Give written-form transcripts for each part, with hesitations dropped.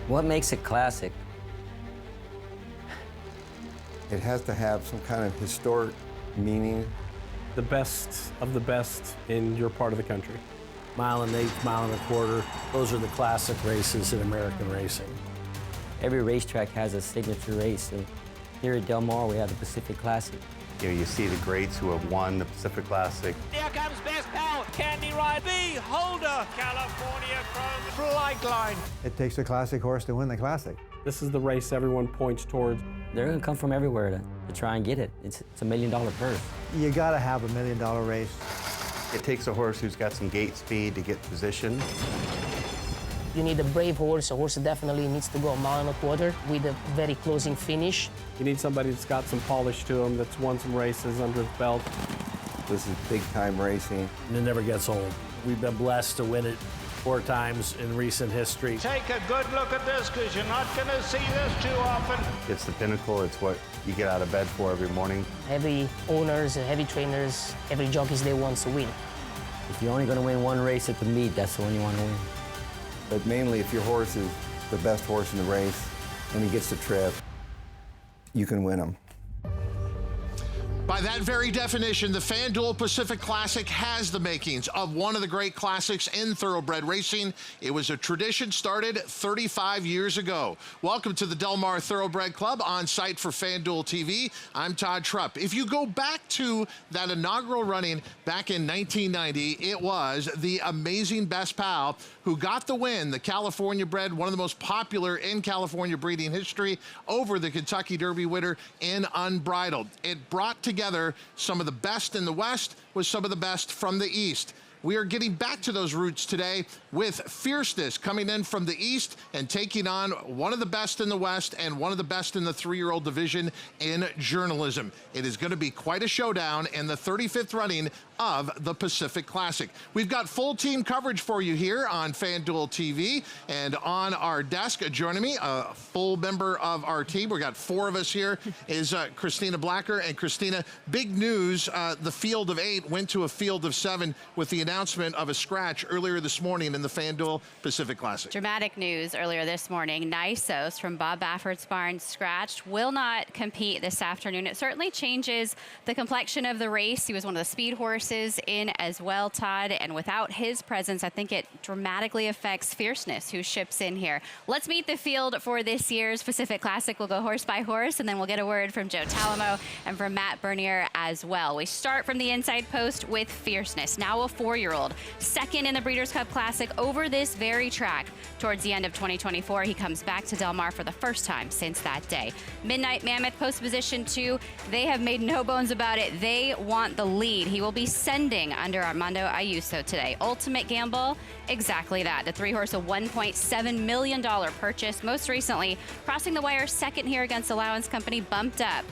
What makes it classic? It has to have some kind of historic meaning. The best of the best in your part of the country. Mile and eighth, mile and a quarter. Those are the classic races in American racing. Every racetrack has a signature race. And here at Del Mar, we have the Pacific Classic. You know, you see the greats who have won the Pacific Classic. Here comes Best Pal, Candy Ride, B. Holder, California Chrome, Flight Line. It takes a classic horse to win the classic. This is the race everyone points towards. They're going to come from everywhere to try and get it. It's $1 million purse. You got to have $1 million race. It takes a horse who's got some gate speed to get position. You need a brave horse. A horse that definitely needs to go 1.25 miles with a very closing finish. You need somebody that's got some polish to him, that's won some races under his belt. This is big-time racing. And it never gets old. We've been blessed to win it 4 times in recent history. Take a good look at this, because you're not going to see this too often. It's the pinnacle. It's what you get out of bed for every morning. Heavy owners, heavy trainers, every jockeys they want to win. If you're only going to win one race at the meet, that's the one you want to win. But mainly, if your horse is the best horse in the race and he gets the trip, you can win him. By that very definition, the FanDuel Pacific Classic has the makings of one of the great classics in thoroughbred racing. It was a tradition started 35 years ago. Welcome to the Del Mar Thoroughbred Club on site for FanDuel TV. I'm Todd Trupp. If you go back to that inaugural running back in 1990, it was the amazing Best Pal who got the win, the California bred, one of the most popular in California breeding history, over the Kentucky Derby winner in Unbridled. It brought together some of the best in the West with some of the best from the East. We are getting back to those roots today with Fierceness coming in from the East and taking on one of the best in the West and one of the best in the 3-year-old division in journalism. It is going to be quite a showdown in the 35th running of the Pacific Classic. We've got full team coverage for you here on FanDuel TV, and on our desk joining me, a full member of our team. We got 4 of us here, is Christina Blacker. And Christina, big news, the field of 8 went to a field of 7 with the announcement of a scratch earlier this morning in the FanDuel Pacific Classic. Dramatic news earlier this morning. Nysos from Bob Baffert's barn scratched, will not compete this afternoon. It certainly changes the complexion of the race. He was one of the speed horses in as well, Todd, and without his presence, I think it dramatically affects Fierceness, who ships in here. Let's meet the field for this year's Pacific Classic. We'll go horse by horse, and then we'll get a word from Joe Talamo and from Matt Bernier as well. We start from the inside post with Fierceness, now a 4-year-old, second in the Breeders' Cup Classic over this very track. Towards the end of 2024, he comes back to Del Mar for the first time since that day. Midnight Mammoth, post position 2. They have made no bones about it. They want the lead. He will be sending under Armando Ayuso today. Ultimate Gamble, exactly that. The 3-horse, a $1.7 million purchase. Most recently, crossing the wire second here against Allowance Company, bumped up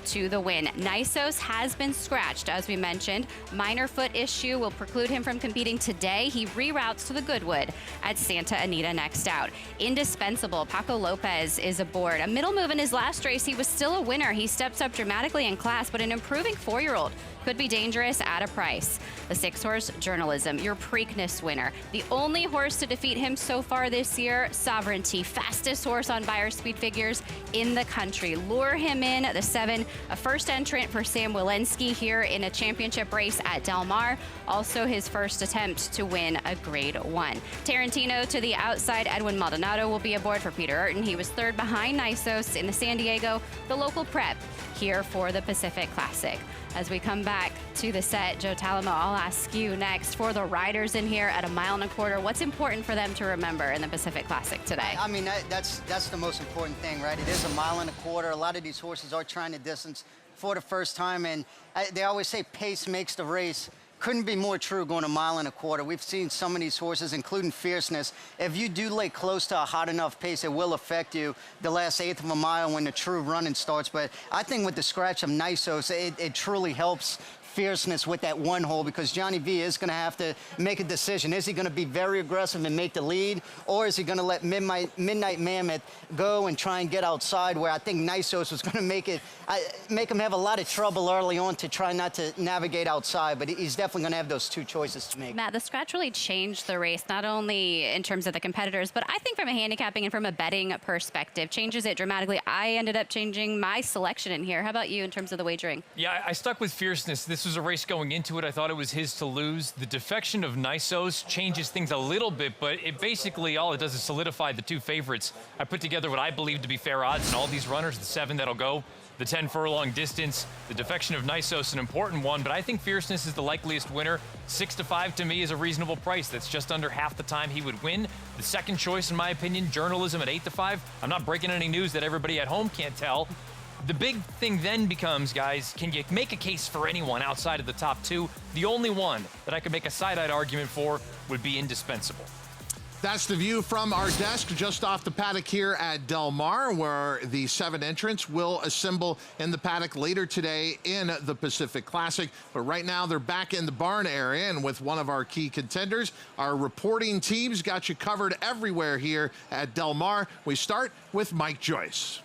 to the win. Nysos has been scratched, as we mentioned. Minor foot issue will preclude him from competing today. He reroutes to the Goodwood at Santa Anita next out. Indispensable, Paco Lopez is aboard. A middle move in his last race, he was still a winner. He steps up dramatically in class, but an improving 4-year-old could be dangerous at a price. The 6-horse Journalism, your Preakness winner. The only horse to defeat him so far this year, Sovereignty, fastest horse on Beyer Speed Figures in the country. Lure him in, the 7, a first entrant for Sam Walensky here in a championship race at Del Mar. Also his first attempt to win a Grade 1. Tarantino to the outside, Edwin Maldonado will be aboard for Peter Urton. He was 3rd behind Nysos in the San Diego, the local prep here for the Pacific Classic. As we come back to the set, Joe Talamo, I'll ask you next, for the riders in here at a 1.25 miles, what's important for them to remember in the Pacific Classic today? I mean, that's the most important thing, right? It is a 1.25 miles. A lot of these horses are trying to distance for the first time, and they always say pace makes the race. Couldn't be more true going 1.25 miles. We've seen some of these horses, including Fierceness. If you do lay close to a hot enough pace, it will affect you the last 1/8 of a mile when the true running starts. But I think with the scratch of Nysos, it truly helps Fierceness with that one hole, because Johnny V is going to have to make a decision. Is he going to be very aggressive and make the lead, or is he going to let Midnight Mammoth go and try and get outside, where I think Nisos was going to make him have a lot of trouble early on to try not to navigate outside, but he's definitely going to have those two choices to make. Matt, the scratch really changed the race, not only in terms of the competitors, but I think from a handicapping and from a betting perspective, changes it dramatically. I ended up changing my selection in here. How about you in terms of the wagering? Yeah, I stuck with Fierceness. This was a race going into it. I thought it was his to lose. The defection of Nisos changes things a little bit, but it basically, all it does is solidify the two favorites. I put together what I believe to be fair odds in all these runners, the 7 that'll go, the 10 furlong distance. The defection of Nisos, an important one, but I think Fierceness is the likeliest winner. 6-5 to me is a reasonable price. That's just under half the time he would win. The second choice, in my opinion, Journalism at 8-5. I'm not breaking any news that everybody at home can't tell. The big thing then becomes, guys, can you make a case for anyone outside of the top 2? The only one that I could make a side-eyed argument for would be Indispensable. That's the view from our desk just off the paddock here at Del Mar, where the 7 entrants will assemble in the paddock later today in the Pacific Classic. But right now they're back in the barn area, and with one of our key contenders, our reporting teams got you covered everywhere here at Del Mar. We start with Mike Joyce.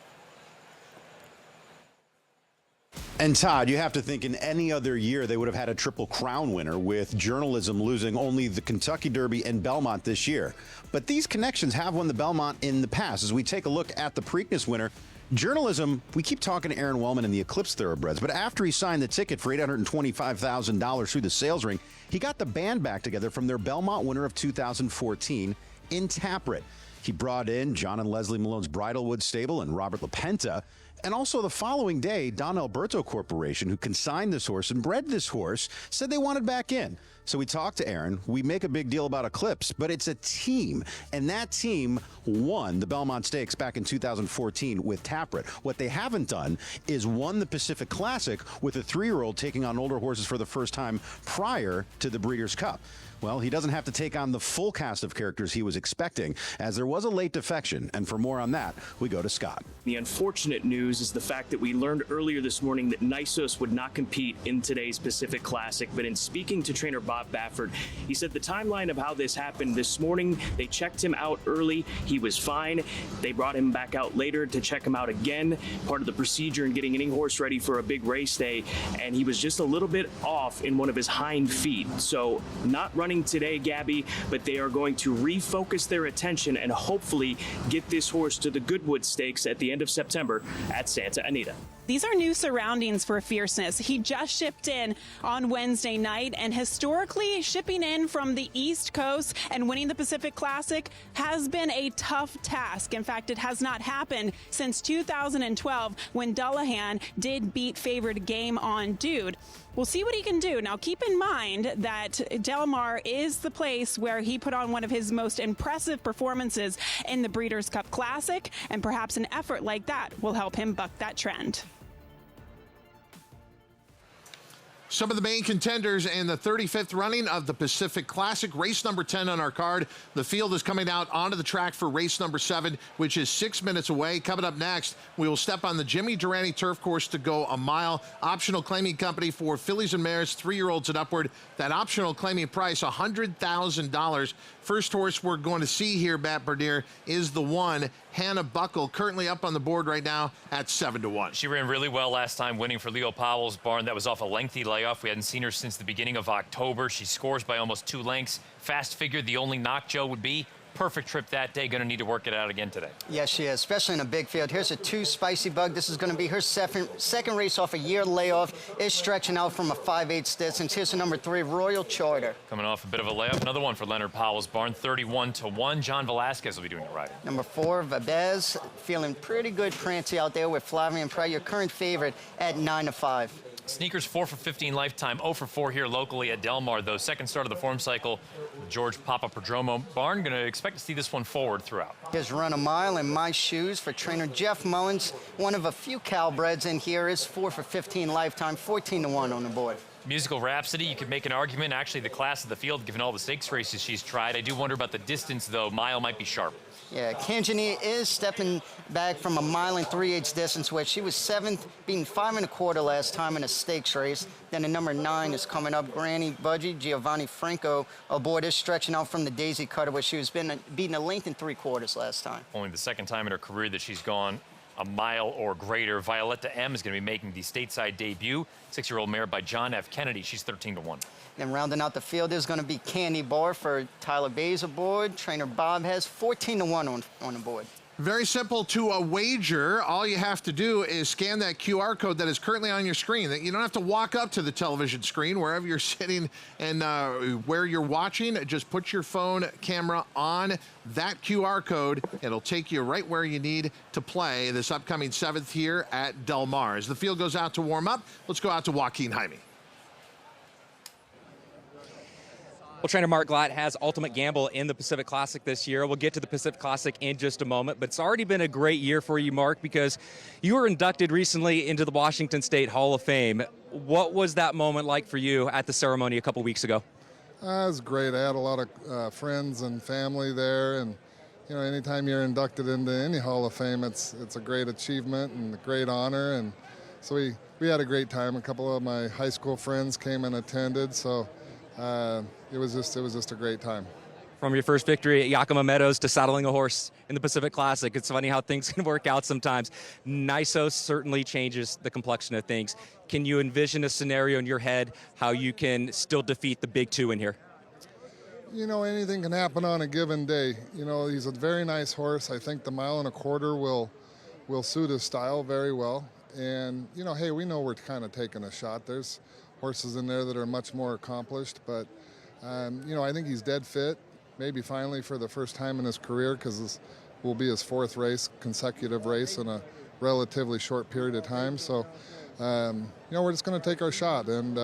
And Todd, you have to think in any other year they would have had a Triple Crown winner, with Journalism losing only the Kentucky Derby and Belmont this year. But these connections have won the Belmont in the past. As we take a look at the Preakness winner, Journalism, we keep talking to Aaron Wellman in the Eclipse Thoroughbreds, but after he signed the ticket for $825,000 through the sales ring, he got the band back together from their Belmont winner of 2014 in Taprit. He brought in John and Leslie Malone's Bridalwood Stable and Robert LaPenta. And also the following day, Don Alberto Corporation, who consigned this horse and bred this horse, said they wanted back in. So we talked to Aaron. We make a big deal about Eclipse, but it's a team. And that team won the Belmont Stakes back in 2014 with Taprit. What they haven't done is won the Pacific Classic with a 3-year-old taking on older horses for the first time prior to the Breeders' Cup. Well, he doesn't have to take on the full cast of characters he was expecting, as there was a late defection. And for more on that, we go to Scott. The unfortunate news is the fact that we learned earlier this morning that Nisos would not compete in today's Pacific Classic. But in speaking to trainer Bob Baffert, he said the timeline of how this happened this morning, they checked him out early. He was fine. They brought him back out later to check him out again, part of the procedure in getting any horse ready for a big race day. And he was just a little bit off in one of his hind feet. So not running today, Gabby, but they are going to refocus their attention and hopefully get this horse to the Goodwood Stakes at the end of September at Santa Anita. These are new surroundings for Fierceness. He just shipped in on Wednesday night, and historically, shipping in from the East Coast and winning the Pacific Classic has been a tough task. In fact, it has not happened since 2012 when Dullahan did beat favored Game On Dude. We'll see what he can do. Now, keep in mind that Del Mar is the place where he put on one of his most impressive performances in the Breeders' Cup Classic, and perhaps an effort like that will help him buck that trend. Some of the main contenders in the 35th running of the Pacific Classic, race number 10 on our card. The field is coming out onto the track for race number 7, which is 6 minutes away. Coming up next, we will step on the Jimmy Durante turf course to go a mile. Optional claiming company for fillies and mares, 3-year-olds and upward. That optional claiming price, $100,000. First horse we're going to see here, Matt Bernier, is the one, Hannah Buckle, currently up on the board right now at 7-1. She ran really well last time, winning for Leo Powell's barn. That was off a lengthy layoff. We hadn't seen her since the beginning of October. She scores by almost 2 lengths. Fast figured the only knock, Joe, would be perfect trip that day. Going to need to work it out again today. Yes, she is, especially in a big field. Here's a 2 Spicy Bug. This is going to be her second race off a year layoff. Is stretching out from a 5/8 distance. Here's the number 3, Royal Charter. Coming off a bit of a layoff. Another one for Leonard Powell's barn, 31-1. John Velasquez will be doing it right. Number 4, Valdez, feeling pretty good prancy out there with Flavian Pratt, your current favorite at 9-5. Sneakers 4 for 15 lifetime, 0 for 4 here locally at Del Mar, though. Second start of the form cycle, George Papa Prodromo barn. Going to expect to see this one forward throughout. Here's Run a Mile in My Shoes for trainer Jeff Mullins. One of a few Calbreds in here is 4 for 15 lifetime, 14-1 on the board. Musical Rhapsody, you could make an argument. Actually, the class of the field, given all the stakes races she's tried. I do wonder about the distance, though. Mile might be sharp. Yeah, Kanjani is stepping back from a 1 3/8 distance, where she was 7th, beating 5 1/4 last time in a stakes race. Then the number 9 is coming up, Granny Budgie. Giovanni Franco aboard is stretching out from the Daisy Cutter, where she was beating a length and 3/4 last time. Only the second time in her career that she's gone a mile or greater. Violetta M is going to be making the stateside debut. 6-year-old mare by John F. Kennedy. She's 13-1. Then rounding out the field is going to be Candy Bar for Tyler Bays aboard. Trainer Bob has 14-1 on the board. Very simple to a wager. All you have to do is scan that QR code that is currently on your screen. That you don't have to walk up to the television screen wherever you're sitting and where you're watching. Just put your phone camera on that QR code. It'll take you right where you need to play this upcoming 7th here at Del Mar. As the field goes out to warm up, let's go out to Joaquin Jaime. Well, trainer Mark Glatt has Ultimate Gamble in the Pacific Classic this year. We'll get to the Pacific Classic in just a moment, but it's already been a great year for you, Mark, because you were inducted recently into the Washington State Hall of Fame. What was that moment like for you at the ceremony a couple weeks ago? It was great. I had a lot of friends and family there, and you know, anytime you're inducted into any Hall of Fame, it's a great achievement and a great honor. And so we had a great time. A couple of my high school friends came and attended, so it was just a great time. From your first victory at Yakima Meadows to saddling a horse in the Pacific Classic, it's funny how things can work out sometimes. Nisos certainly changes the complexion of things. Can you envision a scenario in your head how you can still defeat the big two in here? You know, anything can happen on a given day. You know, he's a very nice horse. I think the 1 1/4 will suit his style very well. And, you know, hey, we know we're kind of taking a shot. There's horses in there that are much more accomplished, but you know, I think he's dead fit, maybe finally for the first time in his career, because this will be his 4th consecutive race in a relatively short period of time. So, you know, we're just going to take our shot. And,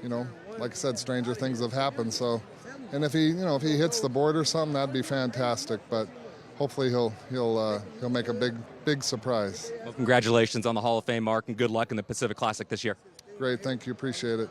you know, like I said, stranger things have happened. So, and if he hits the board or something, that'd be fantastic. But hopefully he'll make a big surprise. Well, congratulations on the Hall of Fame, Mark, and good luck in the Pacific Classic this year. Great, thank you, appreciate it.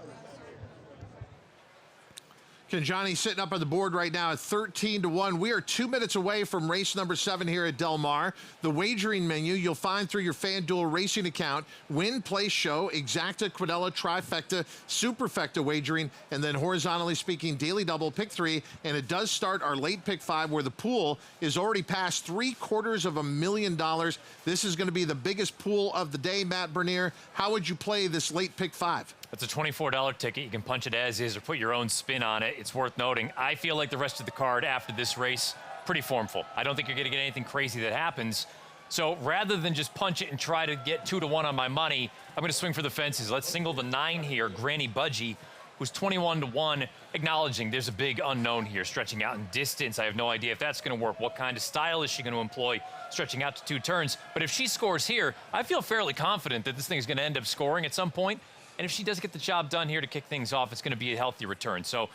Kanjani sitting up on the board right now at 13-1. We are 2 minutes away from race number 7 here at Del Mar. The wagering menu you'll find through your FanDuel racing account. Win, play, show, exacta, quadella, trifecta, superfecta wagering, and then horizontally speaking, daily double, pick 3. And it does start our late pick 5, where the pool is already past $750,000. This is going to be the biggest pool of the day. Matt Bernier, how would you play this late pick 5? That's a $24 ticket. You can punch it as is or put your own spin on it. It's worth noting. I feel like the rest of the card after this race, pretty formful. I don't think you're going to get anything crazy that happens. So rather than just punch it and try to get 2-1 on my money, I'm going to swing for the fences. Let's single the 9 here, Granny Budgie, who's 21-1, acknowledging there's a big unknown here, stretching out in distance. I have no idea if that's going to work. What kind of style is she going to employ, stretching out to 2 turns? But if she scores here, I feel fairly confident that this thing is going to end up scoring at some point. And if she does get the job done here to kick things off, it's going to be a healthy return. So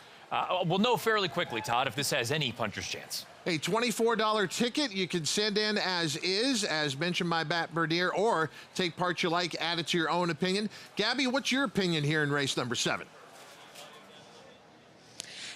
we'll know fairly quickly, Todd, if this has any puncher's chance. A $24 ticket you can send in as is, as mentioned by Matt Bernier, or take part you like, add it to your own opinion. Gabby, what's your opinion here in race number 7?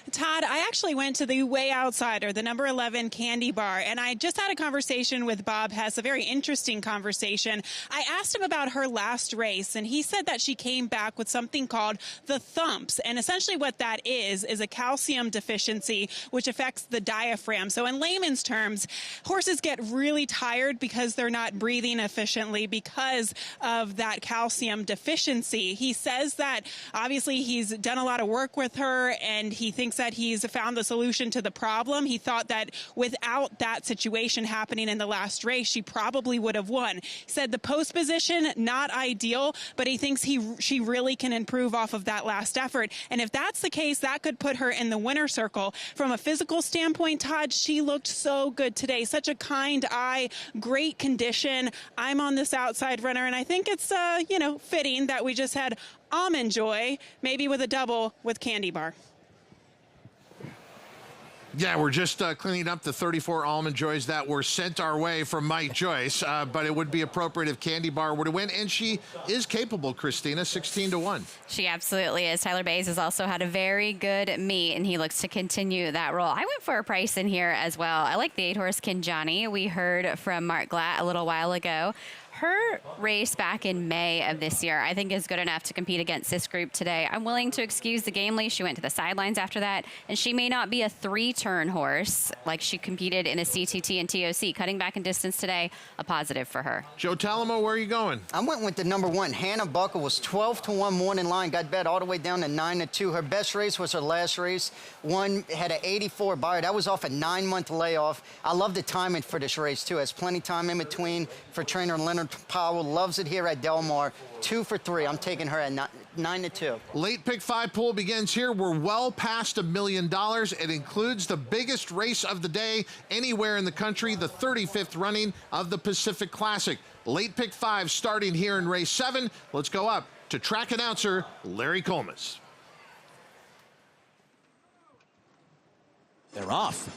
Todd, I actually went to the Way Outsider, the number 11 Candy Bar, and I just had a conversation with Bob Hess, a very interesting conversation. I asked him about her last race, and he said that she came back with something called the thumps, and essentially what that is a calcium deficiency, which affects the diaphragm. So in layman's terms, horses get really tired because they're not breathing efficiently because of that calcium deficiency. He says that obviously he's done a lot of work with her, and he thinks that he's found the solution to the problem. He thought that without that situation happening in the last race, she probably would have won. He said the post position, not ideal, but he thinks she really can improve off of that last effort. And if that's the case, that could put her in the winner's circle. From a physical standpoint, Todd, she looked so good today. Such a kind eye, great condition. I'm on this outside runner, and I think it's, fitting that we just had Almond Joy, maybe with a double with Candy Bar. Yeah, we're just cleaning up the 34 Almond Joys that were sent our way from Mike Joyce, but it would be appropriate if Candy Bar were to win, and she is capable, Christina, 16-1. She absolutely is. Tyler Bays has also had a very good meet, and he looks to continue that role. I went for a price in here as well. I like the 8-horse Kinjani. We heard from Mark Glatt a little while ago. Her race back in May of this year, I think, is good enough to compete against this group today. I'm willing to excuse the Gamely. She went to the sidelines after that, and she may not be a 3-turn horse like she competed in a CTT and TOC. Cutting back in distance today, a positive for her. Joe Talamo, where are you going? I went with the number 1. Hannah Buckle was 12-1 morning line, got bet all the way down to 9-2. Her best race was her last race. Had an 84 buyer. That was off a 9-month layoff. I love the timing for this race, too. Has plenty of time in between for trainer Leonard Powell. Loves it here at Del Mar. 2 for 3. I'm taking her at 9-2. Late pick 5 pool begins here. We're well past $1 million. It includes the biggest race of the day anywhere in the country, the 35th running of the Pacific Classic. Late pick 5 starting here in race 7. Let's go up to track announcer Larry Colmas. They're off.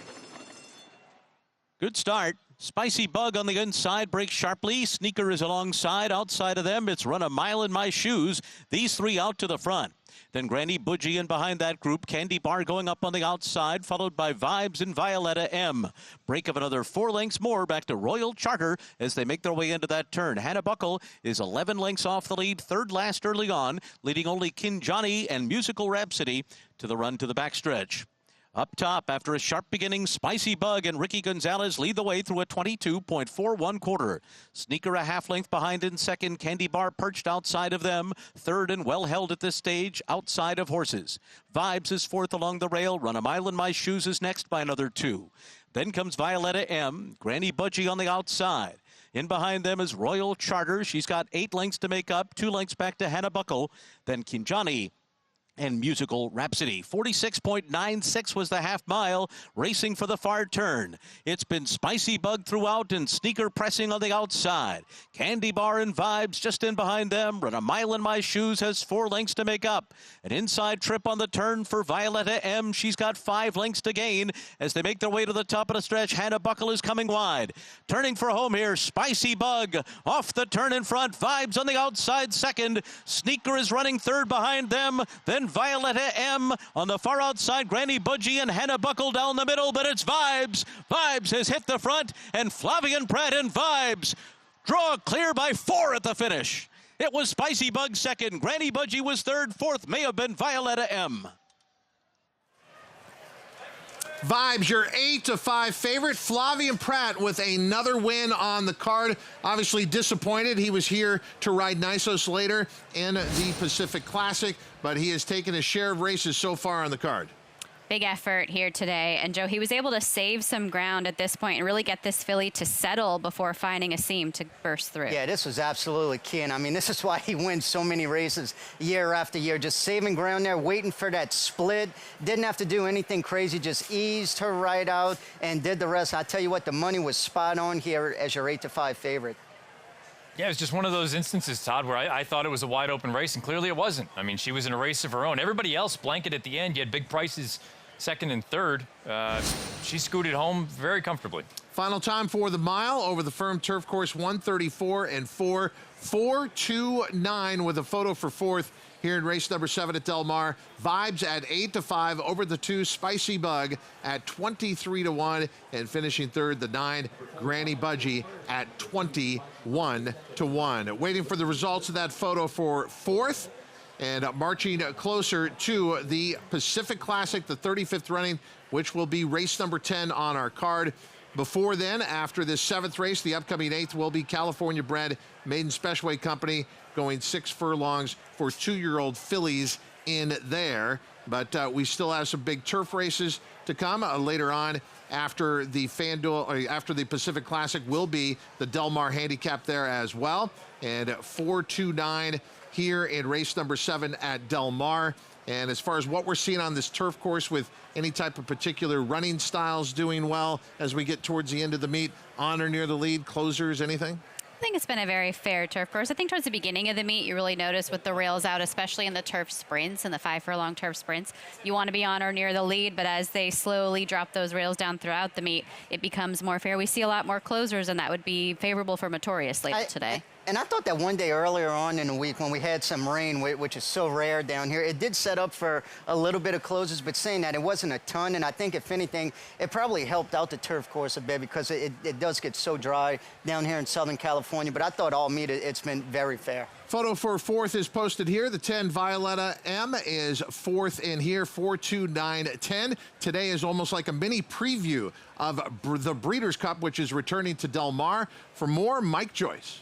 Good start. Spicy Bug on the inside breaks sharply. Sneaker is alongside. Outside of them, it's Run a Mile in My Shoes. These 3 out to the front. Then Granny Budgie in behind that group. Candy Bar going up on the outside, followed by Vibes and Violetta M. Break of another 4 lengths more back to Royal Charter as they make their way into that turn. Hannah Buckle is 11 lengths off the lead, third last early on, leading only Kinjani and Musical Rhapsody to the run to the backstretch. Up top, after a sharp beginning, Spicy Bug and Ricky Gonzalez lead the way through a 22.41 quarter. Sneaker a half length behind in second. Candy Bar perched outside of them. Third and well held at this stage, outside of horses. Vibes is fourth along the rail. Run a Mile in My Shoes is next by another 2. Then comes Violetta M. Granny Budgie on the outside. In behind them is Royal Charter. She's got 8 lengths to make up. 2 lengths back to Hannah Buckle. Then Kinjani and Musical Rhapsody. 46.96 was the half mile, racing for the far turn. It's been Spicy Bug throughout and Sneaker pressing on the outside. Candy Bar and Vibes just in behind them. Run a Mile in My Shoes has 4 lengths to make up. An inside trip on the turn for Violetta M. She's got 5 lengths to gain as they make their way to the top of the stretch. Hannah Buckle is coming wide. Turning for home here, Spicy Bug off the turn in front. Vibes on the outside second. Sneaker is running third behind them. Then Violetta M on the far outside. Granny Budgie and Hannah Buckle down the middle, but it's Vibes. Vibes has hit the front, and Flavian Pratt and Vibes draw clear by 4 at the finish. It was Spicy Bug second. Granny Budgie was third. Fourth may have been Violetta M. Vibes, your 8-5 favorite. Flavian Pratt with another win on the card. Obviously disappointed. He was here to ride Nisos later in the Pacific Classic, but he has taken a share of races so far on the card. Big effort here today. And Joe, he was able to save some ground at this point and really get this filly to settle before finding a seam to burst through. Yeah, this was absolutely key. And I mean, this is why he wins so many races year after year. Just saving ground there, waiting for that split. Didn't have to do anything crazy, just eased her right out and did the rest. I tell you what, the money was spot on here as your 8-5 favorite. Yeah, it was just one of those instances, Todd, where I thought it was a wide open race, and clearly it wasn't. I mean, she was in a race of her own. Everybody else blanket at the end. You had big prices second and third. She scooted home very comfortably. Final time for the mile over the firm turf course, 134 and 4, 4:29 with a photo for fourth here in race number 7 at Del Mar. Vibes at 8-5 over the 2, Spicy Bug at 23-1, and finishing third, the 9, Granny Budgie at 21-1. Waiting for the results of that photo for fourth, and marching closer to the Pacific Classic, the 35th running, which will be race number 10 on our card. Before then, after this 7th race, the upcoming 8th will be California-bred Maiden Specialway Company going 6 furlongs for 2-year-old fillies in there. But we still have some big turf races to come later on. After the after the Pacific Classic will be the Del Mar Handicap there as well. And 4:29 here in race number 7 at Del Mar. And as far as what we're seeing on this turf course with any type of particular running styles doing well as we get towards the end of the meet, on or near the lead, closers, anything? I think it's been a very fair turf course. I think towards the beginning of the meet, you really notice with the rails out, especially in the turf sprints and the 5 furlong turf sprints, you want to be on or near the lead, but as they slowly drop those rails down throughout the meet, it becomes more fair. We see a lot more closers, and that would be favorable for Motorius later today. And I thought that one day earlier on in the week when we had some rain, which is so rare down here, it did set up for a little bit of closes, but saying that, it wasn't a ton, and I think if anything, it probably helped out the turf course a bit because it does get so dry down here in Southern California, but I thought all meet it's been very fair. Photo for 4th is posted here. The 10 Violetta M is 4th in here, 4-2-9-10. Today is almost like a mini preview of the Breeders' Cup, which is returning to Del Mar. For more, Mike Joyce.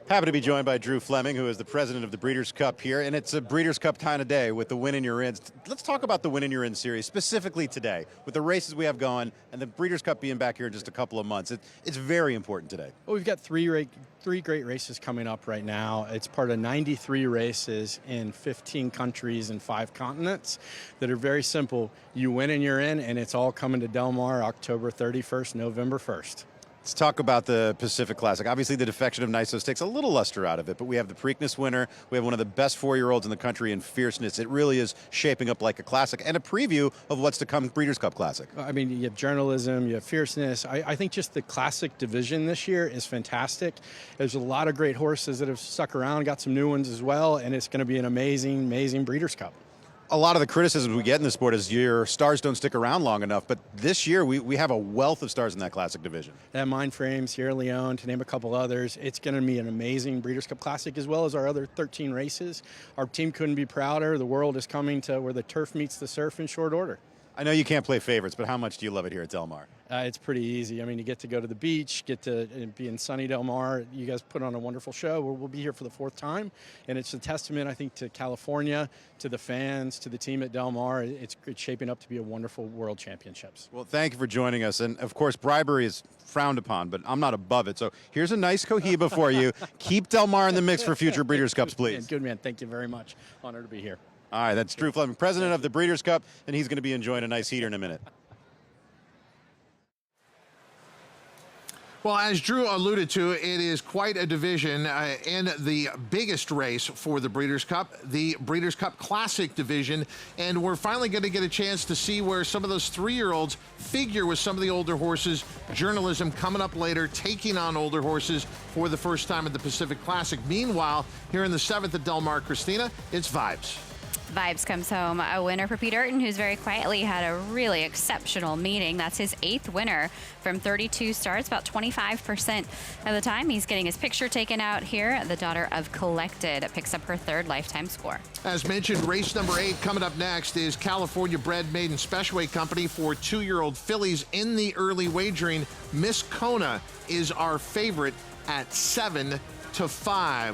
Happy to be joined by Drew Fleming, who is the president of the Breeders' Cup here, and it's a Breeders' Cup kind of day with the Win in Your Ins. Let's talk about the Win in Your In series, specifically today, with the races we have going and the Breeders' Cup being back here in just a couple of months. It's very important today. Well, we've got three great races coming up right now. It's part of 93 races in 15 countries and 5 continents that are very simple. You win and you're in, and it's all coming to Del Mar October 31st, November 1st. Let's talk about the Pacific Classic. Obviously, the defection of Nisos takes a little luster out of it, but we have the Preakness winner. We have one of the best 4-year-olds in the country in Fierceness. It really is shaping up like a classic and a preview of what's to come Breeders' Cup Classic. I mean, you have journalism, you have Fierceness. I think just the classic division this year is fantastic. There's a lot of great horses that have stuck around, got some new ones as well, and it's going to be an amazing, amazing Breeders' Cup. A lot of the criticisms we get in the sport is your stars don't stick around long enough, but this year we have a wealth of stars in that classic division. That Mind Frame, Sierra Leone, to name a couple others. It's going to be an amazing Breeders' Cup Classic as well as our other 13 races. Our team couldn't be prouder. The world is coming to where the turf meets the surf in short order. I know you can't play favorites, but how much do you love it here at Del Mar? It's pretty easy. I mean, you get to go to the beach, get to be in sunny Del Mar. You guys put on a wonderful show. We'll be here for the 4th time, and it's a testament, I think, to California, to the fans, to the team at Del Mar. It's shaping up to be a wonderful World Championships. Well, thank you for joining us, and of course, bribery is frowned upon, but I'm not above it. So here's a nice Cohiba for you. Keep Del Mar in the mix for future Breeders' Cups, please. Good man. Thank you very much. Honored to be here. All right, that's Drew Fleming, president of the Breeders' Cup, and he's going to be enjoying a nice heater in a minute. Well, as Drew alluded to, it is quite a division in the biggest race for the Breeders' Cup, the Breeders' Cup Classic division, and we're finally going to get a chance to see where some of those 3-year-olds figure with some of the older horses. Journalism coming up later, taking on older horses for the first time at the Pacific Classic. Meanwhile, here in the 7th at Del Mar, Christina, it's Vibes. Vibes comes home a winner for Pete Urton, who's very quietly had a really exceptional meeting. That's his 8th winner from 32 starts, about 25% of the time. He's getting his picture taken out here. The daughter of Collected picks up her 3rd lifetime score. As mentioned, race number 8 coming up next is California-bred maiden special weight company for 2-year-old fillies in the early wagering. Miss Kona is our favorite at 7-5.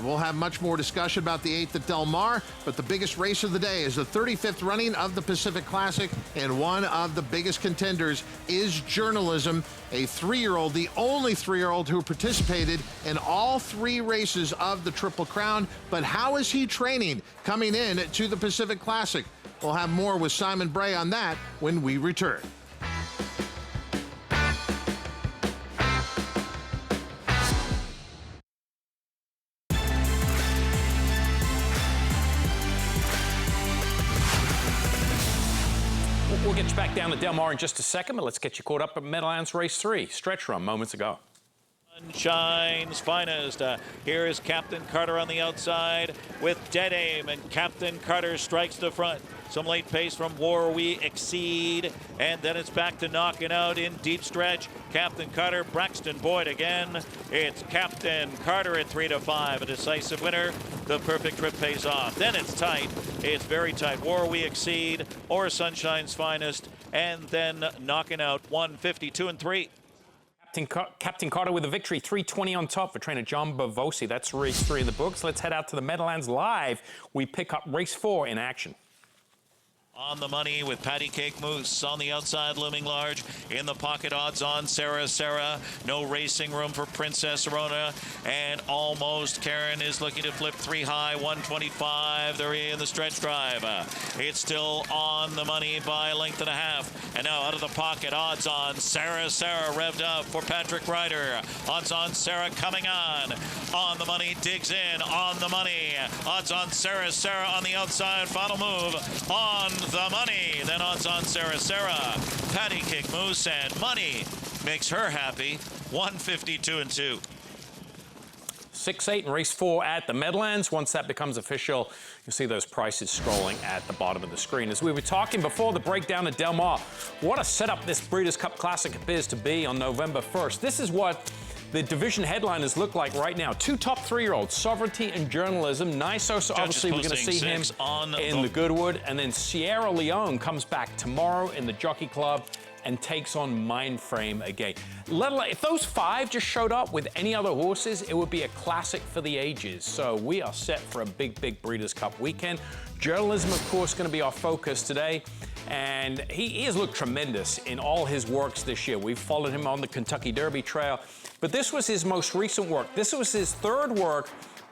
We'll have much more discussion about the 8th at Del Mar, but the biggest race of the day is the 35th running of the Pacific Classic, and one of the biggest contenders is Journalism, a 3-year-old, the only 3-year-old who participated in all 3 races of the Triple Crown. But how is he training coming in to the Pacific Classic? We'll have more with Simon Bray on that when we return. We'll get you back down to Del Mar in just a second, but let's get you caught up at Meadowlands Race 3, stretch run moments ago. Sunshine's finest. Here is Captain Carter on the outside with Dead Aim, and Captain Carter strikes the front. Some late pace from War We Exceed, and then it's back to knocking out in deep stretch. Captain Carter, Braxton Boyd again. It's Captain Carter at 3-5, a decisive winner. The perfect trip pays off. Then it's tight. It's very tight. War We Exceed or Sunshine's finest, and then knocking out 152-3. Captain Carter with a victory, 320 on top for trainer John Bavosi. That's race 3 in the books. Let's head out to the Meadowlands Live. We pick up race 4 in action. On the money with Patty Cake Moose on the outside, looming large. In the pocket, odds on Sarah. No racing room for Princess Rona. And almost Karen is looking to flip 3 high, 125. They're in the stretch drive. It's still on the money by a length and a half. And now out of the pocket, odds on Sarah revved up for Patrick Ryder. Odds on Sarah coming on. On the money, digs in. On the money. Odds on Sarah on the outside. Final move. On the money. Then odds on Sarah. Patty Kick Moose and money makes her happy. 152-2. 6-8 in race 4 at the Meadowlands. Once that becomes official, you'll see those prices scrolling at the bottom of the screen. As we were talking before the breakdown at Del Mar, what a setup this Breeders' Cup Classic appears to be on November 1st. This is what the division headliners look like right now. 2 top 3-year-olds, Sovereignty and Journalism. Nisos, obviously we're going to see him in the Goodwood. And then Sierra Leone comes back tomorrow in the Jockey Club and takes on Mindframe again. If those 5 just showed up with any other horses, it would be a classic for the ages. So we are set for a big Breeders' Cup weekend. Journalism, of course, going to be our focus today. And he has looked tremendous in all his works this year. We've followed him on the Kentucky Derby trail. But this was his most recent work. This was his 3rd work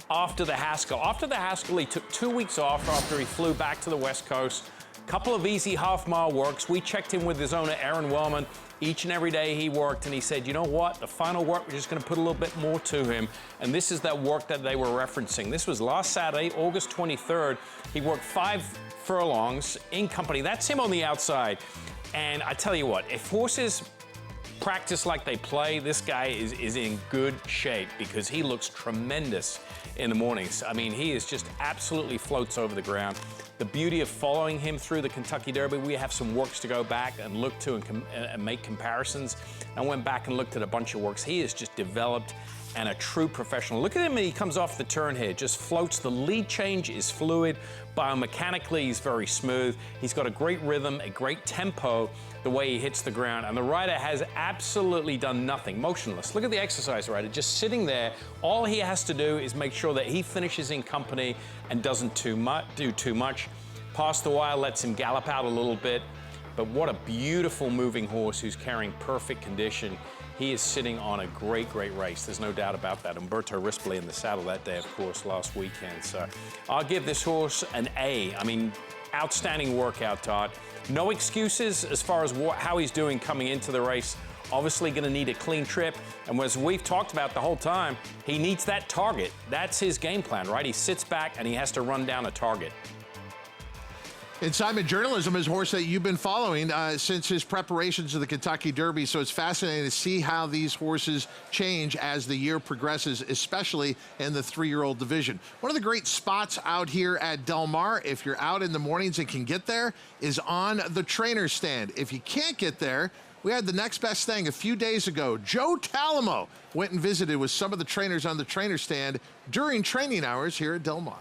after the Haskell. After the Haskell, he took 2 weeks off after he flew back to the West Coast. Couple of easy half-mile works. We checked in with his owner, Aaron Wellman. Each and every day he worked, and he said, you know what? The final work, we're just going to put a little bit more to him. And this is that work that they were referencing. This was last Saturday, August 23rd. He worked 5 furlongs in company. That's him on the outside. And I tell you what, if horses practice like they play, this guy is in good shape because he looks tremendous in the mornings. I mean, he is just absolutely floats over the ground. The beauty of following him through the Kentucky Derby, we have some works to go back and look to and make comparisons. I went back and looked at a bunch of works. He is just developed and a true professional. Look at him when he comes off the turn here, just floats. The lead change is fluid. Biomechanically, he's very smooth. He's got a great rhythm, a great tempo, the way he hits the ground. And the rider has absolutely done nothing, motionless. Look at the exercise rider, just sitting there. All he has to do is make sure that he finishes in company and doesn't do too much. Past the wire, lets him gallop out a little bit. But what a beautiful moving horse who's carrying perfect condition. He is sitting on a great race. There's no doubt about that. Umberto Rispoli in the saddle that day, of course, last weekend. So I'll give this horse an A. I mean, outstanding workout, Todd. No excuses as far as how he's doing coming into the race. Obviously going to need a clean trip. And as we've talked about the whole time, he needs that target. That's his game plan, right? He sits back and he has to run down a target. And Simon, Journalism is a horse that you've been following since his preparations to the Kentucky Derby, so it's fascinating to see how these horses change as the year progresses, especially in the 3-year-old division. One of the great spots out here at Del Mar, if you're out in the mornings and can get there, is on the trainer stand. If you can't get there, we had the next best thing a few days ago. Joe Talamo went and visited with some of the trainers on the trainer stand during training hours here at Del Mar.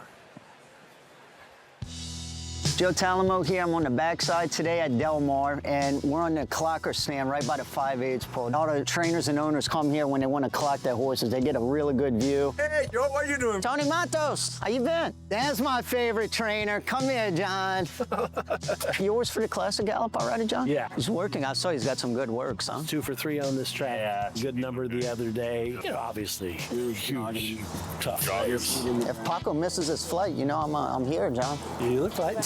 Joe Talamo here. I'm on the backside today at Del Mar, and we're on the clocker stand right by the 5/8 pole. All the trainers and owners come here when they want to clock their horses. They get a really good view. Hey, Joe, what are you doing? Tony Matos, how you been? That's my favorite trainer. Come here, John. Yours for the Classic Gallop already, John? Yeah. He's working. I saw he's got some good works, huh? 2 for 3 on this track. Yeah, good number the other day. You know, obviously, huge, tough riders. If Paco misses his flight, you know I'm here, John. You look like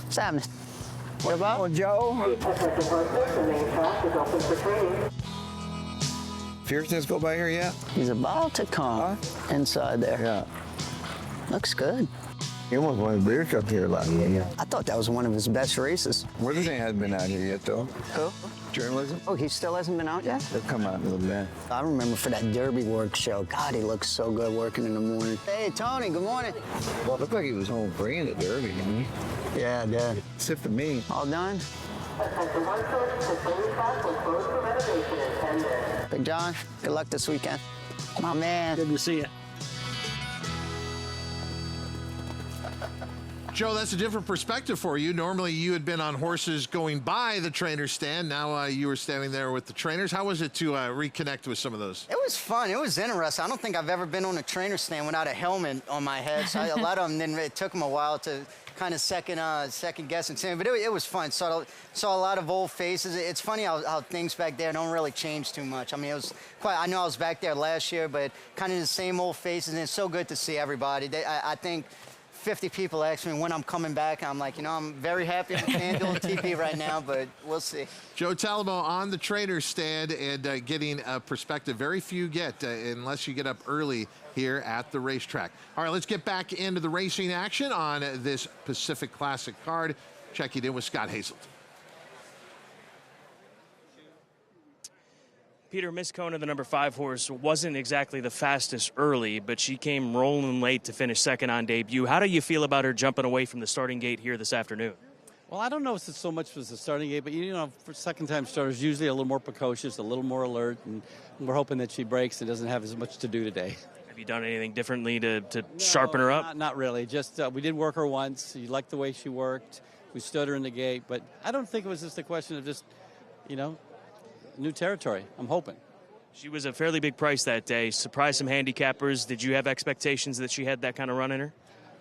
What's happening? What about? Oh, Joe. Fierceness go by here yet? He's about to come inside there. Yeah. Looks good. He almost won the Breeders' Cup here last year. I thought that was one of his best races. Worthington hasn't been out here yet, though. Who? Journalism. Oh, he still hasn't been out yet? They'll come out in a little bit. I remember for that Derby work show. God, he looks so good working in the morning. Hey, Tony, good morning. Well, it looked like he was home bringing the Derby, didn't he? Yeah, I did. Except for me. All done? Big John, good luck this weekend. My man. Good to see you. Joe, that's a different perspective for you. Normally you had been on horses going by the trainer's stand. Now you were standing there with the trainers. How was it to reconnect with some of those? It was fun. It was interesting. I don't think I've ever been on a trainer's stand without a helmet on my head. So a lot of them, it took them a while to kind of second guess and see. But it was fun. Saw a lot of old faces. It's funny how things back there don't really change too much. I mean, it was quite. I know I was back there last year, but kind of the same old faces. And it's so good to see everybody. I think 50 people ask me when I'm coming back. I'm like, I'm very happy with FanDuel TV right now, but we'll see. Joe Talamo on the trainer's stand and getting a perspective. Very few get unless you get up early here at the racetrack. All right, let's get back into the racing action on this Pacific Classic card. Checking in with Scott Hazelton. Peter, Miss Kona, the number 5 horse, wasn't exactly the fastest early, but she came rolling late to finish second on debut. How do you feel about her jumping away from the starting gate here this afternoon? Well, I don't know if it's so much as the starting gate, but for second-time starters, usually a little more precocious, a little more alert, and we're hoping that she breaks and doesn't have as much to do today. Have you done anything differently to sharpen her up? Not really. Just we did work her once. You liked the way she worked. We stood her in the gate, but I don't think it was just a question of just, new territory. I'm hoping. She was a fairly big price that day. Surprised some handicappers. Did you have expectations that she had that kind of run in her?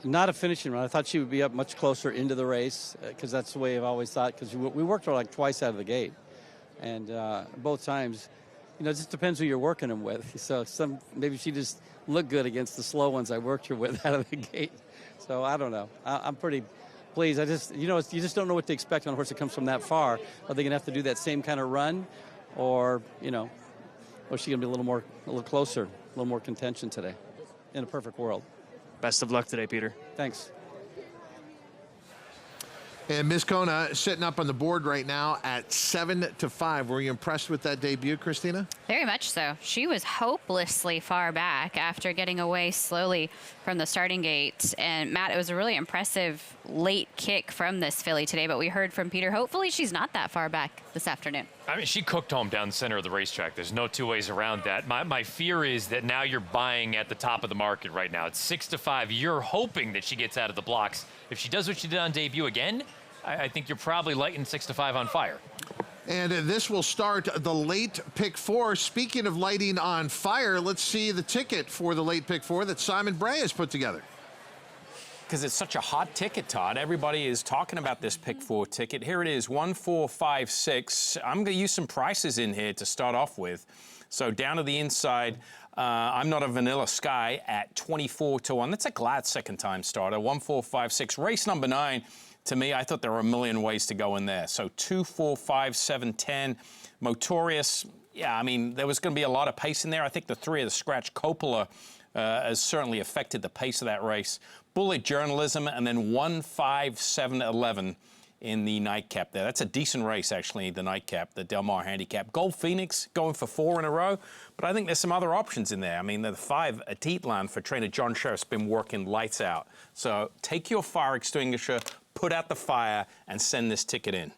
Not a finishing run. I thought she would be up much closer into the race because that's the way I've always thought, because we worked her like twice out of the gate. And both times, it just depends who you're working them with. So maybe she just looked good against the slow ones I worked her with out of the gate. So I don't know. I'm pretty pleased. I just, you just don't know what to expect on a horse that comes from that far. Are they going to have to do that same kind of run? Or, or is she going to be a little closer, a little more contention today in a perfect world? Best of luck today, Peter. Thanks. And Miss Kona sitting up on the board right now at 7-5. Were you impressed with that debut, Christina? Very much so. She was hopelessly far back after getting away slowly from the starting gate. And Matt, it was a really impressive late kick from this filly today, but we heard from Peter, hopefully she's not that far back this afternoon. I mean, she cooked home down the center of the racetrack. There's no two ways around that. My fear is that now you're buying at the top of the market right now. It's 6-5. You're hoping that she gets out of the blocks. If she does what she did on debut again, I think you're probably lighting 6-5 on fire. And this will start the late pick 4. Speaking of lighting on fire, let's see the ticket for the late pick 4 that Simon Bray has put together. Because it's such a hot ticket, Todd. Everybody is talking about this pick 4 ticket. Here it is, 1456. I'm going to use some prices in here to start off with. So down to the inside, I'm Not a Vanilla Sky at 24-1. That's a glad second-time starter. 1456. Race number 9. To me, I thought there were a million ways to go in there. So 2, 4, 5, 7, 10. Motorious, yeah, I mean, there was going to be a lot of pace in there. I think the 3 of the scratch Coppola has certainly affected the pace of that race. Bullet Journalism, and then 1, 5, 7, 11 in the nightcap there. That's a decent race, actually, the nightcap, the Del Mar handicap. Gold Phoenix going for 4 in a row, but I think there's some other options in there. I mean, the 5 at Heatland for trainer John Sheriff's been working lights out. So take your fire extinguisher, put out the fire, and send this ticket in.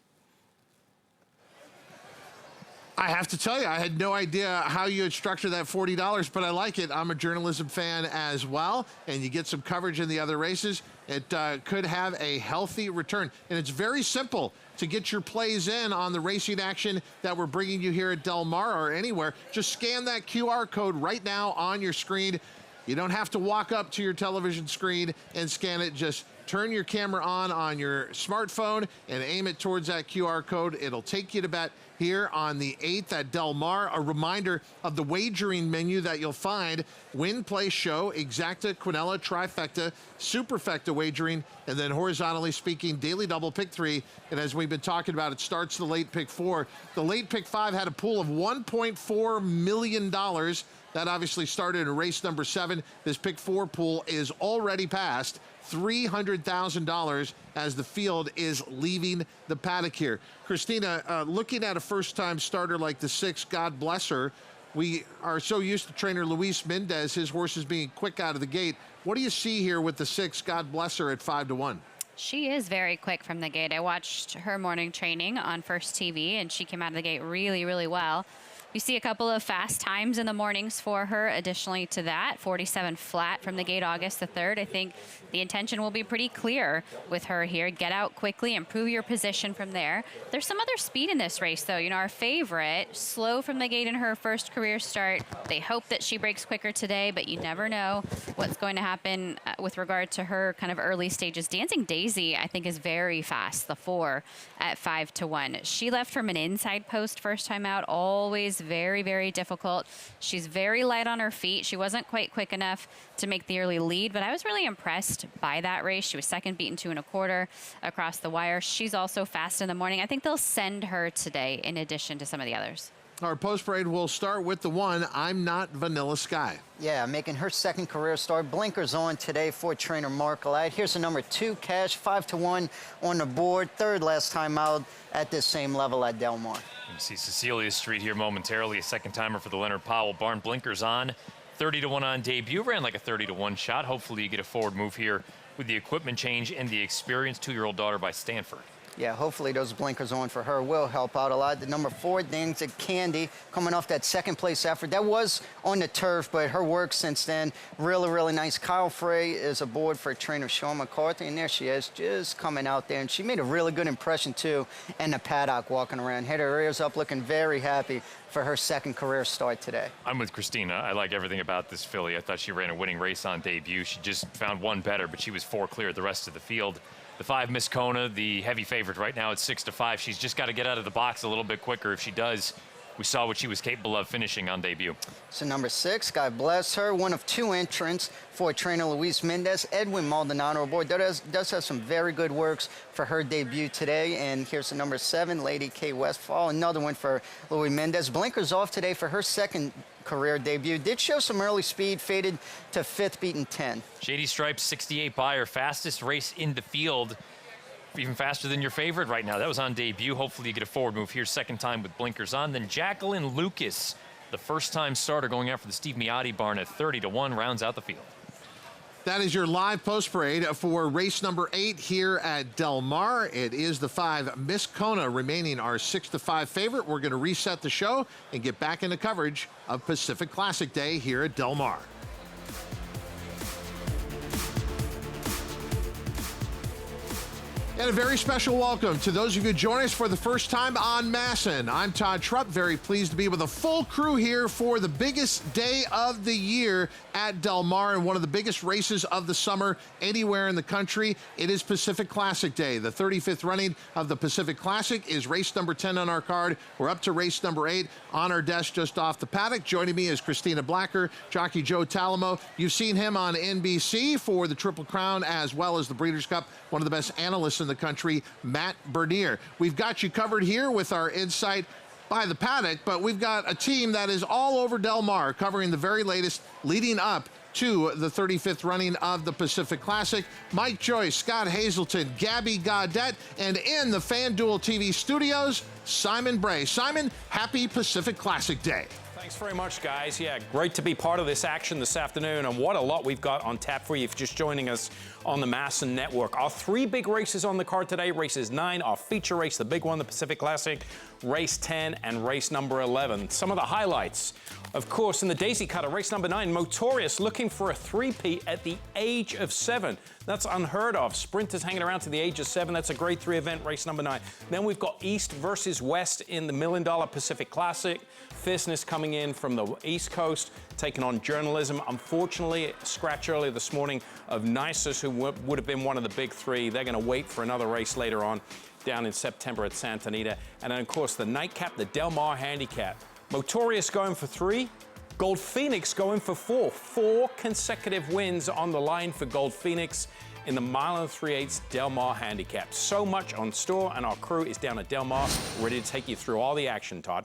I have to tell you, I had no idea how you had structured that $40, but I like it. I'm a journalism fan as well, and you get some coverage in the other races. It could have a healthy return, and it's very simple to get your plays in on the racing action that we're bringing you here at Del Mar or anywhere. Just scan that QR code right now on your screen. You don't have to walk up to your television screen and scan it. Just turn your camera on your smartphone and aim it towards that QR code. It'll take you to bet here on the 8th at Del Mar. A reminder of the wagering menu that you'll find: win, play, show, exacta, quinella, trifecta, superfecta wagering, and then horizontally speaking, daily double, pick 3. And as we've been talking about, it starts the late pick 4. The late pick 5 had a pool of $1.4 million. That obviously started in race number 7. This pick 4 pool is already past $300,000 as the field is leaving the paddock here. Christina, looking at a first-time starter like the 6, God bless her, we are so used to trainer Luis Mendez, his horses being quick out of the gate. What do you see here with the 6, God bless her, at 5-1? She is very quick from the gate. I watched her morning training on First TV, and she came out of the gate really, really well. You see a couple of fast times in the mornings for her. Additionally to that, 47 flat from the gate August the 3rd. I think the intention will be pretty clear with her here. Get out quickly, improve your position from there. There's some other speed in this race, though. You know, our favorite, slow from the gate in her first career start. They hope that she breaks quicker today, but you never know what's going to happen with regard to her kind of early stages. Dancing Daisy, I think, is very fast, the 4 at 5-1. She left from an inside post first time out, always very, very difficult. She's very light on her feet. She wasn't quite quick enough to make the early lead, but I was really impressed by that race. She was second, beaten 2 1/4 across the wire. She's also fast in the morning. I think they'll send her today in addition to some of the others. Our post parade will start with the 1, I'm Not Vanilla Sky. Yeah, making her second career start. Blinkers on today for trainer Mark Glad. Here's the number 2, Cash, 5-1 on the board. Third last time out at this same level at Del Mar. You see Cecilia Street here momentarily, a second timer for the Leonard Powell barn. Blinkers on, 30-1 on debut. Ran like a 30-1 shot. Hopefully you get a forward move here with the equipment change and the experienced 2-year-old daughter by Stanford. Yeah, hopefully those blinkers on for her will help out a lot. The number 4, Dancing Candy, coming off that second place effort. That was on the turf, but her work since then, really, really nice. Kyle Frey is aboard for trainer Sean McCarthy, and there she is, just coming out there. And she made a really good impression, too, in the paddock walking around. Had her ears up, looking very happy for her second career start today. I'm with Christina. I like everything about this filly. I thought she ran a winning race on debut. She just found one better, but she was 4 clear of the rest of the field. The 5, Miss Kona, the heavy favorite right now at 6-5. She's just got to get out of the box a little bit quicker. If she does, we saw what she was capable of finishing on debut. So number 6, God bless her, one of 2 entrants for trainer Luis Mendez. Edwin Maldonado aboard. Does have some very good works for her debut today. And here's the number 7, Lady K Westfall, another one for Luis Mendez. Blinkers off today for her second career debut. Did show some early speed, faded to 5th, beaten 10. Shady Stripes, 68 by her fastest race in the field. Even faster than your favorite right now. That was on debut. Hopefully you get a forward move here. Second time with blinkers on. Then Jacqueline Lucas, the first-time starter going out for the Steve Miotti barn at 30-1, rounds out the field. That is your live post parade for race number 8 here at Del Mar. It is the 5, Miss Kona, remaining our 6-5 favorite. We're going to reset the show and get back into coverage of Pacific Classic Day here at Del Mar. And a very special welcome to those of you joining us for the first time on Masson. I'm Todd Trupp, very pleased to be with a full crew here for the biggest day of the year at Del Mar and one of the biggest races of the summer anywhere in the country. It is Pacific Classic Day. The 35th running of the Pacific Classic is race number 10 on our card. We're up to race number 8 on our desk just off the paddock. Joining me is Christina Blacker, jockey Joe Talamo. You've seen him on NBC for the Triple Crown as well as the Breeders' Cup. One of the best analysts in the country, Matt Bernier. We've got you covered here with our insight by the paddock, but we've got a team that is all over Del Mar covering the very latest leading up to the 35th running of the Pacific Classic. Mike Joyce, Scott Hazelton, Gabby Gaudette, and in the FanDuel TV studios, Simon Bray. Simon, happy Pacific Classic Day. Thanks very much, guys. Yeah, great to be part of this action this afternoon, and what a lot we've got on tap for you if you're just joining us on the Masson Network. Our 3 big races on the card today, races 9, our feature race, the big one, the Pacific Classic, race 10, and race number 11. Some of the highlights, of course, in the Daisy Cutter, race number 9, Motorious looking for a 3-peat at the age of 7. That's unheard of. Sprinters hanging around to the age of 7. That's a grade 3 event, race number 9. Then we've got East versus West in the $1 Million Pacific Classic. Fierceness coming in from the East Coast, taking on Journalism. Unfortunately, scratch earlier this morning of Nisus, who would have been one of the big 3. They're going to wait for another race later on down in September at Santa Anita. And then, of course, the nightcap, the Del Mar Handicap. Motorious going for 3. Gold Phoenix going for 4. 4 consecutive wins on the line for Gold Phoenix in the 1 3/8 Del Mar Handicap. So much on store, and our crew is down at Del Mar, ready to take you through all the action, Todd.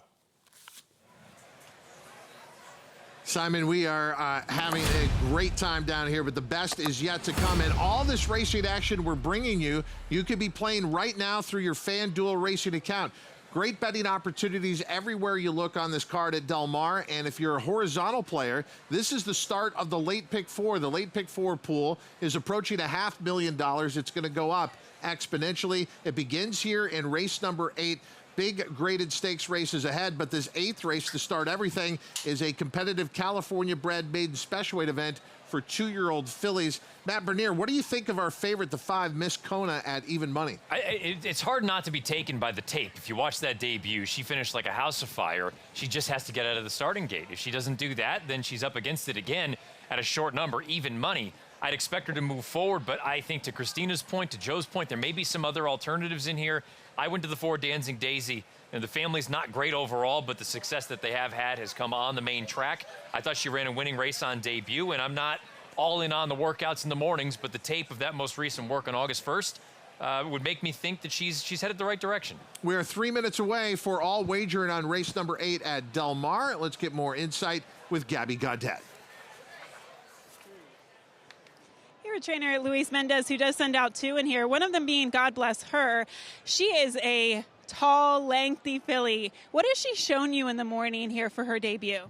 Simon, we are having a great time down here, but the best is yet to come. And all this racing action we're bringing you, you could be playing right now through your FanDuel racing account. Great betting opportunities everywhere you look on this card at Del Mar. And if you're a horizontal player, this is the start of the late pick 4. The late pick 4 pool is approaching $500,000. It's going to go up exponentially. It begins here in race number 8. big graded stakes races ahead, but this 8th race to start everything is a competitive California-bred maiden special weight event for 2-year-old fillies. Matt Bernier, what do you think of our favorite, the 5, Miss Kona, at even money? It's hard not to be taken by the tape. If you watch that debut, she finished like a house of fire. She just has to get out of the starting gate. If she doesn't do that, then she's up against it again at a short number, even money. I'd expect her to move forward, but I think to Christina's point, to Joe's point, there may be some other alternatives in here. I went to the 4 Dancing Daisy. The family's not great overall, but the success that they have had has come on the main track. I thought she ran a winning race on debut, and I'm not all in on the workouts in the mornings, but the tape of that most recent work on August 1st would make me think that she's headed the right direction. We're 3 minutes away for all wagering on race number 8 at Del Mar. Let's get more insight with Gabby Gaudet. Here, trainer Luis Mendez, who does send out 2 in here, one of them being God Bless Her. She is a tall, lengthy filly. What has she shown you in the morning here for her debut?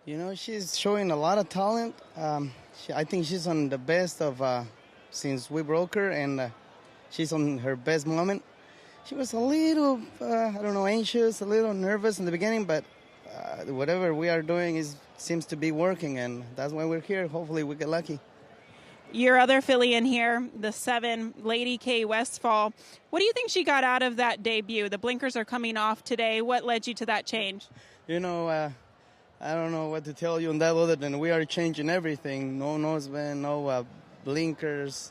You know, she's showing a lot of talent. I think she's on the best of since we broke her, and she's on her best moment. She was a little, I don't know, anxious, a little nervous in the beginning, but whatever we are doing seems to be working, and that's why we're here. Hopefully we get lucky. Your other filly in here, the 7, Lady K Westfall. What do you think she got out of that debut? The blinkers are coming off today. What led you to that change? You know, I don't know what to tell you on that other than we are changing everything. No noseband, no blinkers,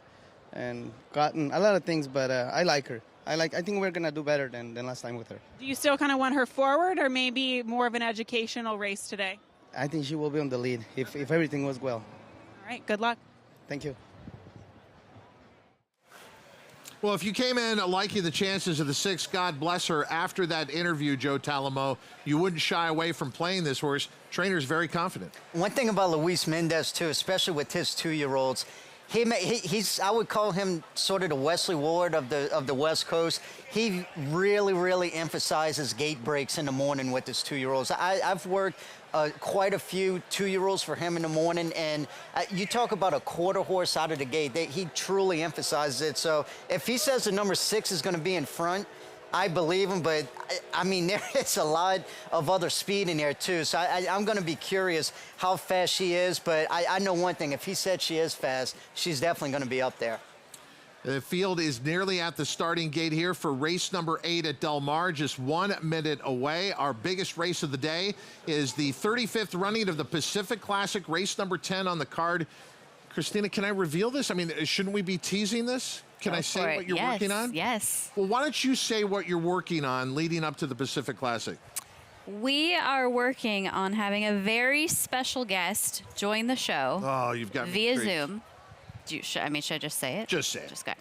and cotton, a lot of things, but I like her. I think we're going to do better than last time with her. Do you still kind of want her forward, or maybe more of an educational race today? I think she will be on the lead if everything goes well. All right, good luck. Thank you. Well, if you came in liking the chances of the 6, God Bless Her, after that interview, Joe Talamo, you wouldn't shy away from playing this horse. Trainer's very confident. One thing about Luis Mendez, too, especially with his 2-year-olds, he's I would call him sort of the Wesley Ward of the West Coast. He really emphasizes gate breaks in the morning with his 2-year-olds. I've worked quite a few 2-year-olds for him in the morning, and you talk about a quarter horse out of the gate. He truly emphasizes it. So if he says the number 6 is going to be in front, I believe him, but I mean, there is a lot of other speed in there too. So I'm going to be curious how fast she is, but I know one thing. If he said she is fast, she's definitely going to be up there. The field is nearly at the starting gate here for race number 8 at Del Mar, just 1 minute away. Our biggest race of the day is the 35th running of the Pacific Classic, race number 10 on the card. Christina, can I reveal this? I mean, shouldn't we be teasing this? Can I say what you're working on? Yes. Well, why don't you say what you're working on leading up to the Pacific Classic? We are working on having a very special guest join the show. Oh, you've got me via intrigued. Zoom. Should I just say it? Just say it. Just go.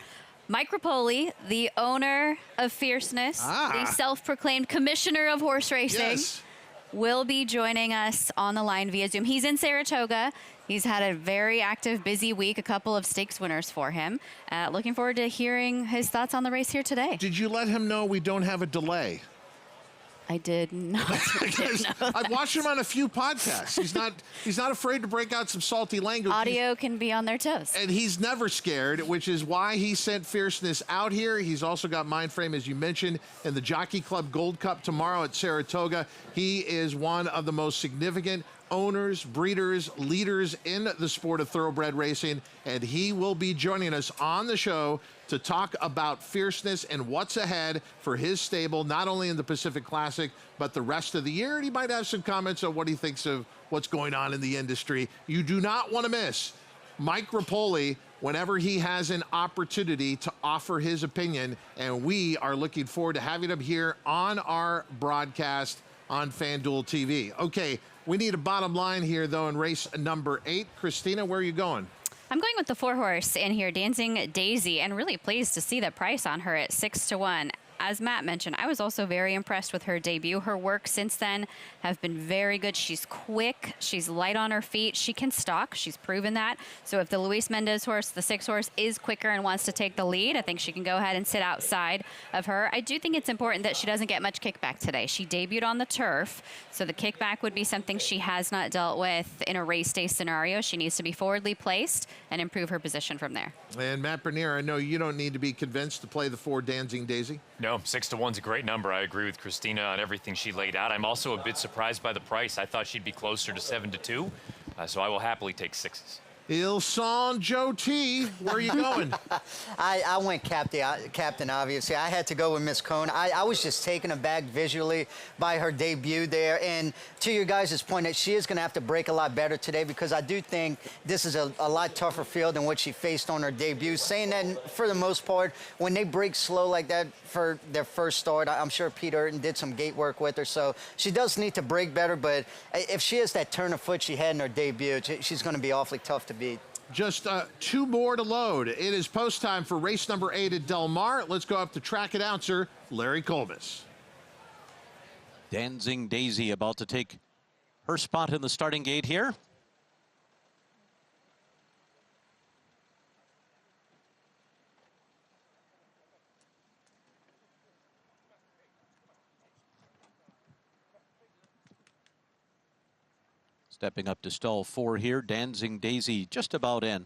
Mike Rapoli, the owner of Fierceness, the self-proclaimed commissioner of horse racing, will be joining us on the line via Zoom. He's in Saratoga. He's had a very active, busy week, a couple of stakes winners for him. Looking forward to hearing his thoughts on the race here today. Did you let him know we don't have a delay? I did not. I've watched him on a few podcasts. He's not afraid to break out some salty language. Audio can be on their toes. And he's never scared, which is why he sent Fierceness out here. He's also got Mindframe, as you mentioned, in the Jockey Club Gold Cup tomorrow at Saratoga. He is one of the most significant owners, breeders, leaders in the sport of thoroughbred racing, and he will be joining us on the show to talk about Fierceness and what's ahead for his stable, not only in the Pacific Classic, but the rest of the year. And he might have some comments on what he thinks of what's going on in the industry. You do not want to miss Mike Rapoli whenever he has an opportunity to offer his opinion, and we are looking forward to having him here on our broadcast on FanDuel TV. Okay, we need a bottom line here, though, in race number 8. Christina, where are you going? I'm going with the 4-horse in here, Dancing Daisy, and really pleased to see the price on her at 6-1. As Matt mentioned, I was also very impressed with her debut. Her work since then have been very good. She's quick. She's light on her feet. She can stalk. She's proven that. So if the Luis Mendez horse, the 6-horse, is quicker and wants to take the lead, I think she can go ahead and sit outside of her. I do think it's important that she doesn't get much kickback today. She debuted on the turf, so the kickback would be something she has not dealt with in a race day scenario. She needs to be forwardly placed and improve her position from there. And Matt Bernier, I know you don't need to be convinced to play the 4 Dancing Daisy. No, 6-1's a great number. I agree with Christina on everything she laid out. I'm also a bit surprised by the price. I thought she'd be closer to 7-2, so I will happily take 6s. Il Son Joe T, where are you going? I went captain, obviously. I had to go with Miss Kona. I was just taken aback visually by her debut there. And to your guys' point, that she is going to have to break a lot better today, because I do think this is a lot tougher field than what she faced on her debut. Saying that, for the most part, when they break slow like that for their first start, I'm sure Pete Urton did some gate work with her. So she does need to break better. But if she has that turn of foot she had in her debut, she's going to be awfully tough to beat. Just 2 more to load. It is post time for race number 8 at Del Mar. Let's go up to track announcer Larry Colbus. Dancing Daisy about to take her spot in the starting gate here. Stepping up to stall 4 here, Dancing Daisy just about in.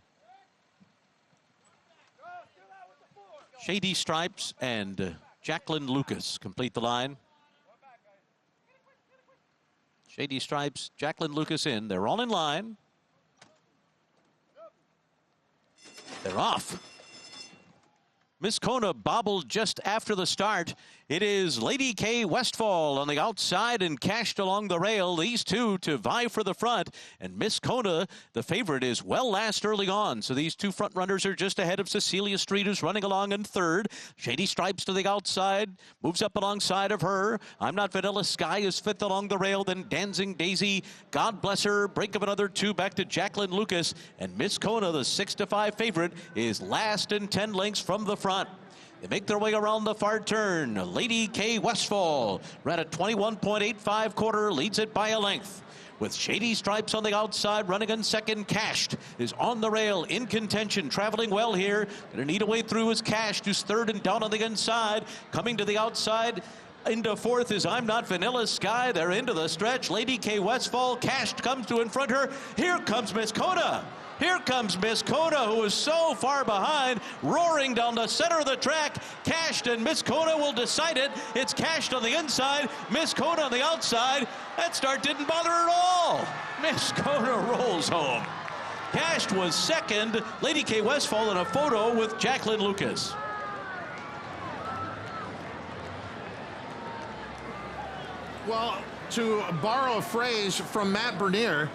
Shady Stripes and Jacqueline Lucas complete the line. Shady Stripes, Jacqueline Lucas in. They're all in line. They're off. Miss Kona bobbled just after the start. It is Lady K Westfall on the outside and cashed along the rail. These two to vie for the front. And Miss Kona, the favorite, is well last early on. So these two front runners are just ahead of Cecilia Street, who's running along in third. Shady Stripes to the outside, moves up alongside of her. I'm Not Vanilla Sky is fifth along the rail. Then Dancing Daisy, God bless her, break of another 2 back to Jacqueline Lucas. And Miss Kona, the 6-5 favorite, is last in 10 lengths from the front. They make their way around the far turn. Lady K Westfall ran a 21.85 quarter, leads it by a length. With Shady Stripes on the outside, running in second. Cashed is on the rail, in contention, traveling well here. Gonna need a way through is Cashed, who's third and down on the inside. Coming to the outside, into fourth is I'm Not Vanilla Sky. They're into the stretch. Lady K Westfall, Cashed comes to in front her. Here comes Miss Kona. Here comes Miss Kona, who is so far behind, roaring down the center of the track. Cashed, and Miss Kona will decide it. It's Cashed on the inside, Miss Kona on the outside. That start didn't bother her at all. Miss Kona rolls home. Cashed was second. Lady K Westfall in a photo with Jacqueline Lucas. Well, to borrow a phrase from Matt Bernier,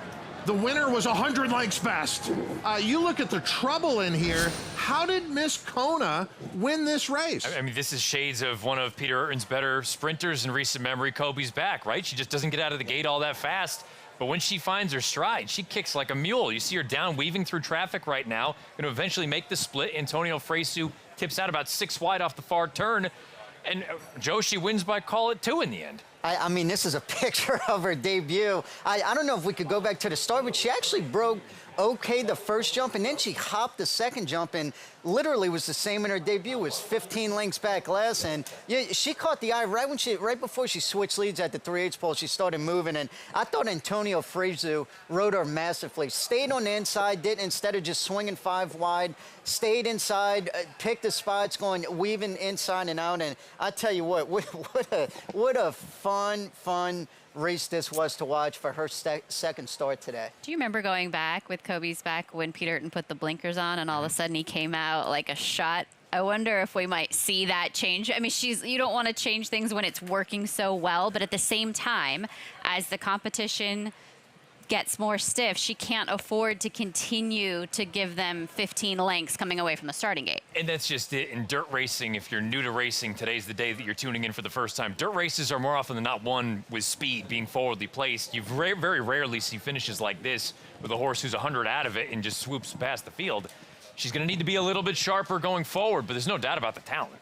the winner was 100 lengths best. You look at the trouble in here. How did Miss Kona win this race? I mean, this is shades of one of Peter Urton's better sprinters in recent memory, Kobe's back, right? She just doesn't get out of the gate all that fast. But when she finds her stride, she kicks like a mule. You see her down, weaving through traffic right now. Going to eventually make the split. Antonio Fresu tips out about 6 wide off the far turn. And Joe, she wins by call it 2 in the end. I mean, this is a picture of her debut. I don't know if we could go back to the start, but she actually broke okay the first jump, and then she hopped the second jump and literally was the same in her debut. It was 15 lengths back less, and yeah, she caught the eye right before she switched leads at the 3/8 pole. She started moving, and I thought Antonio Fresu rode her massively. Stayed on the inside, instead of just swinging 5 wide, stayed inside, picked the spots, going weaving inside and out. And I tell you what a fun race this was to watch for her second start today. Do you remember going back with Kobe's back when Peter Urton put the blinkers on and all of a sudden he came out like a shot? I wonder if we might see that change. I mean, you don't want to change things when it's working so well, but at the same time, as the competition gets more stiff, she can't afford to continue to give them 15 lengths coming away from the starting gate. And that's just it. In dirt racing, if you're new to racing, today's the day that you're tuning in for the first time. Dirt races are more often than not won with speed, being forwardly placed. You very rarely see finishes like this with a horse who's 100 out of it and just swoops past the field. She's going to need to be a little bit sharper going forward, but there's no doubt about the talent.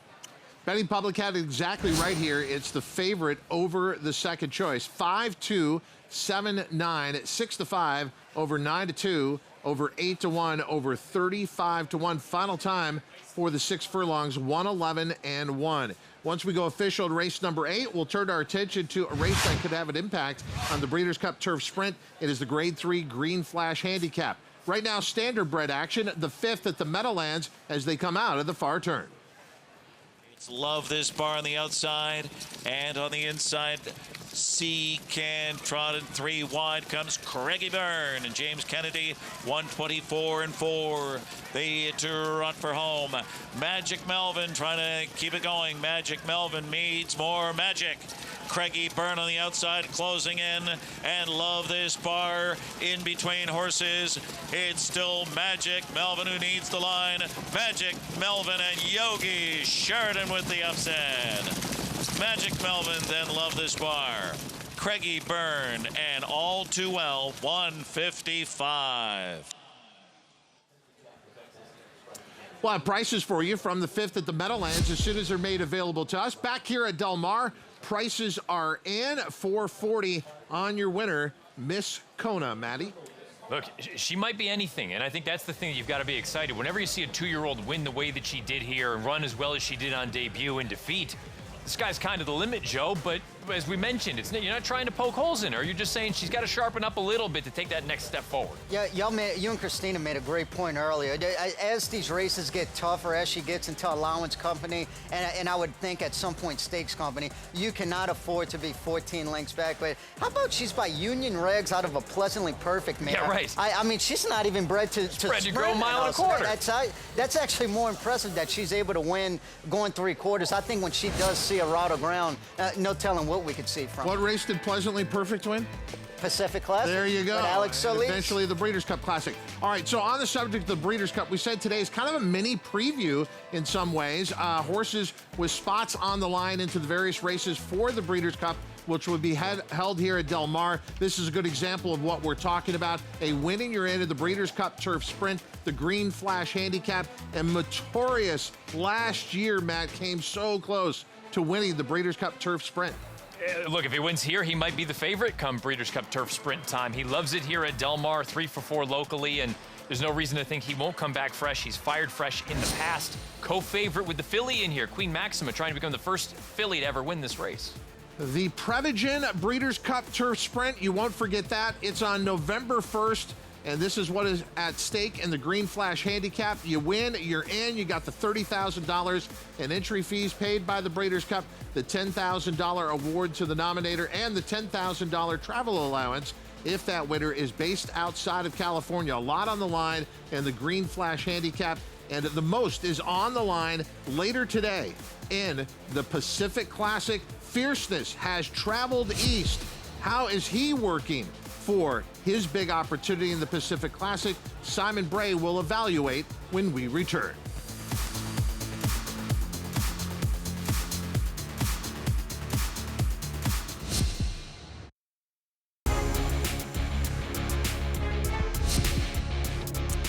Betting Public had it exactly right here. It's the favorite over the second choice. 5-2, 7-9, 6-5, over 9-2, over 8-1, over 35-1. Final time for the 6 furlongs, 1:11:1. Once we go official to race number 8, we'll turn our attention to a race that could have an impact on the Breeders' Cup Turf Sprint. It is the Grade 3 Green Flash Handicap. Right now, standard bred action, the 5th at the Meadowlands as they come out of the far turn. Love this bar on the outside, and on the inside, Can trotted 3 wide comes Craigie Byrne and James Kennedy, 124-4. They to run for home. Magic Melvin trying to keep it going. Magic Melvin needs more magic. Craigie Byrne on the outside closing in, and love this bar in between horses. It's still Magic Melvin who needs the line. Magic Melvin and Yogi Sheridan with the upset. Magic Melvin then love this bar. Craigie Byrne and All Too Well 155. We'll have prices for you from the 5th at the Meadowlands as soon as they're made available to us. Back here at Del Mar, prices are in. $440 on your winner, Miss Kona. Maddie? Look, she might be anything, and I think that's the thing that you've got to be excited. Whenever you see a 2-year-old win the way that she did here and run as well as she did on debut and defeat, the sky's kind of the limit, Joe, but as we mentioned, you're not trying to poke holes in her. You're just saying she's got to sharpen up a little bit to take that next step forward. Yeah, you and Christina made a great point earlier. As these races get tougher, as she gets into allowance company, and I would think at some point stakes company, you cannot afford to be 14 lengths back. But how about she's by Union Regs out of a Pleasantly Perfect mare? Yeah, right. I mean, she's not even bred to bred to sprint go a mile and a quarter. That's actually more impressive that she's able to win going 3/4. I think when she does see a route of ground, no telling what we could see from her. What race did Pleasantly Perfect win? Pacific Classic. There you go. With Alex Solis. Eventually the Breeders' Cup Classic. All right, so on the subject of the Breeders' Cup, we said today is kind of a mini preview in some ways. Horses with spots on the line into the various races for the Breeders' Cup, which would be held here at Del Mar. This is a good example of what we're talking about. A winning you're into the Breeders' Cup Turf Sprint, the Green Flash Handicap, and Notorious last year, Matt, came so close to winning the Breeders' Cup Turf Sprint. Look, if he wins here, he might be the favorite come Breeders' Cup Turf Sprint time. He loves it here at Del Mar, 3 for 4 locally, and there's no reason to think he won't come back fresh. He's fired fresh in the past. Co-favorite with the filly in here, Queen Maxima, trying to become the first filly to ever win this race. The Prevagen Breeders' Cup Turf Sprint, you won't forget that. It's on November 1st, and this is what is at stake in the Green Flash Handicap. You win, you're in, you got the $30,000 in entry fees paid by the Breeders' Cup, the $10,000 award to the nominator, and the $10,000 travel allowance if that winner is based outside of California. A lot on the line in the Green Flash Handicap, and the most is on the line later today in the Pacific Classic. Fierceness has traveled east. How is he working for his big opportunity in the Pacific Classic? Simon Bray will evaluate when we return.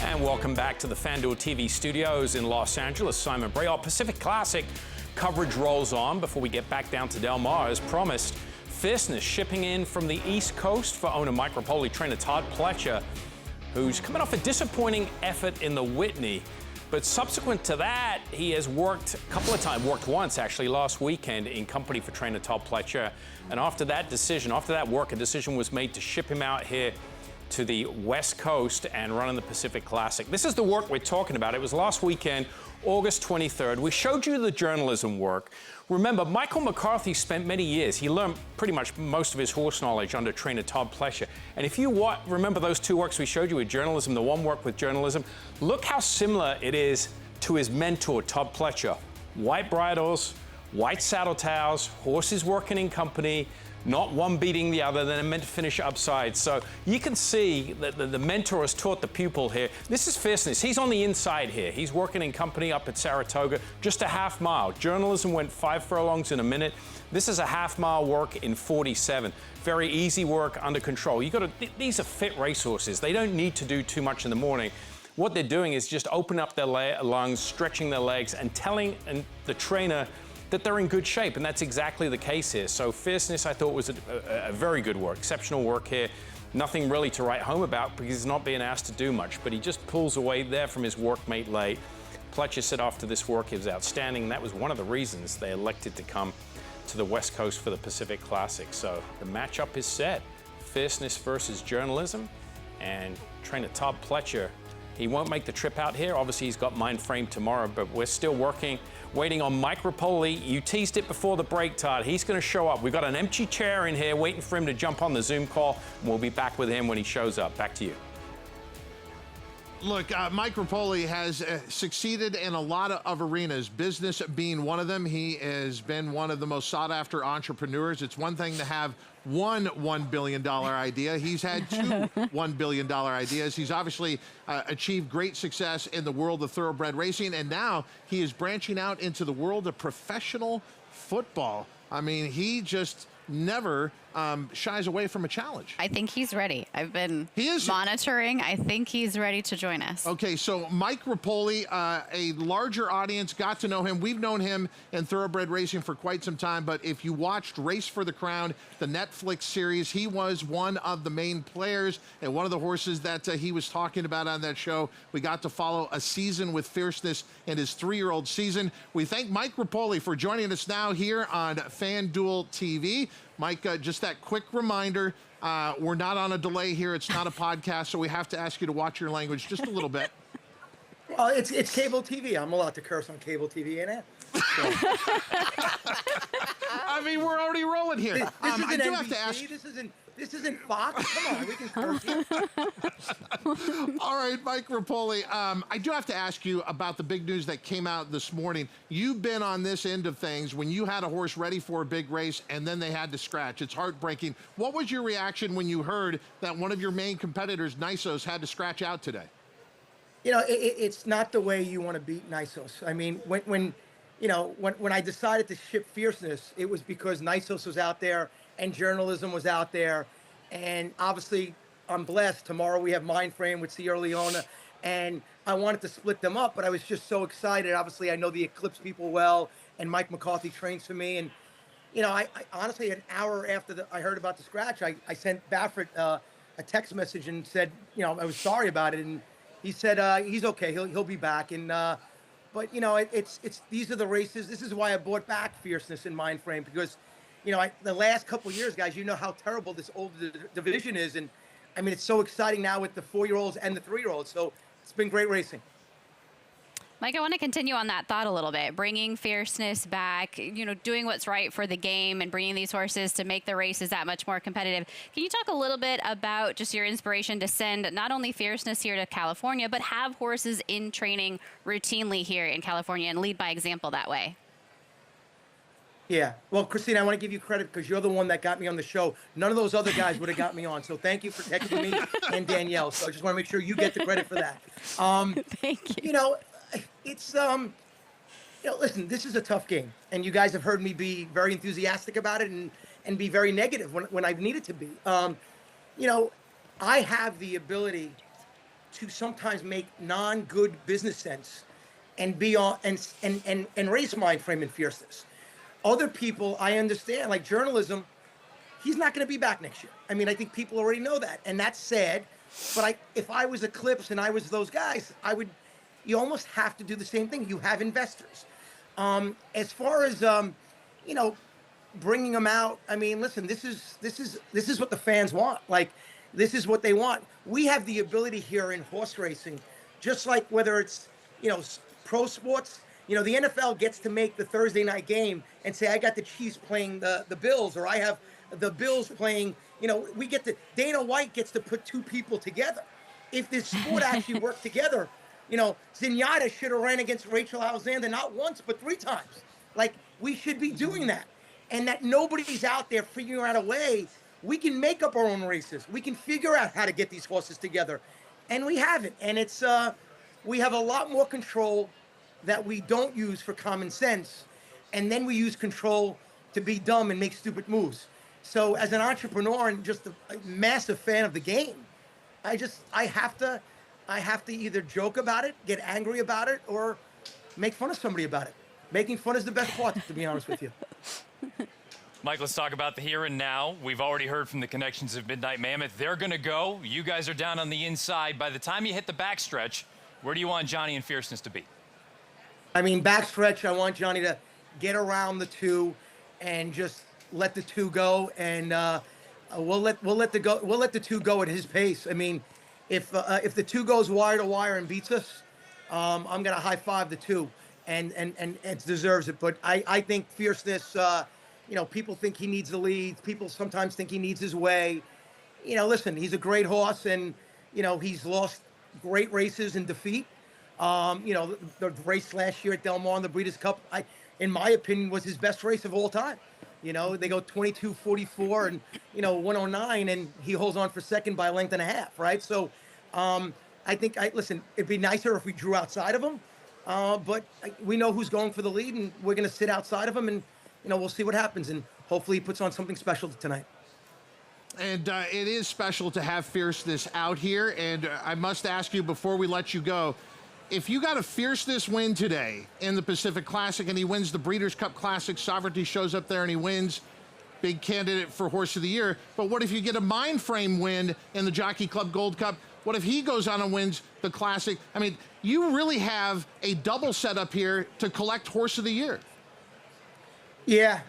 And welcome back to the FanDuel TV studios in Los Angeles. Simon Bray. Our Pacific Classic coverage rolls on before we get back down to Del Mar. As promised, Fierceness shipping in from the East Coast for owner Mike Rapoli, trainer Todd Pletcher, who's coming off a disappointing effort in the Whitney. But subsequent to that, he has worked a couple of times, worked once actually last weekend in company for trainer Todd Pletcher. And after that work, a decision was made to ship him out here to the West Coast and run in the Pacific Classic. This is the work we're talking about. It was last weekend, August 23rd. We showed you the journalism work. Remember, Michael McCarthy spent many years. He learned pretty much most of his horse knowledge under trainer Todd Pletcher. And if you remember those two works we showed you with journalism, the one work with journalism, look how similar it is to his mentor, Todd Pletcher. White bridles, white saddle tails, horses working in company, not one beating the other, then meant to finish upside. So you can see that the mentor has taught the pupil here. This is Fierceness. He's on the inside here. He's working in company up at Saratoga, just a half mile. Journalism went 5 furlongs in a minute. This is a half mile work in 47. Very easy work, under control. These are fit racehorses. They don't need to do too much in the morning. What they're doing is just open up their lungs, stretching their legs, and telling the trainer that they're in good shape, and that's exactly the case here. So Fierceness, I thought, was a very good work, exceptional work here. Nothing really to write home about because he's not being asked to do much, but he just pulls away there from his workmate late. Pletcher said after this work he was outstanding, and that was one of the reasons they elected to come to the West Coast for the Pacific Classic. So the matchup is set. Fierceness versus journalism, and trainer Todd Pletcher He won't make the trip out here. Obviously, he's got mind frame tomorrow, but we're still waiting on Mike Rapoli. You teased it before the break, Todd. He's going to show up. We've got an empty chair in here waiting for him to jump on the Zoom call, and we'll be back with him when he shows up. Back to you. Look, Mike Rapoli has succeeded in a lot of arenas, business being one of them. He has been one of the most sought-after entrepreneurs. It's one thing to have one $1 billion idea. He's had two $1 billion ideas. He's obviously achieved great success in the world of thoroughbred racing, and now he is branching out into the world of professional football. I mean, he just never shies away from a challenge. I think he's ready. I've been monitoring. I think he's ready to join us. Okay, so Mike Rapoli, a larger audience got to know him. We've known him in thoroughbred racing for quite some time, but if you watched Race for the Crown, the Netflix series, he was one of the main players and one of the horses that he was talking about on that show. We got to follow a season with Fierceness in his 3-year-old season. We thank Mike Rapoli for joining us now here on FanDuel TV. Mike, just that quick reminder, we're not on a delay here. It's not a podcast, so we have to ask you to watch your language just a little bit. Well, it's cable TV. I'm allowed to curse on cable TV, ain't it? So. I mean, we're already rolling here. This isn't I do NBC. have to ask. This isn't Fox. Come on, we can curse here. All right, Mike Rapoli, I do have to ask you about the big news that came out this morning. You've been on this end of things when you had a horse ready for a big race and then they had to scratch. It's heartbreaking. What was your reaction when you heard that one of your main competitors, Nisos, had to scratch out today? You know, it's not the way you want to beat Nisos. I mean, when I decided to ship Fierceness, it was because Nisos was out there and journalism was out there. And obviously, I'm blessed. Tomorrow we have Mindframe with Sierra Leone. And I wanted to split them up, but I was just so excited. Obviously, I know the Eclipse people well, and Mike McCarthy trains for me. And, you know, I honestly, an hour after I heard about the scratch, I sent Baffert a text message and said, you know, I was sorry about it. And he said he's okay. He'll be back. And but you know, it's these are the races. This is why I bought back Fierceness in Mindframe, because, you know, the last couple of years, guys, you know how terrible this old division is, and I mean, it's so exciting now with the 4-year-olds and the 3-year-olds. So it's been great racing. Mike, I want to continue on that thought a little bit. Bringing Fierceness back, you know, doing what's right for the game and bringing these horses to make the races that much more competitive. Can you talk a little bit about just your inspiration to send not only Fierceness here to California, but have horses in training routinely here in California and lead by example that way? Yeah. Well, Christine, I want to give you credit because you're the one that got me on the show. None of those other guys would have got me on. So thank you for texting me and Danielle. So I just want to make sure you get the credit for that. Thank you. You know, it's, you know, listen, this is a tough game. And you guys have heard me be very enthusiastic about it and be very negative when I've needed to be. You know, I have the ability to sometimes make non-good business sense and be on and race Mindframe and Fierceness. Other people, I understand, like journalism, he's not going to be back next year. I mean, I think people already know that, and that's sad. But if I was Eclipse and I was those guys, you almost have to do the same thing. You have investors. As far as, you know, bringing them out, I mean, listen, this is what the fans want. Like, this is what they want. We have the ability here in horse racing, just like whether it's, you know, pro sports. You know, the NFL gets to make the Thursday night game and say, I got the Chiefs playing the Bills, or I have the Bills playing, you know, Dana White gets to put two people together. If this sport actually worked together, you know, Zenyatta should have ran against Rachel Alexander not once, but 3 times. Like, we should be doing that. And that nobody's out there figuring out a way. We can make up our own races. We can figure out how to get these horses together. And we haven't. And it's, we have a lot more control that we don't use for common sense, and then we use control to be dumb and make stupid moves. So as an entrepreneur and just a massive fan of the game, I have to either joke about it, get angry about it, or make fun of somebody about it. Making fun is the best part, to be honest with you. Mike, let's talk about the here and now. We've already heard from the connections of Midnight Mammoth. They're going to go. You guys are down on the inside. By the time you hit the backstretch, where do you want Johnny and Fierceness to be? I mean, backstretch, I want Johnny to get around the 2 and just let the 2 go, and we'll let the 2 go at his pace. I mean, if the 2 goes wire to wire and beats us, I'm gonna high five the 2, and it deserves it. But I think Fierceness. You know, people think he needs the lead. People sometimes think he needs his way. You know, listen, he's a great horse, and you know he's lost great races in defeat. You know, the race last year at Del Mar in the Breeders' Cup, in my opinion, was his best race of all time. You know, they go 22:44 and, you know, 109, and he holds on for second by a length and a half, right? So I think, listen, it'd be nicer if we drew outside of him, but we know who's going for the lead, and we're going to sit outside of him, and, you know, we'll see what happens, and hopefully he puts on something special tonight. And it is special to have Fierceness out here, and I must ask you before we let you go, if you got a Fierceness win today in the Pacific Classic and he wins the Breeders' Cup Classic, Sovereignty shows up there and he wins, big candidate for Horse of the Year. But what if you get a Mind Frame win in the Jockey Club Gold Cup? What if he goes on and wins the Classic? I mean, you really have a double setup here to collect Horse of the Year. Yeah,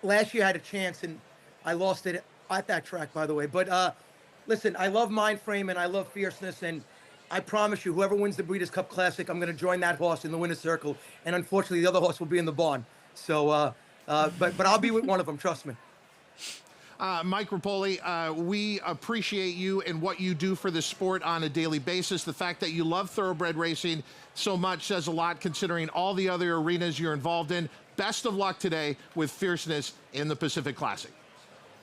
last year I had a chance and I lost it at that track, by the way. But listen, I love Mind Frame and I love Fierceness, and I promise you, whoever wins the Breeders' Cup Classic, I'm going to join that horse in the winner's circle. And unfortunately, the other horse will be in the barn. So, but I'll be with one of them, trust me. Mike Rapoli, we appreciate you and what you do for the sport on a daily basis. The fact that you love thoroughbred racing so much says a lot considering all the other arenas you're involved in. Best of luck today with Fierceness in the Pacific Classic.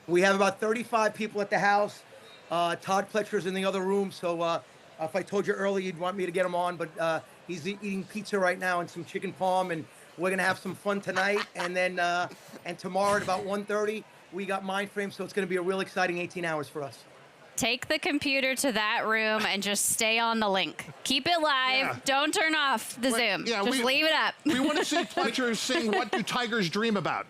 We have about 35 people at the house. Todd Pletcher's in the other room, so if I told you earlier you'd want me to get him on, but he's eating pizza right now and some chicken parm, and we're going to have some fun tonight. And then and tomorrow at about 1:30, we got Mind Frame, so it's going to be a real exciting 18 hours for us. Take the computer to that room and just stay on the link. Keep it live. Yeah. Don't turn off the Zoom. Yeah, just leave it up. We want to see Pletcher sing "What Do Tigers Dream About."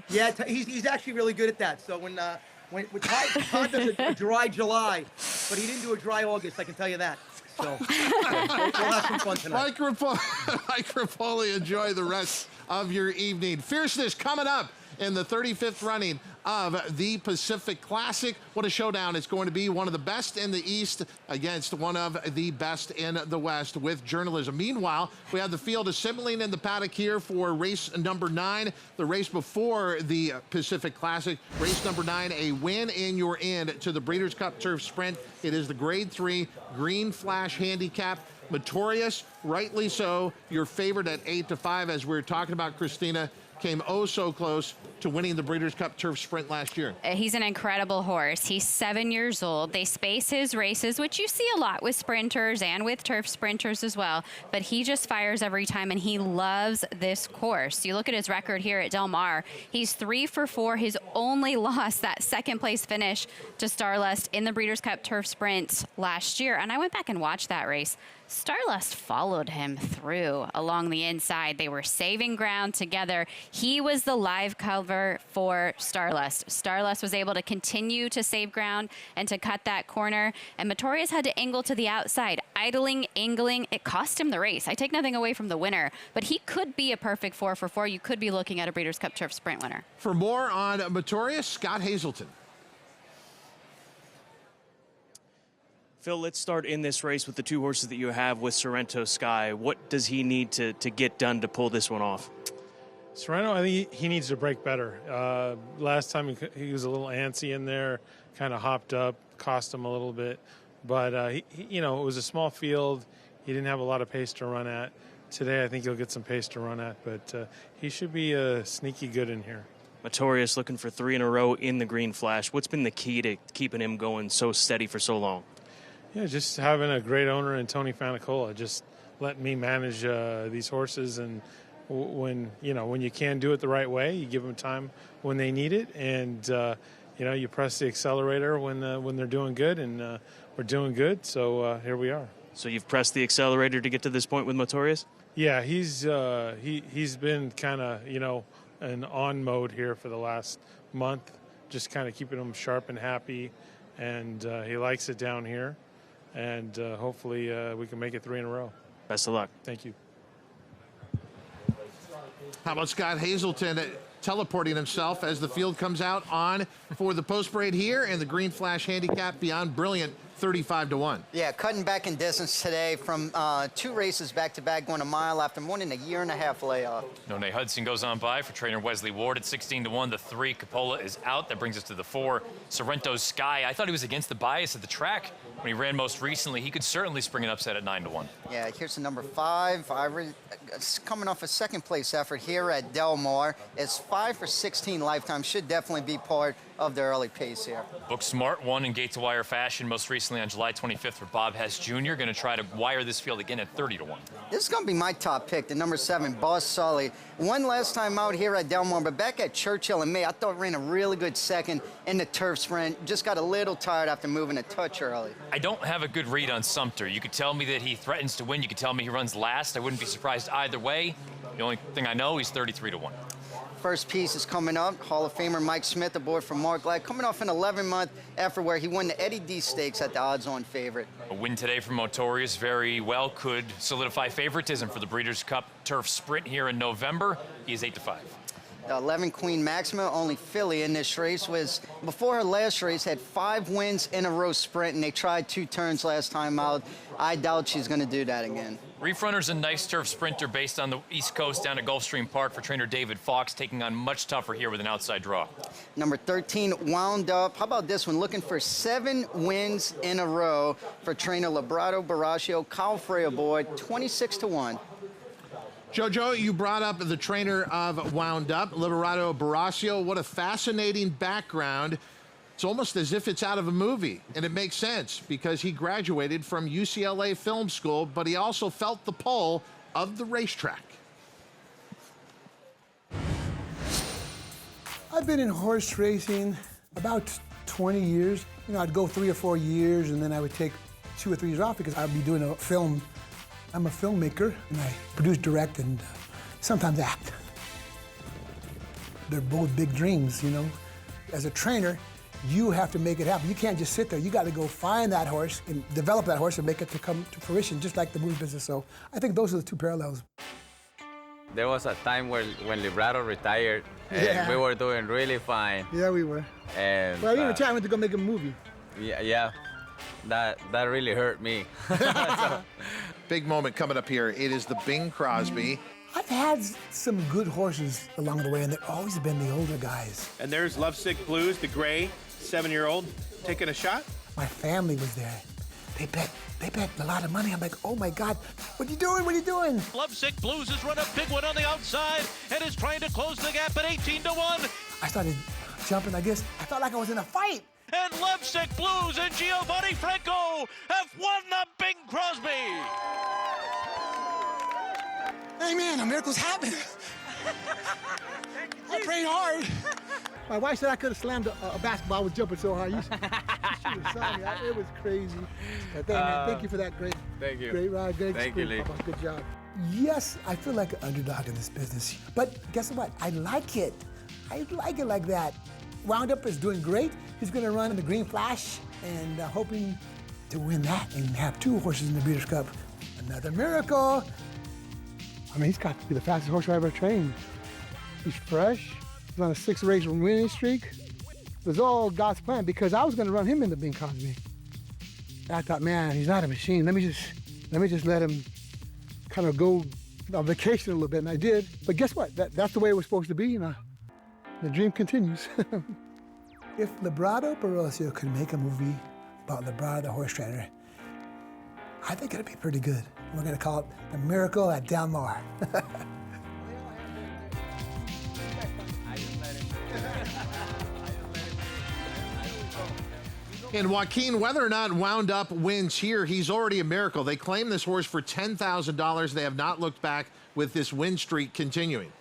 Yeah, he's actually really good at that. So when Todd does a dry July, but he didn't do a dry August, I can tell you that. So we'll have some fun tonight. Mike Rapoli, enjoy the rest of your evening. Fierceness coming up in the 35th running of the Pacific Classic. What a showdown it's going to be. One of the best in the East against one of the best in the West with journalism. Meanwhile, we have the field assembling in the paddock here for race number 9, the race before the Pacific Classic. Race number 9, a win and you're in to the Breeders' Cup Turf Sprint. It is the Grade 3 Green Flash Handicap. Notorious, rightly so, your favorite at 8-5, as we were talking about, Christina, came oh so close to winning the Breeders' Cup Turf Sprint last year. He's an incredible horse. He's 7 years old. They space his races, which you see a lot with sprinters and with turf sprinters as well, but he just fires every time, and he loves this course. You look at his record here at Del Mar. He's 3 for 4. His only loss, that second place finish to Starlust in the Breeders' Cup Turf Sprint last year, and I went back and watched that race. Starlust followed him through along the inside. They were saving ground together. He was the live cover for Starlust. Starlust was able to continue to save ground and to cut that corner, and Notorious had to angle to the outside. Idling, angling, it cost him the race. I take nothing away from the winner, but he could be a perfect 4 for 4. You could be looking at a Breeders' Cup Turf Sprint winner. For more on Notorious, Scott Hazelton. Phil, let's start in this race with the 2 horses that you have with Sorrento Sky. What does he need to get done to pull this one off? Sorrento, I think he needs to break better. Last time he was a little antsy in there, kind of hopped up, cost him a little bit. But, it was a small field. He didn't have a lot of pace to run at. Today, I think he'll get some pace to run at, but he should be sneaky good in here. Notorious looking for 3 in a row in the Green Flash. What's been the key to keeping him going so steady for so long? Yeah, just having a great owner in Tony Fanicola. Just let me manage these horses, and when you can do it the right way, you give them time when they need it, and you press the accelerator when they're doing good, and we're doing good. So here we are. So you've pressed the accelerator to get to this point with Notorious? Yeah, he's been kind of in on mode here for the last month, just kind of keeping him sharp and happy, and he likes it down here. And hopefully we can make it 3 in a row. Best of luck. Thank you. How about Scott Hazelton teleporting himself as the field comes out on for the post parade here, and the Green Flash Handicap beyond brilliant 35-1. Yeah, cutting back in distance today from 2 races back-to-back, going a mile after more than a year-and-a-half layoff. None Hudson goes on by for trainer Wesley Ward at 16-1. The 3, Coppola is out. That brings us to the 4, Sorrento's Sky. I thought he was against the bias at the track when he ran most recently. He could certainly spring an upset at 9-1. Yeah, here's the number 5. Coming off a second-place effort here at Del Mar. It's 5 for 16 lifetime. Should definitely be part of the early pace here. Book Smart won in gate-to-wire fashion most recently on July 25th for Bob Hess Jr. Going to try to wire this field again at 30-1. This is going to be my top pick, the number 7, Boss Sully. Won last time out here at Del Mar, but back at Churchill in May, I thought ran a really good second in the turf sprint. Just got a little tired after moving a touch early. I don't have a good read on Sumter. You could tell me that he threatens to win. You could tell me he runs last. I wouldn't be surprised either way. The only thing I know, he's 33-1. First piece is coming up. Hall of Famer Mike Smith aboard from Mark Glad, coming off an 11-month effort where he won the Eddie D Stakes at the odds-on favorite. A win today from Motorius very well could solidify favoritism for the Breeders' Cup Turf Sprint here in November. He is 8-5. The 11 Queen Maxima, only filly in this race, was before her last race, had 5 wins in a row sprint, and they tried 2 turns last time out. I doubt she's going to do that again. Reef Runner's a nice turf sprinter based on the East Coast down at Gulfstream Park for trainer David Fox, taking on much tougher here with an outside draw. Number 13, Wound Up. How about this one? Looking for 7 wins in a row for trainer Librado Baraccio. Kyle Frey aboard, 26-1. Jojo, you brought up the trainer of Wound Up, Librado Baraccio. What a fascinating background. It's almost as if it's out of a movie, and it makes sense because he graduated from UCLA Film School, but he also felt the pull of the racetrack. I've been in horse racing about 20 years. You know, I'd go 3 or 4 years, and then I would take 2 or 3 years off because I'd be doing a film. I'm a filmmaker, and I produce, direct, and sometimes act. They're both big dreams, you know. As a trainer, you have to make it happen. You can't just sit there. You got to go find that horse and develop that horse and make it to come to fruition, just like the movie business. So I think those are the 2 parallels. There was a time when Librado retired, and we were doing really fine. Yeah, we were. And well, he retired, I went to go make a movie. Yeah. That really hurt me. Big moment coming up here. It is the Bing Crosby. I've had some good horses along the way, and they've always been the older guys. And there's Lovesick Blues, the gray 7-year-old, taking a shot. My family was there. They bet a lot of money. I'm like, oh my God, what are you doing? What are you doing? Lovesick Blues has run a big one on the outside and is trying to close the gap at 18-1. I started jumping, I guess. I felt like I was in a fight. And Lovesick Blues and Giovanni Franco have won the Bing Crosby. Hey man, a miracle's happening. I prayed hard. My wife said I could have slammed a basketball. I was jumping so hard. You should have saw me. It was crazy. Thank you for that great ride. Thank you, Lee. Good job. Yes, I feel like an underdog in this business. But guess what? I like it. I like it like that. Wound Up is doing great. He's going to run in the Green Flash and hoping to win that and have 2 horses in the Breeders' Cup. Another miracle. I mean, he's got to be the fastest horse I ever trained. He's fresh. He's on a 6-race winning streak. It was all God's plan because I was going to run him in the Bing Crosby. And I thought, man, he's not a machine. Let me just let him kind of go on vacation a little bit, and I did. But guess what? That's the way it was supposed to be, and the dream continues. If Librado Baraccio could make a movie about Librado the horse trainer, I think it'd be pretty good. We're gonna call it The Miracle at Del Mar. And Joaquin, whether or not Wound Up wins here, he's already a miracle. They claim this horse for $10,000. They have not looked back with this win streak continuing.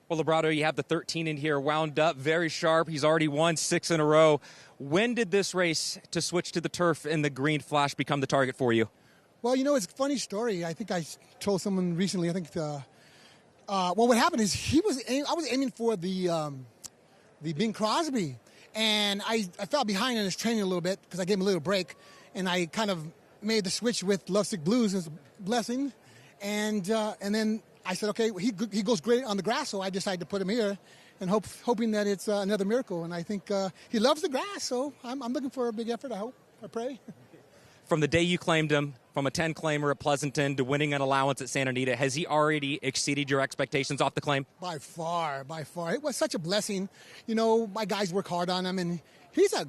Well, Librado, you have the 13 in here, Wound Up, very sharp. He's already won 6 in a row. When did this race to switch to the turf and the Green Flash become the target for you? Well, you know, it's a funny story. I think I told someone recently, well, what happened is I was aiming for the Bing Crosby, and I fell behind in his training a little bit because I gave him a little break, and I kind of made the switch with Lovesick Blues as a blessing, and then I said, okay, he goes great on the grass, so I decided to put him here, and hoping that it's another miracle. And I think he loves the grass, so I'm looking for a big effort. I pray. From the day you claimed him, from a 10 claimer at Pleasanton to winning an allowance at Santa Anita, has he already exceeded your expectations off the claim? By far. It was such a blessing. You know, my guys work hard on him, and he's a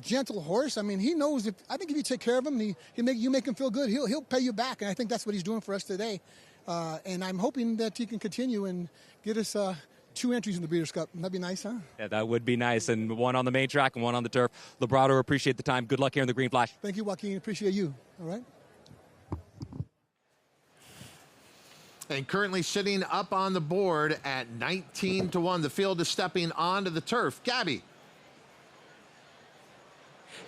gentle horse. I mean, he knows I think if you take care of him, you make him feel good, he'll pay you back, and I think that's what he's doing for us today. And I'm hoping that he can continue and get us 2 entries in the Breeders' Cup. That'd be nice, huh? Yeah, that would be nice. And one on the main track and one on the turf. Librado, appreciate the time. Good luck here in the Green Flash. Thank you, Joaquin. Appreciate you. All right. And currently sitting up on the board at 19-1. The field is stepping onto the turf. Gabby.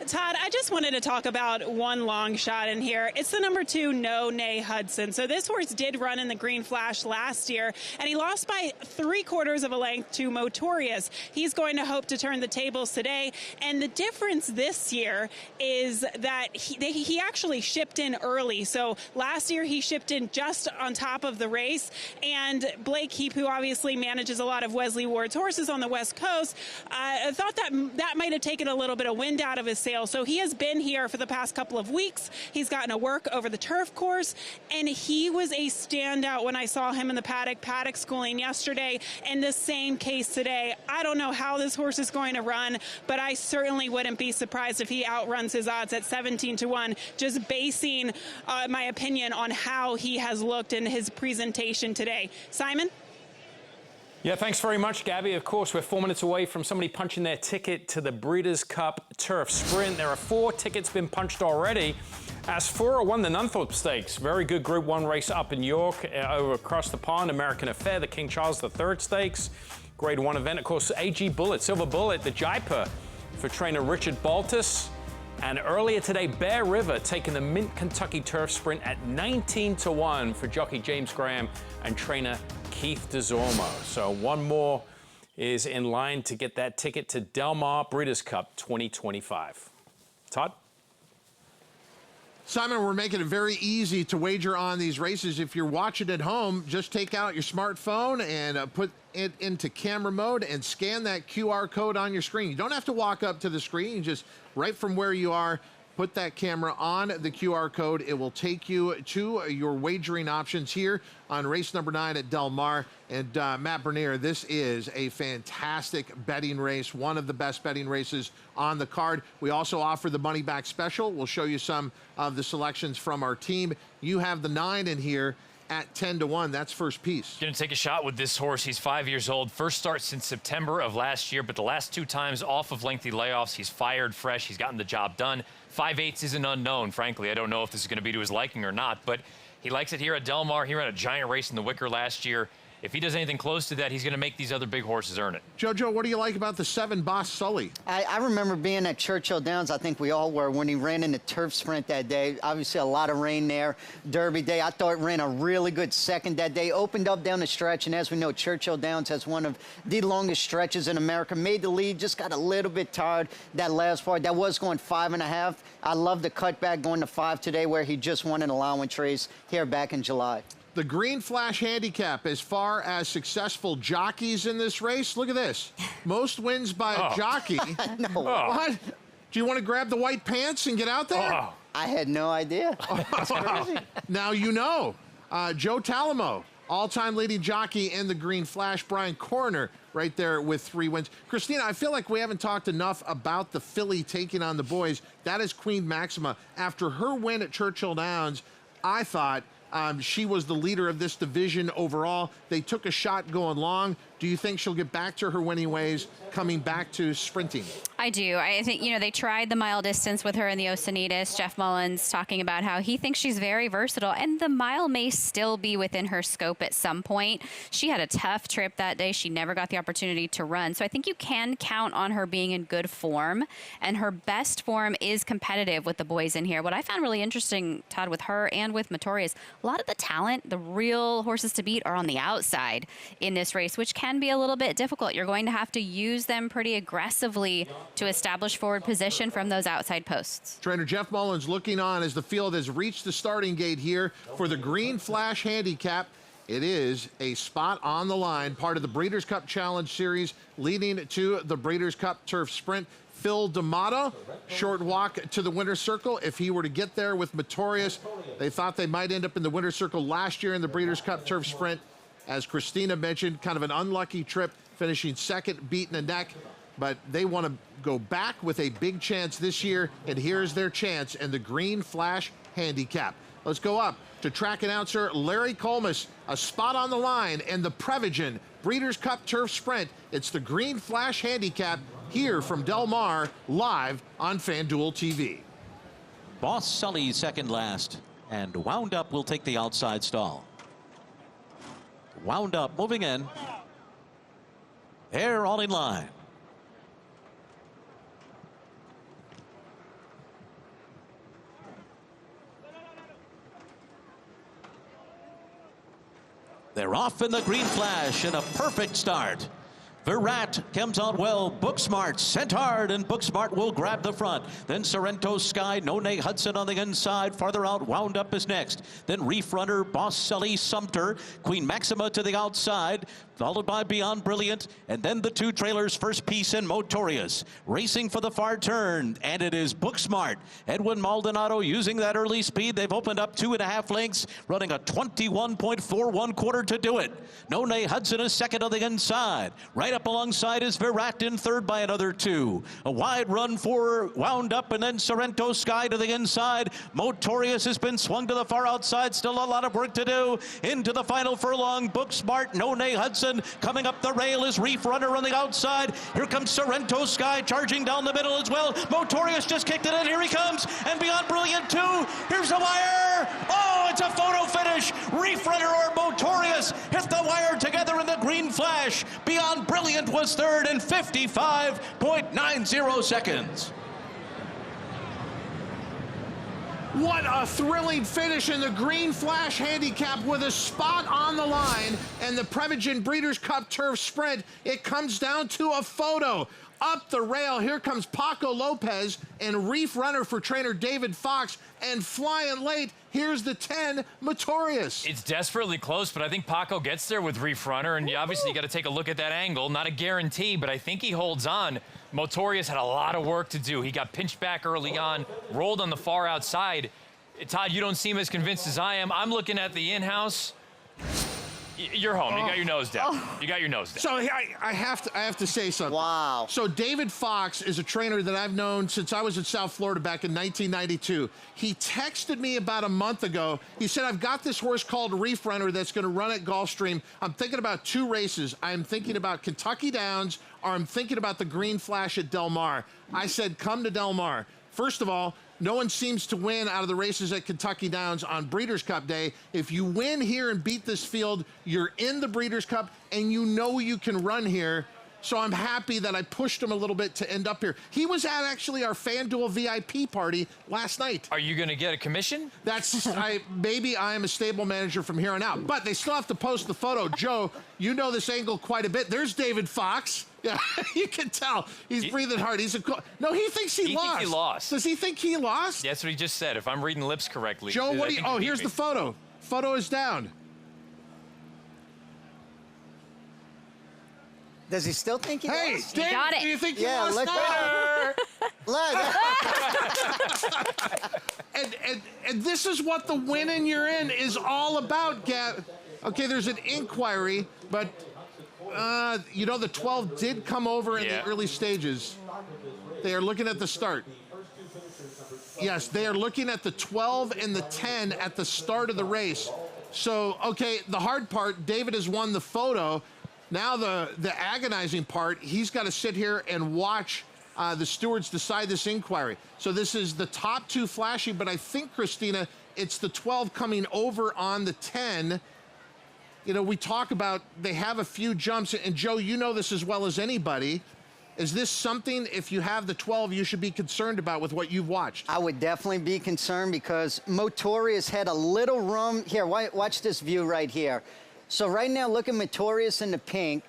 Todd, I just wanted to talk about one long shot in here. It's the number 2, No Nay Hudson. So this horse did run in the Green Flash last year, and he lost by 3/4 of a length to Motorious. He's going to hope to turn the tables today. And the difference this year is that he actually shipped in early. So last year he shipped in just on top of the race. And Blake Heap, who obviously manages a lot of Wesley Ward's horses on the West Coast, thought that might have taken a little bit of wind out of his sails. So he has been here for the past couple of weeks. He's gotten a work over the turf course, and he was a standout when I saw him in the paddock schooling yesterday, and the same case today. I don't know how this horse is going to run, but I certainly wouldn't be surprised if he outruns his odds at 17-1, just basing my opinion on how he has looked in his presentation today. Simon? Yeah, thanks very much, Gabby. Of course, we're 4 minutes away from somebody punching their ticket to the Breeders' Cup Turf Sprint. There are 4 tickets been punched already. Asfura won the Nunthorpe Stakes. Very good Group 1 race up in York, over across the pond. American Affair, the King Charles III Stakes. Grade 1 event, of course, AG Bullet, Silver Bullet, the Jaipur for trainer Richard Baltus. And earlier today, Bear River taking the Mint Kentucky Turf Sprint at 19-1 for jockey James Graham and trainer Keith DeZormo. So one more is in line to get that ticket to Del Mar Breeders' Cup 2025. Todd? Simon, we're making it very easy to wager on these races. If you're watching at home, just take out your smartphone and put it into camera mode and scan that QR code on your screen. You don't have to walk up to the screen. You just, right from where you are, put that camera on the QR code. It will take you to your wagering options here on race number 9 at Del Mar. And Matt Bernier, this is a fantastic betting race, one of the best betting races on the card. We also offer the money back special. We'll show you some of the selections from our team. You have the 9 in here at 10-1. That's first piece. Going to take a shot with this horse. He's 5 years old. First start since September of last year, but the last 2 times off of lengthy layoffs. He's fired fresh. He's gotten the job done. 5/8 is an unknown, frankly. I don't know if this is going to be to his liking or not, but he likes it here at Del Mar. He ran a giant race in the Wicker last year. If he does anything close to that, he's going to make these other big horses earn it. JoJo, what do you like about the 7 Boss Sully? I remember being at Churchill Downs, I think we all were, when he ran in the turf sprint that day. Obviously a lot of rain there. Derby day, I thought ran a really good second that day. Opened up down the stretch, and as we know, Churchill Downs has one of the longest stretches in America. Made the lead, just got a little bit tired that last part. That was going 5.5. I love the cutback going to 5 today, where he just won an allowance race here back in July. The Green Flash handicap as far as successful jockeys in this race. Look at this. Most wins by a jockey. No. What? Do you want to grab the white pants and get out there? I had no idea. That's crazy. Now you know. Joe Talamo, all-time leading jockey in the Green Flash. Brian Coroner right there with 3 wins. Christina, I feel like we haven't talked enough about the filly taking on the boys. That is Queen Maxima. After her win at Churchill Downs, I thought she was the leader of this division overall. They took a shot going long. Do you think she'll get back to her winning ways coming back to sprinting? I do. I think, they tried the mile distance with her in the Oceanitas. Jeff Mullins talking about how he thinks she's very versatile, and the mile may still be within her scope at some point. She had a tough trip that day. She never got the opportunity to run. So I think you can count on her being in good form, and her best form is competitive with the boys in here. What I found really interesting, Todd, with her and with Motorious, a lot of the talent, the real horses to beat, are on the outside in this race, which can be a little bit difficult. You're going to have to use them pretty aggressively to establish forward position from those outside posts. Trainer Jeff Mullins looking on as the field has reached the starting gate here for the Green Flash Handicap. It is a spot on the line, part of the Breeders' Cup Challenge Series, leading to the Breeders' Cup Turf Sprint. Phil D'Amato, short walk to the winner's circle. If he were to get there with Motorius, they thought they might end up in the winner's circle last year in the Breeders' Cup Turf Sprint. As Christina mentioned, kind of an unlucky trip, finishing second, beating a neck. But they want to go back with a big chance this year, and here's their chance in the Green Flash Handicap. Let's go up to track announcer Larry Colmus, a spot on the line in the Prevagen Breeders' Cup Turf Sprint. It's the Green Flash Handicap here from Del Mar, live on FanDuel TV. Boss Sully second last, and Wound Up will take the outside stall. Wound Up moving in. They're all in line. They're off in the Green Flash and a perfect start. Virat comes out well. Booksmart sent hard, and Booksmart will grab the front. Then Sorrento Sky, Nonay Hudson on the inside. Farther out, Wound Up is next. Then Reef Runner, Boss Sully, Sumter, Queen Maxima to the outside, followed by Beyond Brilliant, and then the two trailers, First Piece and Motorius. Racing for the far turn, and it is Booksmart. Edwin Maldonado using that early speed. They've opened up 2.5 lengths, running a 21.41 quarter to do it. Nonay Hudson is second on the inside. Right up alongside is Virat in third by another 2. A wide run for Wound Up, and then Sorrento Sky to the inside. Motorius has been swung to the far outside. Still a lot of work to do. Into the final furlong, Booksmart, Nonay Hudson. Coming up the rail is Reef Runner on the outside. Here comes Sorrento Sky charging down the middle as well. Motorius just kicked it in. Here he comes. And Beyond Brilliant 2. Here's the wire. Oh, it's a photo finish. Reef Runner or Motorius hit the wire together in the Green Flash. Beyond Brilliant was third in 55.90 seconds. What a thrilling finish in the Green Flash Handicap with a spot on the line and the Prevagen Breeders' Cup Turf Sprint. It comes down to a photo. Up the rail, here comes Paco Lopez and Reef Runner for trainer David Fox, and flying late, here's the 10, Motorius. It's desperately close, but I think Paco gets there with Reef Runner, and obviously you got to take a look at that angle. Not a guarantee, but I think he holds on. Motorius had a lot of work to do. He got pinched back early on, rolled on the far outside. Todd, you don't seem as convinced as I am. I'm looking at the in-house. You're home. You got your nose down. You got your nose down. So I have to say something. Wow. So David Fox is a trainer that I've known since I was in South Florida back in 1992. He texted me about a month ago. He said, I've got this horse called Reef Runner that's going to run at Gulfstream. I'm thinking about 2 races. I'm thinking about Kentucky Downs, or I'm thinking about the Green Flash at Del Mar. I said, come to Del Mar. First of all, no one seems to win out of the races at Kentucky Downs on Breeders' Cup Day. If you win here and beat this field, you're in the Breeders' Cup, and you know you can run here. So I'm happy that I pushed him a little bit to end up here. He was at actually our FanDuel VIP party last night. Are you going to get a commission? That's maybe I am a stable manager from here on out. But they still have to post the photo. Joe, you know this angle quite a bit. There's David Fox. Yeah, you can tell. He's breathing hard. No, he thinks he lost. Thinks he lost. Does he think he lost? That's what he just said, if I'm reading lips correctly. Joe, what do you... Oh, here's the photo. Photo is down. Does he still think he lost? Dave, got it. Do you think he Yeah, lost look now? Look. And this is what the winning you're in is all about, Gab. Okay, there's an inquiry, but... you know, the 12 did come over in the early stages. They are looking at the start. Yes, they are looking at the 12 and the 10 at the start of the race. So, okay, the hard part, David has won the photo. Now the agonizing part, he's got to sit here and watch the stewards decide this inquiry. So this is the top 2 flashing, but I think, Christina, it's the 12 coming over on the 10. You know, we talk about they have a few jumps, and Joe, you know this as well as anybody. Is this something, if you have the 12, you should be concerned about with what you've watched? I would definitely be concerned because Motorius had a little room. Here, watch this view right here. So right now, look at Motorius in the pink.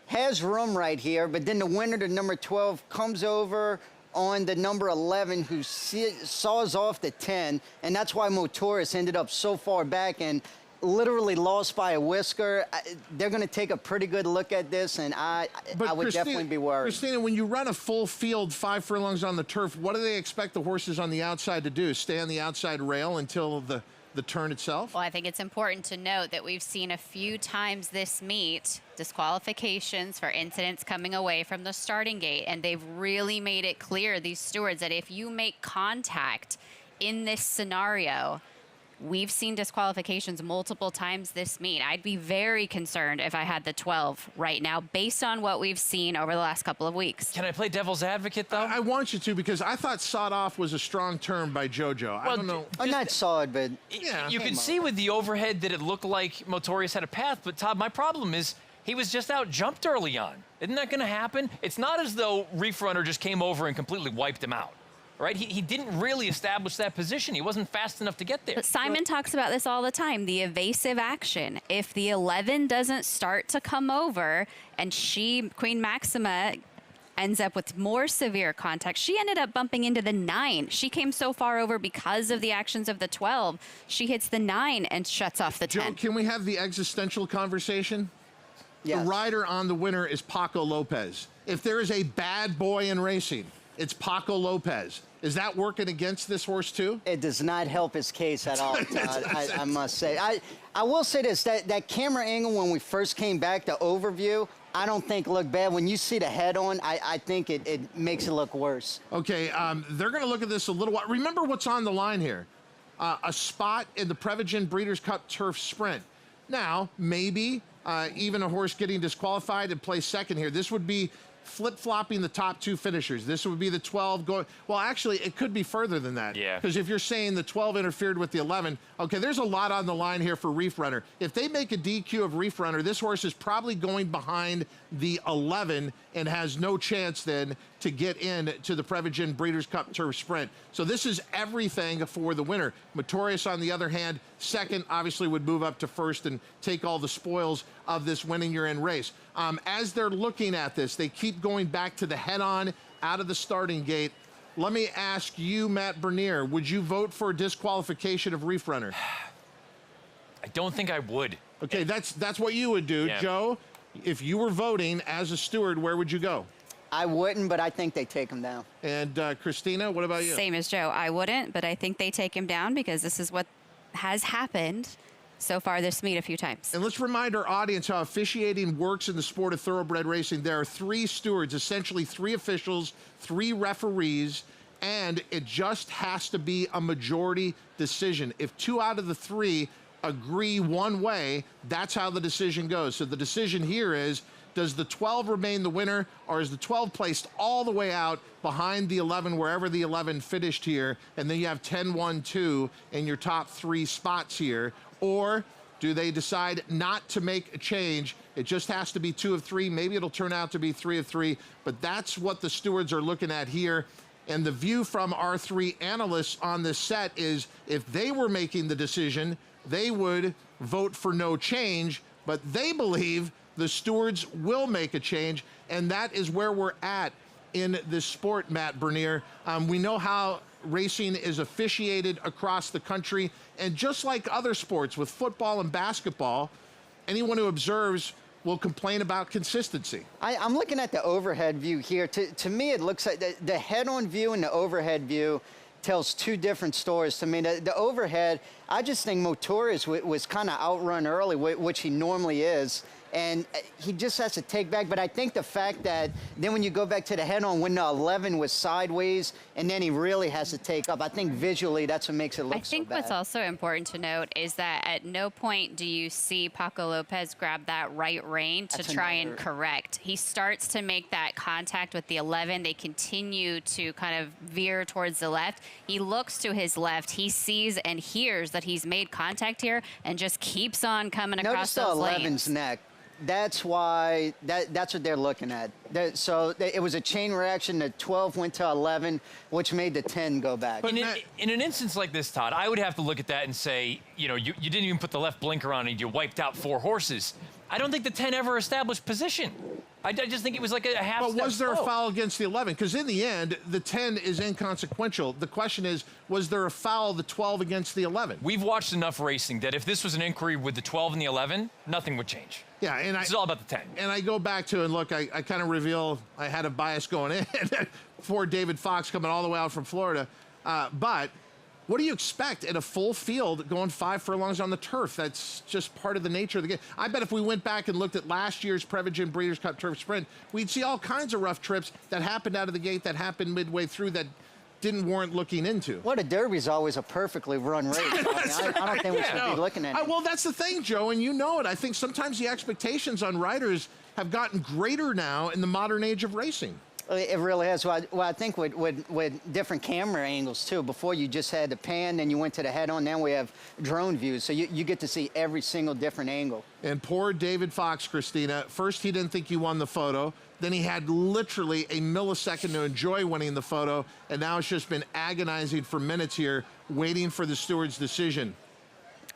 has room right here, but then the winner, the number 12, comes over on the number 11, who saws off the 10, and that's why Motoris ended up so far back and literally lost by a whisker. They're going to take a pretty good look at this, and I would definitely be worried. Christina, when you run a full field 5 furlongs on the turf, what do they expect the horses on the outside to do? Stay on the outside rail until the turn itself? Well, I think it's important to note that we've seen a few times this meet disqualifications for incidents coming away from the starting gate, and they've really made it clear, these stewards, that if you make contact in this scenario, we've seen disqualifications multiple times this meet. I'd be very concerned if I had the 12 right now, based on what we've seen over the last couple of weeks. Can I play devil's advocate, though? I want you to, because I thought sawed off was a strong term by JoJo. I don't know. I'm not sawed, but yeah. You can see with the overhead that it looked like Motorius had a path, but Todd, my problem is he was just out jumped early on. Isn't that going to happen? It's not as though Reef Runner just came over and completely wiped him out. Right? He didn't really establish that position. He wasn't fast enough to get there. But Simon talks about this all the time, the evasive action. If the 11 doesn't start to come over and Queen Maxima ends up with more severe contact, she ended up bumping into the 9. She came so far over because of the actions of the 12. She hits the 9 and shuts off the 10. Joe, can we have the existential conversation? Yes. The rider on the winner is Paco Lopez. If there is a bad boy in racing, it's Paco Lopez. Is that working against this horse too? It does not help his case at all, Todd, I must say. I will say this, that camera angle when we first came back, the overview, I don't think looked bad. When you see the head on, I think it makes it look worse. Okay, they're going to look at this a little while. Remember what's on the line here. A spot in the Prevagen Breeders' Cup Turf Sprint. Now, maybe even a horse getting disqualified and play second here. This would be flip-flopping the top 2 finishers. This would be the 12 going. Well, actually, it could be further than that. Yeah. Because if you're saying the 12 interfered with the 11, okay, there's a lot on the line here for Reef Runner. If they make a DQ of Reef Runner, this horse is probably going behind the 11 and has no chance then to get in to the Prevagen Breeders' Cup Turf Sprint. So this is everything for the winner. Motorius, on the other hand, second, obviously would move up to first and take all the spoils of this winning your end race. As they're looking at this, they keep going back to the head-on out of the starting gate. Let me ask you, Matt Bernier, would you vote for a disqualification of Reef Runner? I don't think I would. Okay, that's what you would do. Yeah. Joe, if you were voting as a steward, where would you go? I wouldn't, but I think they take him down. And Christina, what about you? Same as Joe. I wouldn't, but I think they take him down because this is what has happened so far this meet a few times. And let's remind our audience how officiating works in the sport of thoroughbred racing. There are 3 stewards, essentially 3 officials, 3 referees, and it just has to be a majority decision. If 2 out of the 3 agree one way, that's how the decision goes. So the decision here is, does the 12 remain the winner, or is the 12 placed all the way out behind the 11, wherever the 11 finished here, and then you have 10, 1, 2 in your top 3 spots here? Or do they decide not to make a change? It just has to be 2 of 3. Maybe it'll turn out to be 3 of 3, but that's what the stewards are looking at here. And the view from our 3 analysts on this set is, if they were making the decision, they would vote for no change, but they believe the stewards will make a change, and that is where we're at in this sport, Matt Bernier. We know how racing is officiated across the country, and just like other sports with football and basketball, anyone who observes will complain about consistency. I'm looking at the overhead view here. To me, it looks like the head-on view and the overhead view tells 2 different stories to me. The overhead, I just think Motorius was kind of outrun early, which he normally is. And he just has to take back. But I think the fact that then when you go back to the head-on, when the 11 was sideways, and then he really has to take up, I think visually that's what makes it look so bad. I think what's also important to note is that at no point do you see Paco Lopez grab that right rein to try and correct. He starts to make that contact with the 11. They continue to kind of veer towards the left. He looks to his left. He sees and hears that he's made contact here and just keeps on coming across those lanes. Notice the 11's neck. That's why, that's what they're looking at. So it was a chain reaction. The 12 went to 11, which made the 10 go back. But in an instance like this, Todd, I would have to look at that and say, you know, you didn't even put the left blinker on and you wiped out 4 horses. I don't think the 10 ever established position. I just think it was like a half But step was there a slow. foul against the 11? Because in the end, the 10 is inconsequential. The question is, was there a foul, the 12 against the 11? We've watched enough racing that if this was an inquiry with the 12 and the 11, nothing would change. Yeah, and it's all about the 10. And I go back to, and look, I kind of reveal I had a bias going in for David Fox coming all the way out from Florida. But what do you expect in a full field going 5 furlongs on the turf? That's just part of the nature of the game. I bet if we went back and looked at last year's Prevagen Breeders' Cup Turf Sprint, we'd see all kinds of rough trips that happened out of the gate, that happened midway through, that didn't warrant looking into. Well, the Derby's always a perfectly run race. I don't think we should be looking at it. Well, that's the thing, Joe, and you know it. I think sometimes the expectations on riders have gotten greater now in the modern age of racing. It really has. Well, I think with different camera angles, too. Before, you just had the pan, then you went to the head-on. Now we have drone views, so you get to see every single different angle. And poor David Fox, Christina, first he didn't think he won the photo. Then he had literally a millisecond to enjoy winning the photo, and now it's just been agonizing for minutes here, waiting for the steward's decision.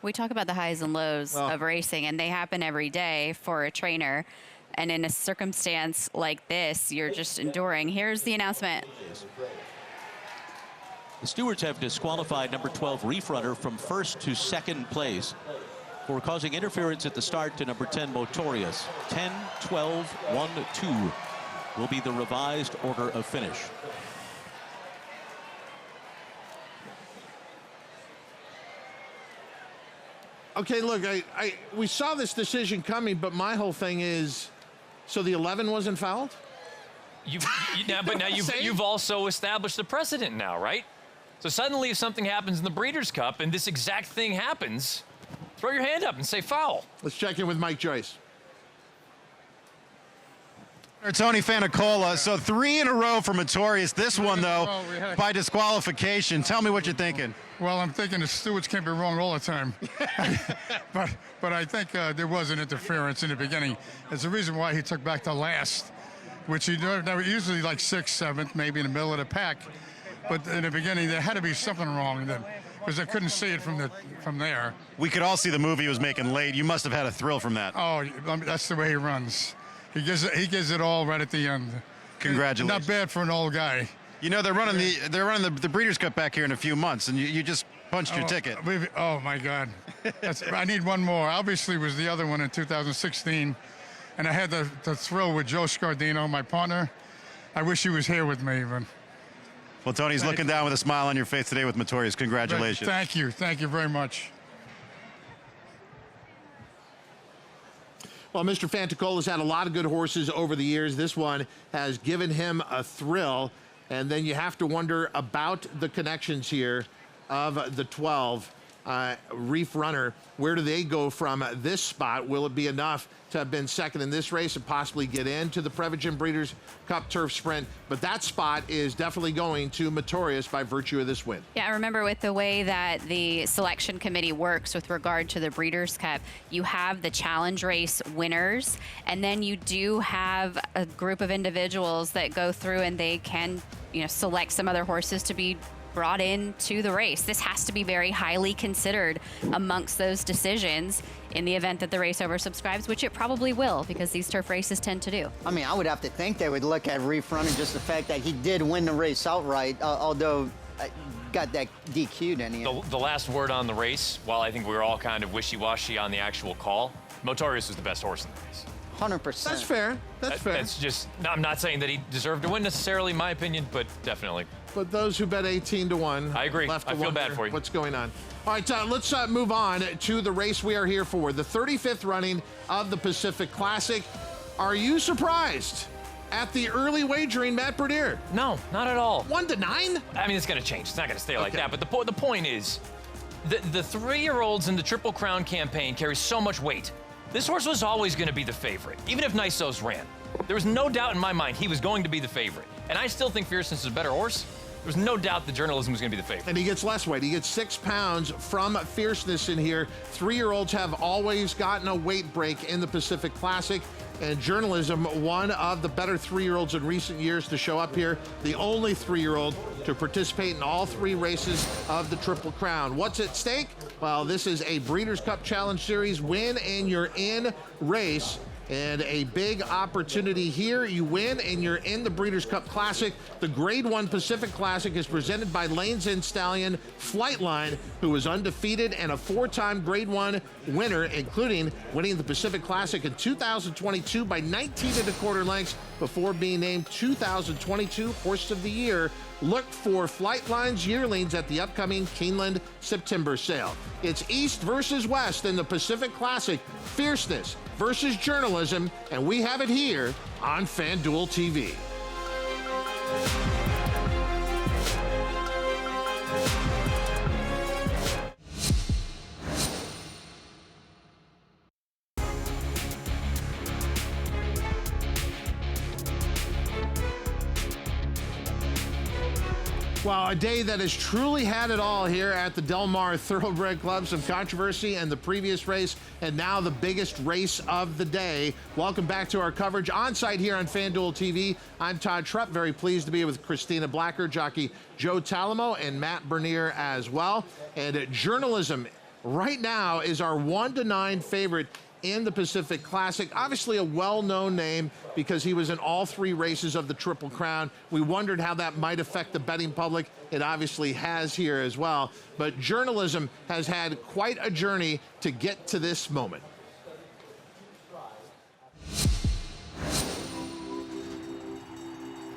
We talk about the highs and lows of racing, and they happen every day for a trainer. And in a circumstance like this, you're just enduring. Here's the announcement. The stewards have disqualified number 12 Reef Runner from first to second place for causing interference at the start to number 10 Motorius. 10, 12, 1, 2 will be the revised order of finish. Okay, look, we saw this decision coming, but my whole thing is, so the 11 wasn't fouled? But now you've also established the precedent now, right? So suddenly if something happens in the Breeders' Cup and this exact thing happens, throw your hand up and say foul. Let's check in with Mike Joyce. Tony Fanicola, so 3 in a row for Motorius. This one, though, by disqualification. Tell me what you're thinking. Well, I'm thinking the stewards can't be wrong all the time. but I think there was an interference in the beginning. There's a reason why he took back to last, which he never usually like 6th, 7th, maybe in the middle of the pack. But in the beginning, there had to be something wrong then, because I couldn't see it from there. We could all see the move he was making late. You must have had a thrill from that. Oh, that's the way he runs. He gives it all right at the end. Congratulations. Not bad for an old guy. You know, they're running the Breeders' Cup back here in a few months, and you just punched your ticket. Oh my God. I need one more. Obviously was the other one in 2016. And I had the thrill with Joe Scardino, my partner. I wish he was here with me, but. Well, Tony's looking down with a smile on your face today with Motorius. Congratulations. Thank you. Thank you very much. Well, Mr. Fantacola's had a lot of good horses over the years. This one has given him a thrill. And then you have to wonder about the connections here of the 12 Reef Runner. Where do they go from this spot? Will it be enough to have been second in this race and possibly get into the Prevagen Breeders' Cup Turf Sprint? But that spot is definitely going to Motorius by virtue of this win. Yeah, I remember with the way that the selection committee works with regard to the Breeders' Cup, you have the challenge race winners, and then you do have a group of individuals that go through and they can, select some other horses to be brought into the race. This has to be very highly considered amongst those decisions in the event that the race oversubscribes, which it probably will, because these turf races tend to do. I mean, I would have to think they would look at Reef Runner, just the fact that he did win the race outright, although got that DQ'd in the end. The last word on the race, while I think we were all kind of wishy-washy on the actual call, Motorius was the best horse in the race. 100%. That's fair. That's fair. That's just, I'm not saying that he deserved to win necessarily, in my opinion, but definitely. But those who bet 18-1, I agree. Left to I feel wonder bad for you. What's going on? All right, let's move on to the race we are here for, the 35th running of the Pacific Classic. Are you surprised at the early wagering, Matt Bernier? No, not at all. 1-9? I mean, it's going to change. It's not going to stay like that. But the point is, the 3-year-olds in the Triple Crown campaign carry so much weight. This horse was always going to be the favorite, even if Nisos ran. There was no doubt in my mind he was going to be the favorite. And I still think Fierceness is a better horse. There's no doubt the journalism was going to be the favorite. And he gets less weight. He gets 6 pounds from Fierceness in here. 3-year-olds have always gotten a weight break in the Pacific Classic. And journalism, one of the better 3-year-olds in recent years to show up here. The only 3-year-old to participate in all 3 races of the Triple Crown. What's at stake? Well, this is a Breeders' Cup Challenge Series win and you're in race. And a big opportunity here. You win and you're in the Breeders' Cup Classic. The Grade 1 Pacific Classic is presented by Lanes End Stallion Flightline, who is undefeated and a 4-time Grade 1 winner, including winning the Pacific Classic in 2022 by 19 1/4 lengths before being named 2022 Horse of the Year. Look for Flightline's yearlings at the upcoming Keeneland September sale. It's East versus West in the Pacific Classic, Fierceness versus Journalism, and we have it here on FanDuel TV. Well, a day that has truly had it all here at the Del Mar Thoroughbred Club. Some controversy in the previous race, and now the biggest race of the day. Welcome back to our coverage on site here on FanDuel TV. I'm Todd Trupp, very pleased to be with Christina Blacker, jockey Joe Talamo, and Matt Bernier as well. And Journalism right now is our 1-9 favorite in the Pacific Classic. Obviously a well-known name because he was in all 3 races of the Triple Crown. We wondered how that might affect the betting public. It obviously has here as well. But Journalism has had quite a journey to get to this moment.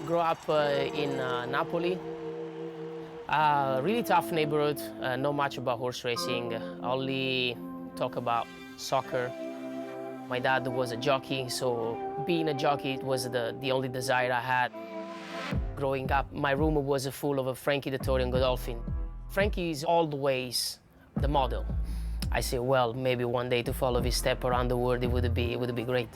Grew up in Napoli. Really tough neighborhood, not much about horse racing, only talk about soccer. My dad was a jockey, so being a jockey was the only desire I had. Growing up, my room was full of Frankie Dettori and Godolphin. Frankie is always the model. I say, well, maybe one day to follow his step around the world, it would be great.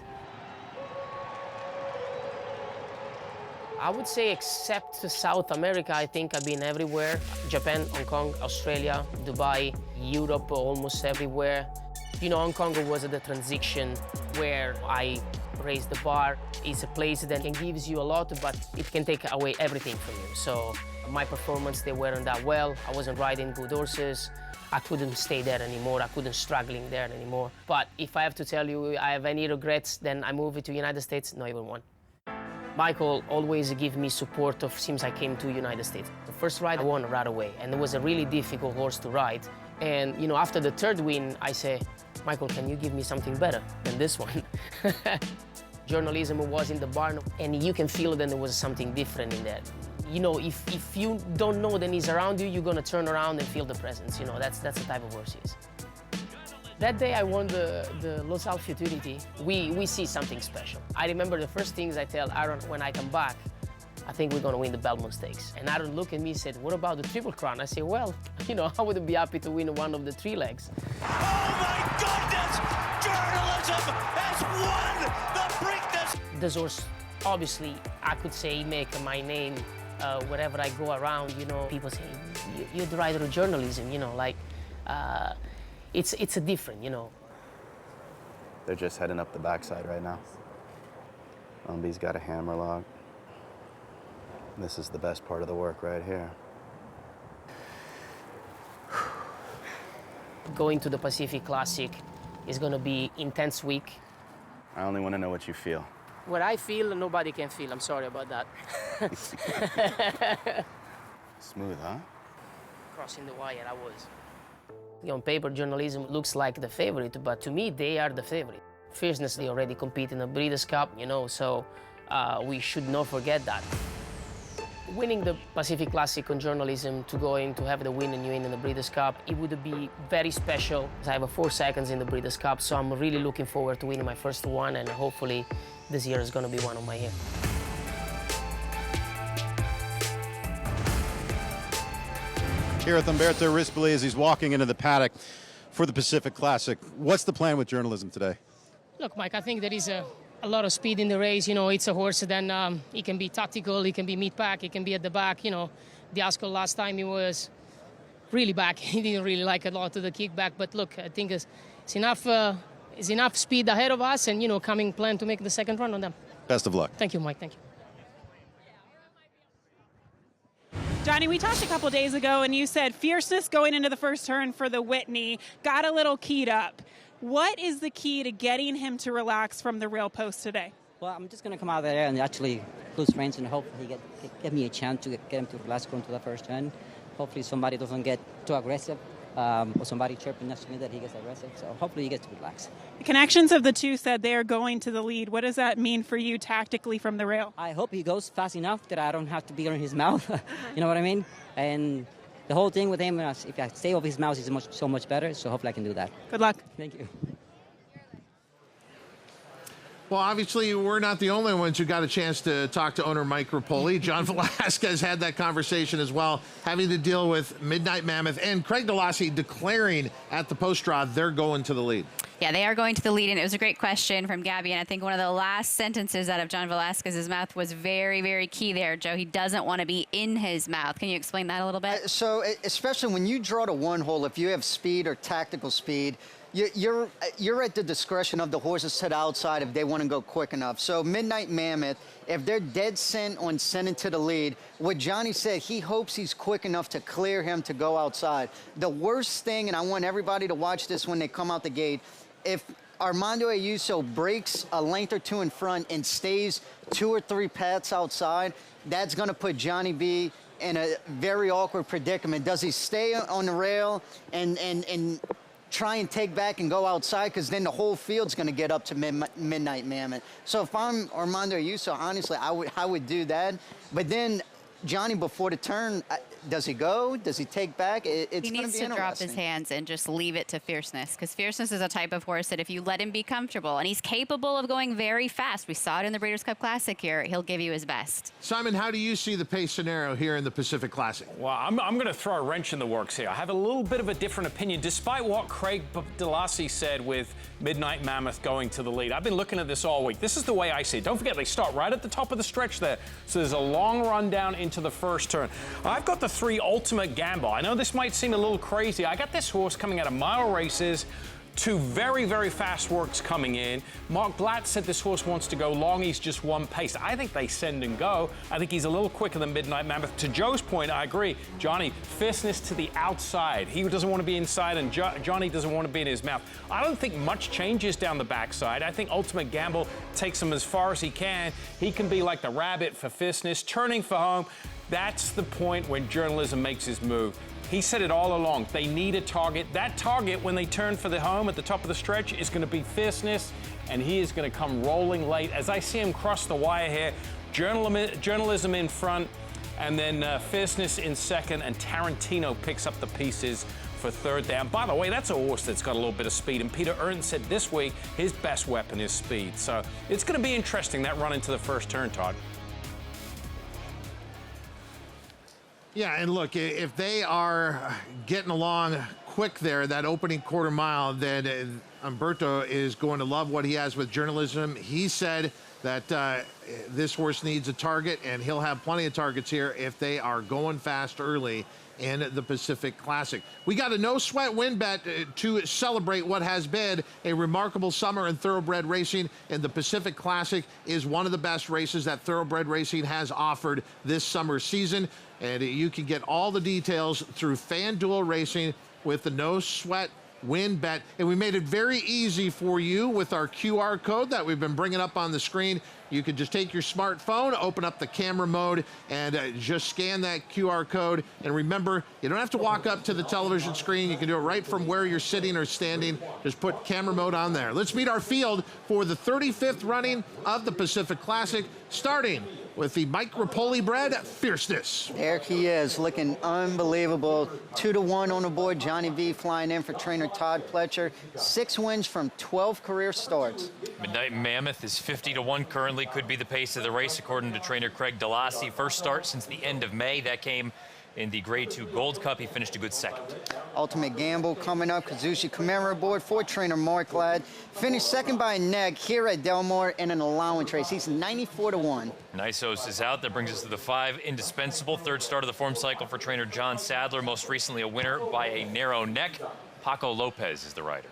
I would say except South America, I think I've been everywhere. Japan, Hong Kong, Australia, Dubai, Europe, almost everywhere. You know, Hong Kong was the transition where I raised the bar. It's a place that can give you a lot, but it can take away everything from you. So my performance, they weren't that well. I wasn't riding good horses. I couldn't stay there anymore. I couldn't struggling there anymore. But if I have to tell you I have any regrets, then I moved to the United States, not even one. Michael always gave me support since I came to United States. The first ride I won right away, and it was a really difficult horse to ride. And you know, after the 3rd win, I say, Michael, can you give me something better than this one? Journalism was in the barn, and you can feel that there was something different in there. You know, if you don't know that he's around you, you're gonna turn around and feel the presence. You know, that's the type of horse he is. That day I won the Los Al Futurity. We see something special. I remember the first things I tell Aaron when I come back, I think we're gonna win the Belmont Stakes. And Aaron looked at me and said, what about the Triple Crown? I said, well, you know, I would be happy to win one of the 3 legs. Journalism has won the Preakness. This horse, obviously, I could say make my name wherever I go around. You know, people say, you're the rider of journalism, you know, like, it's a different, you know. They're just heading up the backside right now. He's got a hammer lock. This is the best part of the work right here. Going to the Pacific Classic is going to be intense week. I only want to know what you feel. What I feel, nobody can feel. I'm sorry about that. Smooth, huh? Crossing the wire, I was. On paper, Journalism looks like the favorite, but to me, they are the favorite. Fierceness, they already compete in the Breeders' Cup, you know, so we should not forget that. Winning the Pacific Classic on Journalism, to have the win and you win in the Breeders' Cup, it would be very special. I have 4 seconds in the Breeders' Cup, so I'm really looking forward to winning my first one, and hopefully this year is going to be one of my years. Here with Umberto Rispoli as he's walking into the paddock for the Pacific Classic. What's the plan with Journalism today? Look, Mike, I think there is a lot of speed in the race. You know, it's a horse, then he can be tactical, he can be mid-pack, he can be at the back. You know, Diasco last time he was really back. He didn't really like a lot of the kickback. But look, I think it's enough speed ahead of us, and, you know, coming plan to make the second run on them. Best of luck. Thank you, Mike. Thank you. Johnny, we talked a couple days ago, and you said Fierceness going into the first turn for the Whitney got a little keyed up. What is the key to getting him to relax from the rail post today? Well, I'm just going to come out there and actually lose range and hopefully get me a chance to get him to relax going to the first turn. Hopefully somebody doesn't get too aggressive or somebody chirping next to me that he gets aggressive. So hopefully he gets to relax. The connections of the two said they are going to the lead. What does that mean for you tactically from the rail? I hope he goes fast enough that I don't have to be in his mouth. You know what I mean? And the whole thing with him, if I stay off his mouth, is so much better. So hopefully I can do that. Good luck. Thank you. Well, obviously, we're not the only ones who got a chance to talk to owner Mike Rapoli. John Velasquez had that conversation as well, having to deal with Midnight Mammoth and Craig Delassie declaring at the post draw they're going to the lead. Yeah, they are going to the lead, and it was a great question from Gabby, and I think one of the last sentences out of John Velasquez's mouth was very, very key there, Joe. He doesn't want to be in his mouth. Can you explain that a little bit? So, especially when you draw to one hole, if you have speed or tactical speed, you're at the discretion of the horses to the outside if they want to go quick enough. So Midnight Mammoth, if they're dead set on sending to the lead, what Johnny said, he hopes he's quick enough to clear him to go outside. The worst thing, and I want everybody to watch this when they come out the gate, if Armando Ayuso breaks a length or two in front and stays 2 or 3 paths outside, that's going to put Johnny B in a very awkward predicament. Does he stay on the rail and try and take back and go outside, because then the whole field's going to get up to Midnight Mammoth. So if I'm Armando Ayuso, honestly, I would do that. But then Johnny, before the turn, does he go? Does he take back? It's he needs to drop his hands and just leave it to Fierceness, because Fierceness is a type of horse that if you let him be comfortable, and he's capable of going very fast. We saw it in the Breeders' Cup Classic here. He'll give you his best. Simon, how do you see the pace scenario here in the Pacific Classic? Well, I'm going to throw a wrench in the works here. I have a little bit of a different opinion, despite what Craig Delassie said with Midnight Mammoth going to the lead. I've been looking at this all week. This is the way I see it. Don't forget, they start right at the top of the stretch there. So there's a long run down into the first turn. I've got the 3 Ultimate Gamble. I know this might seem a little crazy. I got this horse coming out of mile races, 2 very, very fast works coming in. Mark Blatt said this horse wants to go long. He's just 1 pace. I think they send and go. I think he's a little quicker than Midnight Mammoth. To Joe's point, I agree. Johnny, Fierceness to the outside. He doesn't want to be inside, and Johnny doesn't want to be in his mouth. I don't think much changes down the backside. I think Ultimate Gamble takes him as far as he can. He can be like the rabbit for Fierceness, turning for home. That's the point when journalism makes his move. He said it all along. They need a target. That target, when they turn for the home at the top of the stretch, is going to be Fierceness, and he is going to come rolling late. As I see him cross the wire here, journalism in front, and then Fierceness in second, and Tarantino picks up the pieces for third down. By the way, that's a horse that's got a little bit of speed, and Peter Ernst said this week his best weapon is speed. So it's going to be interesting, that run into the first turn, Todd. Yeah, and look, if they are getting along quick there, that opening quarter mile, then Umberto is going to love what he has with journalism. He said that this horse needs a target, and he'll have plenty of targets here if they are going fast early in the Pacific Classic. We got a no-sweat win bet to celebrate what has been a remarkable summer in thoroughbred racing, and the Pacific Classic is one of the best races that thoroughbred racing has offered this summer season. And you can get all the details through FanDuel Racing with the no-sweat win bet. And we made it very easy for you with our QR code that we've been bringing up on the screen. You can just take your smartphone, open up the camera mode, and just scan that QR code. And remember, you don't have to walk up to the television screen. You can do it right from where you're sitting or standing. Just put camera mode on there. Let's meet our field for the 35th running of the Pacific Classic, starting with the Mike Rapoli bred Fierceness. There he is, looking unbelievable. 2-1 on the board. Johnny V flying in for trainer Todd Pletcher. 6 wins from 12 career starts. Midnight Mammoth is 50-1 currently. Could be the pace of the race, according to trainer Craig Delassie. First start since the end of May. That came in the Grade 2 Gold Cup. He finished a good second. Ultimate Gamble coming up. Kazushi Kamara aboard for trainer Mark Ladd. Finished second by a neck here at Del Mar in an allowance race. He's 94-1. Nisos is out. That brings us to the 5 indispensable. Third start of the form cycle for trainer John Sadler. Most recently a winner by a narrow neck. Paco Lopez is the rider.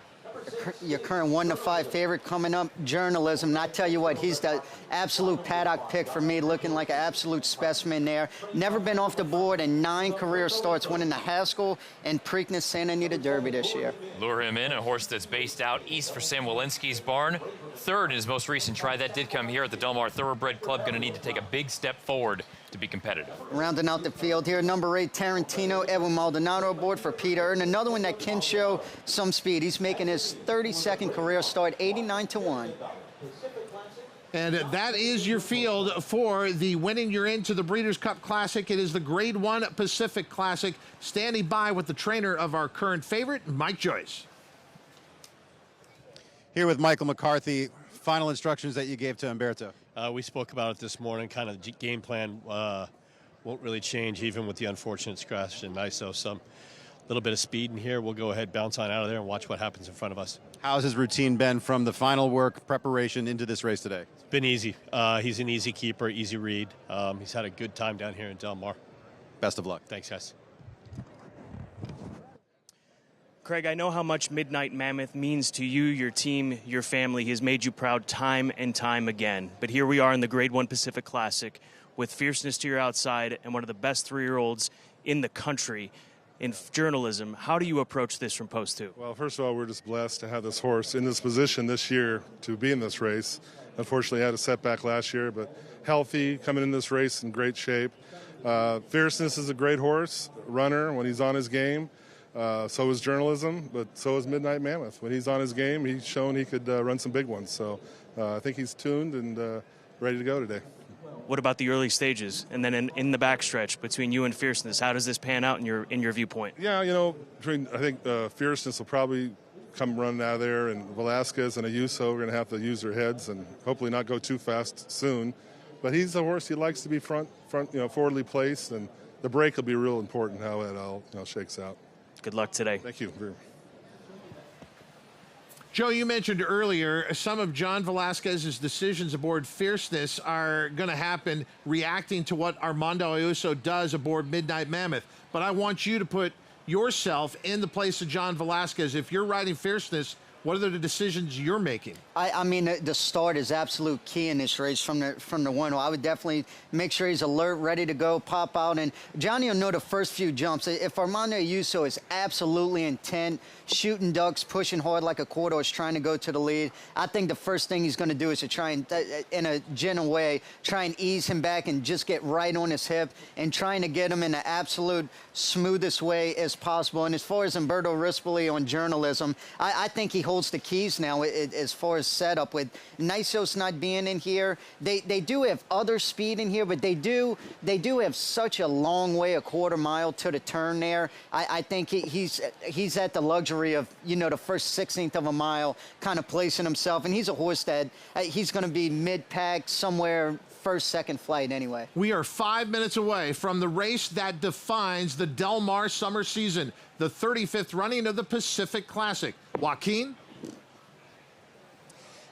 your current 1-5 favorite coming up, Journalism. And I tell you what, he's the absolute paddock pick for me, looking like an absolute specimen there. Never been off the board in 9 career starts, winning the Haskell and Preakness Santa Anita Derby this year. Lure him in, a horse that's based out east for Sam Walensky's barn. Third in his most recent try. That did come here at the Del Mar Thoroughbred Club. Going to need to take a big step forward to be competitive. Rounding out the field here, number 8, Tarantino, Edwin Maldonado aboard for Peter. And another one that can show some speed. He's making his 32nd career start, 89-1. And that is your field for the winning you're into the Breeders' Cup Classic. It is the Grade 1 Pacific Classic. Standing by with the trainer of our current favorite, Mike Joyce. Here with Michael McCarthy, final instructions that you gave to Umberto. We spoke about it this morning. Kind of the game plan won't really change, even with the unfortunate scratch and ISO. Some little bit of speed in here. We'll go ahead, bounce on out of there, and watch what happens in front of us. How's his routine been from the final work preparation into this race today? It's been easy. He's an easy keeper, easy read. He's had a good time down here in Del Mar. Best of luck. Thanks, guys. Craig, I know how much Midnight Mammoth means to you, your team, your family. He has made you proud time and time again. But here we are in the Grade 1 Pacific Classic with Fierceness to your outside and one of the best 3-year-olds in the country in journalism. How do you approach this from post 2? Well, first of all, we're just blessed to have this horse in this position this year to be in this race. Unfortunately, had a setback last year, but healthy, coming in this race in great shape. Fierceness is a great horse, runner when he's on his game. So is Journalism, but so is Midnight Mammoth. When he's on his game, he's shown he could run some big ones. So I think he's tuned and ready to go today. What about the early stages? And then in the backstretch between you and Fierceness, how does this pan out in your viewpoint? Yeah, you know, I think Fierceness will probably come running out of there, and Velasquez and Ayuso are going to have to use their heads and hopefully not go too fast soon. But he's a horse he likes to be forwardly placed, and the break will be real important how it all shakes out. Good luck today. Thank you. Joe, you mentioned earlier some of John Velasquez's decisions aboard Fierceness are going to happen reacting to what Armando Ayuso does aboard Midnight Mammoth. But I want you to put yourself in the place of John Velasquez. If you're riding Fierceness, what are the decisions you're making? I mean, the start is absolute key in this race from the one. I would definitely make sure he's alert, ready to go, pop out. And Johnny will know the first few jumps. If Armando Ayuso is absolutely intent, shooting ducks, pushing hard like a quarter horse, trying to go to the lead, I think the first thing he's going to do is to try and, in a gentle way, try and ease him back and just get right on his hip and trying to get him in the absolute smoothest way as possible. And as far as Umberto Rispoli on Journalism, I think he holds the keys now as far as setup. With Nisos not being in here, they do have other speed in here, but they do have such a long way, a quarter mile to the turn there. I think he's at the luxury of, the first 16th of a mile kind of placing himself, and he's a horse that he's going to be mid-pack somewhere first, second flight anyway. We are 5 minutes away from the race that defines the Del Mar summer season, the 35th running of the Pacific Classic. Joaquin?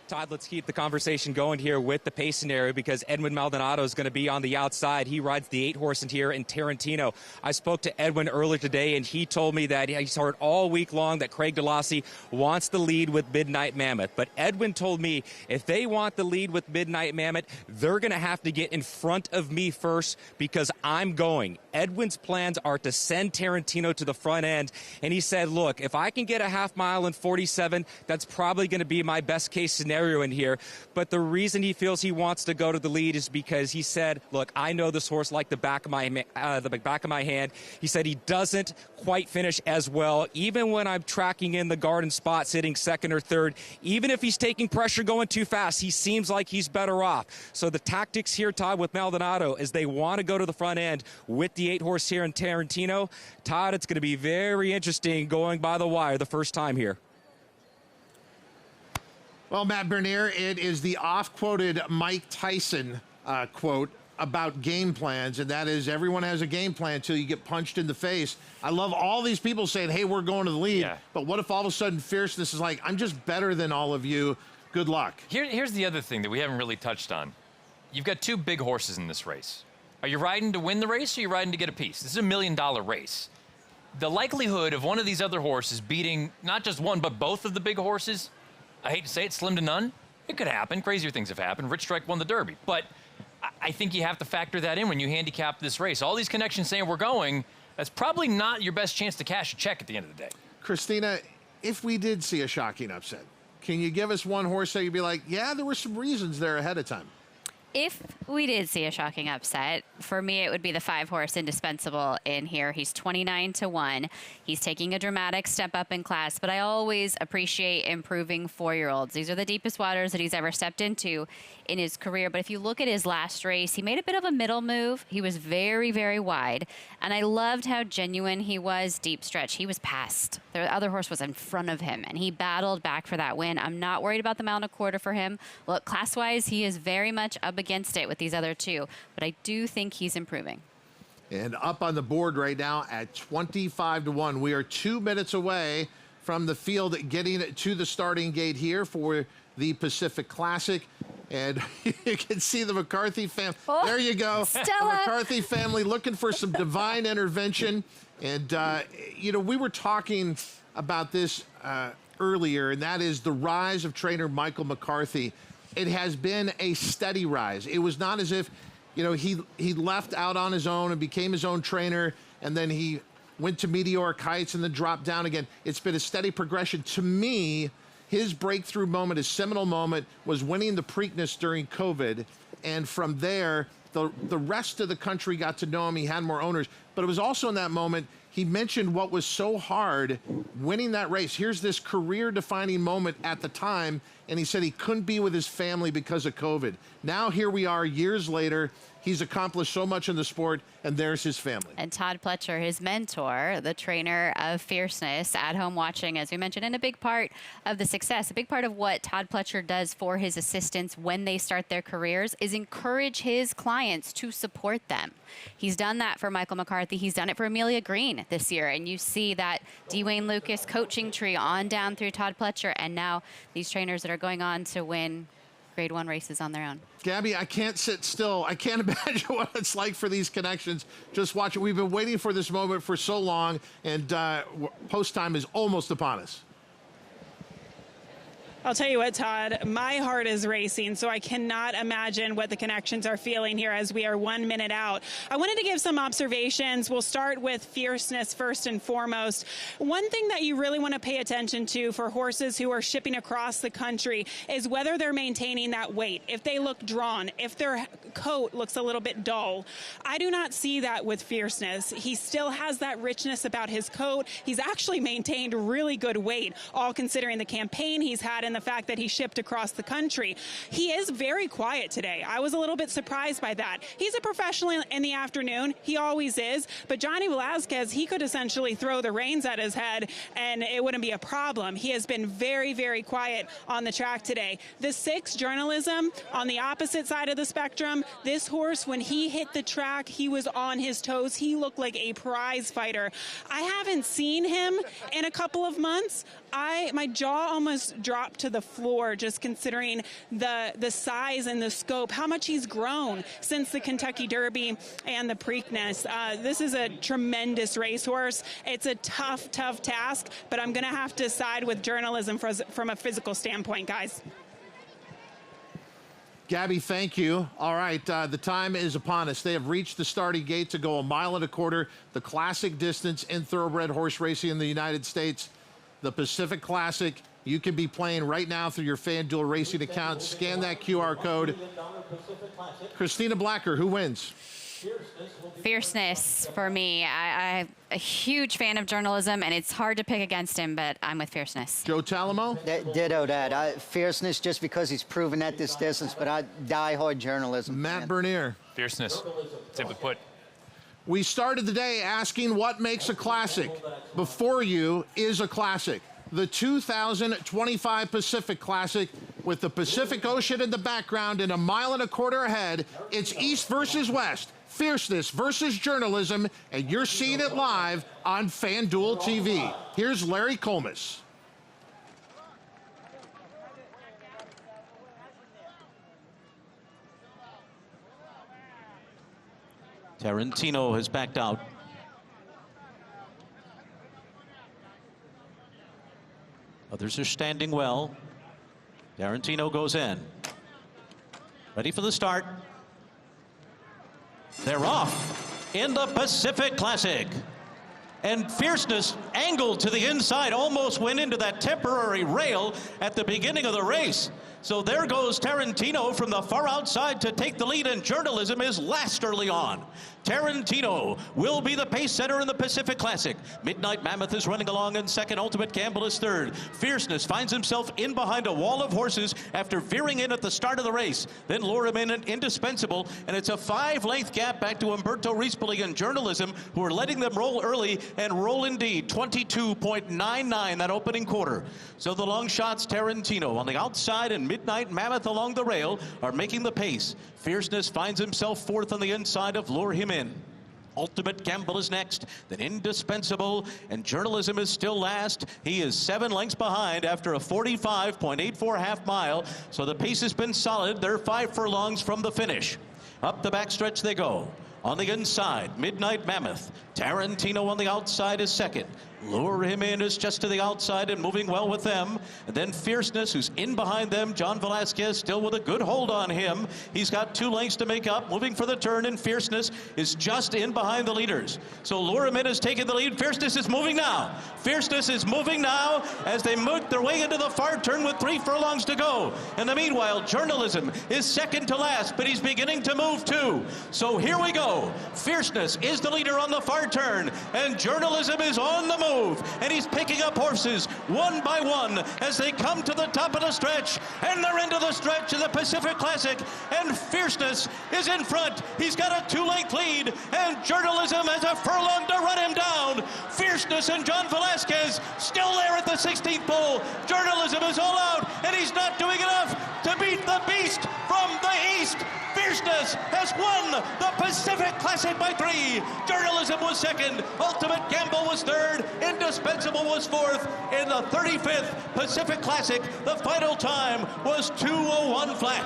Todd, let's keep the conversation going here with the pace scenario because Edwin Maldonado is going to be on the outside. He rides the 8-horse in here in Tarantino. I spoke to Edwin earlier today, and he told me that he's heard all week long that Craig DeLassy wants the lead with Midnight Mammoth. But Edwin told me if they want the lead with Midnight Mammoth, they're going to have to get in front of me first because I'm going. Edwin's plans are to send Tarantino to the front end, and he said, look, if I can get a half mile in 47, that's probably going to be my best case scenario in here. But the reason he feels he wants to go to the lead is because he said, look, I know this horse like the back of my hand. He said he doesn't quite finish as well, even when I'm tracking in the garden spot, sitting second or third. Even if he's taking pressure going too fast, he seems like he's better off. So the tactics here, Todd, with Maldonado is they want to go to the front end with the 8-horse here in Tarantino. Todd, it's going to be very interesting going by the wire the first time here. Well, Matt Bernier, it is the oft-quoted Mike Tyson quote about game plans, and that is everyone has a game plan until you get punched in the face. I love all these people saying, hey, we're going to the lead, but what if all of a sudden Fierceness is like, I'm just better than all of you, good luck. Here's the other thing that we haven't really touched on. You've got 2 big horses in this race. Are you riding to win the race, or are you riding to get a piece? This is $1 million race. the likelihood of one of these other horses beating not just one, but both of the big horses, I hate to say it, slim to none. It could happen. Crazier things have happened. Rich Strike won the Derby. But I think you have to factor that in when you handicap this race. All these connections saying we're going, that's probably not your best chance to cash a check at the end of the day. Christina, if we did see a shocking upset, can you give us one horse that you'd be like, yeah, there were some reasons there ahead of time? If we did see a shocking upset, for me it would be the 5-horse Indispensable in here. He's 29-1. He's taking a dramatic step up in class, but I always appreciate improving 4-year-olds. These are the deepest waters that he's ever stepped into in his career. But if you look at his last race, he made a bit of a middle move. He was very, very wide. And I loved how genuine he was deep stretch. He was past. The other horse was in front of him, and he battled back for that win. I'm not worried about the mile and a quarter for him. Look, class-wise, he is very much up against it with these other two. But I do think he's improving. And up on the board right now at 25-1. We are 2 minutes away from the field getting to the starting gate here for the Pacific Classic. And you can see the McCarthy family. Oh, there you go. Stella. The McCarthy family looking for some divine intervention. And, you know, we were talking about this earlier, and that is the rise of trainer Michael McCarthy. It has been a steady rise. It was not as if, you know, he left out on his own and became his own trainer, and then he went to meteoric heights and then dropped down again. It's been a steady progression. To me, his breakthrough moment, his seminal moment, was winning the Preakness during COVID. And from there, the rest of the country got to know him. He had more owners. But it was also in that moment, he mentioned what was so hard winning that race. Here's this career-defining moment at the time, and he said he couldn't be with his family because of COVID. Now here we are years later. He's accomplished so much in the sport, and there's his family. And Todd Pletcher, his mentor, the trainer of Fierceness, at home watching, as we mentioned, and a big part of the success, a big part of what Todd Pletcher does for his assistants when they start their careers is encourage his clients to support them. He's done that for Michael McCarthy. He's done it for Amelia Green this year. And you see that Dwayne Lucas coaching tree on down through Todd Pletcher, and now these trainers that are going on to win Grade 1 races on their own. Gabby, I can't sit still. I can't imagine what it's like for these connections. Just watch it. We've been waiting for this moment for so long, and post time is almost upon us. I'll tell you what, Todd, my heart is racing, so I cannot imagine what the connections are feeling here as we are 1 minute out. I wanted to give some observations. We'll start with Fierceness first and foremost. One thing that you really want to pay attention to for horses who are shipping across the country is whether they're maintaining that weight, if they look drawn, if their coat looks a little bit dull. I do not see that with Fierceness. He still has that richness about his coat. He's actually maintained really good weight, all considering the campaign he's had and the fact that he shipped across the country. He is very quiet today. I was a little bit surprised by that. He's a professional in the afternoon. He always is. But Johnny Velazquez, he could essentially throw the reins at his head and it wouldn't be a problem. He has been very, very quiet on the track today. The 6 Journalism on the opposite side of the spectrum, this horse, when he hit the track, he was on his toes. He looked like a prize fighter. I haven't seen him in a couple of months. My jaw almost dropped to the floor just considering the size and the scope, how much he's grown since the Kentucky Derby and the Preakness. This is a tremendous racehorse. It's a tough, tough task, but I'm going to have to side with Journalism from a physical standpoint, guys. Gabby, thank you. All right, the time is upon us. They have reached the starting gate to go 1.25 miles, the classic distance in thoroughbred horse racing in the United States. The Pacific Classic. You can be playing right now through your FanDuel Racing account. Scan that QR code. Christina Blacker, who wins? Fierceness for me. I'm a huge fan of Journalism, and it's hard to pick against him, but I'm with Fierceness. Joe Talamo? Ditto that. Fierceness just because he's proven at this distance, but I die-hard Journalism. Matt Bernier? Fierceness, simply put. We started the day asking what makes a classic. Before you is a classic. The 2025 Pacific Classic with the Pacific Ocean in the background and 1.25 miles ahead. It's East versus West, Fierceness versus Journalism, and you're seeing it live on FanDuel TV. Here's Larry Colmus. Tarantino has backed out. Others are standing well. Tarantino goes in. Ready for the start. They're off in the Pacific Classic. And Fierceness angled to the inside, almost went into that temporary rail at the beginning of the race. So there goes Tarantino from the far outside to take the lead, and Journalism is last early on. Tarantino will be the pace setter in the Pacific Classic. Midnight Mammoth is running along in second. Ultimate Gamble is third. Fierceness finds himself in behind a wall of horses after veering in at the start of the race. Then Lorem in Indispensable, and it's a 5-length gap back to Umberto Rispoli and Journalism, who are letting them roll early, and roll indeed. 22.99 that opening quarter. So the long shots, Tarantino on the outside and Midnight Mammoth along the rail, are making the pace. Fierceness finds himself fourth on the inside of Lure Him In. Ultimate Gamble is next, then Indispensable, and Journalism is still last. He is 7 lengths behind after a 45.84 half mile, so the pace has been solid. They're 5 furlongs from the finish. Up the backstretch they go. On the inside, Midnight Mammoth. Tarantino on the outside is second. Lure Him In is just to the outside and moving well with them. And then Fierceness, who's in behind them. John Velasquez still with a good hold on him. He's got 2 lengths to make up, moving for the turn, and Fierceness is just in behind the leaders. So Lure Him In has taken the lead. Fierceness is moving now. Fierceness is moving now as they move their way into the far turn with 3 furlongs to go. In the meanwhile, Journalism is second to last, but he's beginning to move too. So here we go. Fierceness is the leader on the far turn, and Journalism is on the move, and he's picking up horses one by one as they come to the top of the stretch, and they're into the stretch of the Pacific Classic, and Fierceness is in front. He's got a 2-length lead, and Journalism has a furlong to run him down. Fierceness and John Velasquez still there at the 16th pole. Journalism is all out, and he's not doing enough to beat the beast from the east. Fierceness has won the Pacific Classic by 3. Journalism was second. Ultimate Gamble was third. Indispensable was fourth. In the 35th Pacific Classic, the final time was 2:01 flat.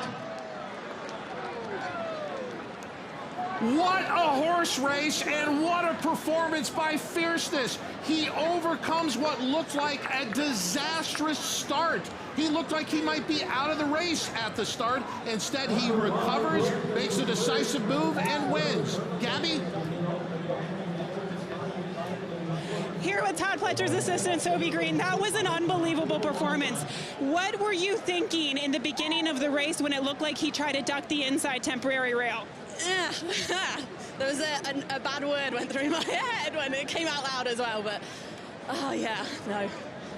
What a horse race, and what a performance by Fierceness. He overcomes what looked like a disastrous start. He looked like he might be out of the race at the start. Instead, he recovers, makes a decisive move, and wins. Gabby? Here with Todd Pletcher's assistant, Sophie Green, that was an unbelievable performance. What were you thinking in the beginning of the race when it looked like he tried to duck the inside temporary rail? There was a bad word went through my head when it came out loud as well, but oh yeah, no.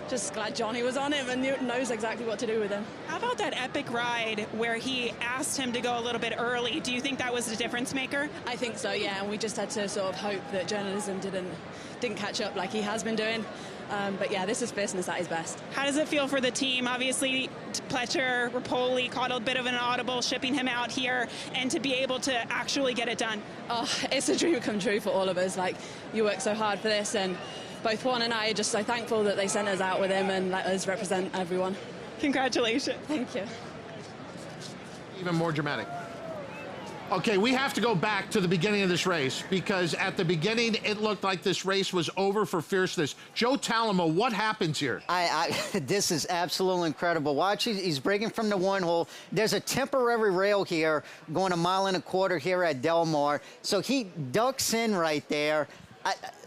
Just glad Johnny was on him and knows exactly what to do with him. How about that epic ride where he asked him to go a little bit early? Do you think that was the difference maker? I think so, yeah, and we just had to sort of hope that Journalism didn't catch up like he has been doing. But yeah, this is Fierceness at his best. How does it feel for the team? Obviously, Pletcher, Rapoli caught a bit of an audible shipping him out here, and to be able to actually get it done. Oh, it's a dream come true for all of us. Like, you work so hard for this, and both Juan and I are just so thankful that they sent us out with him and let us represent everyone. Congratulations. Thank you. Even more dramatic. Okay, we have to go back to the beginning of this race, because at the beginning, it looked like this race was over for Fierceness. Joe Talamo, what happens here? This is absolutely incredible. Watch, he's breaking from the 1 hole. There's a temporary rail here going 1.25 miles here at Del Mar. So he ducks in right there,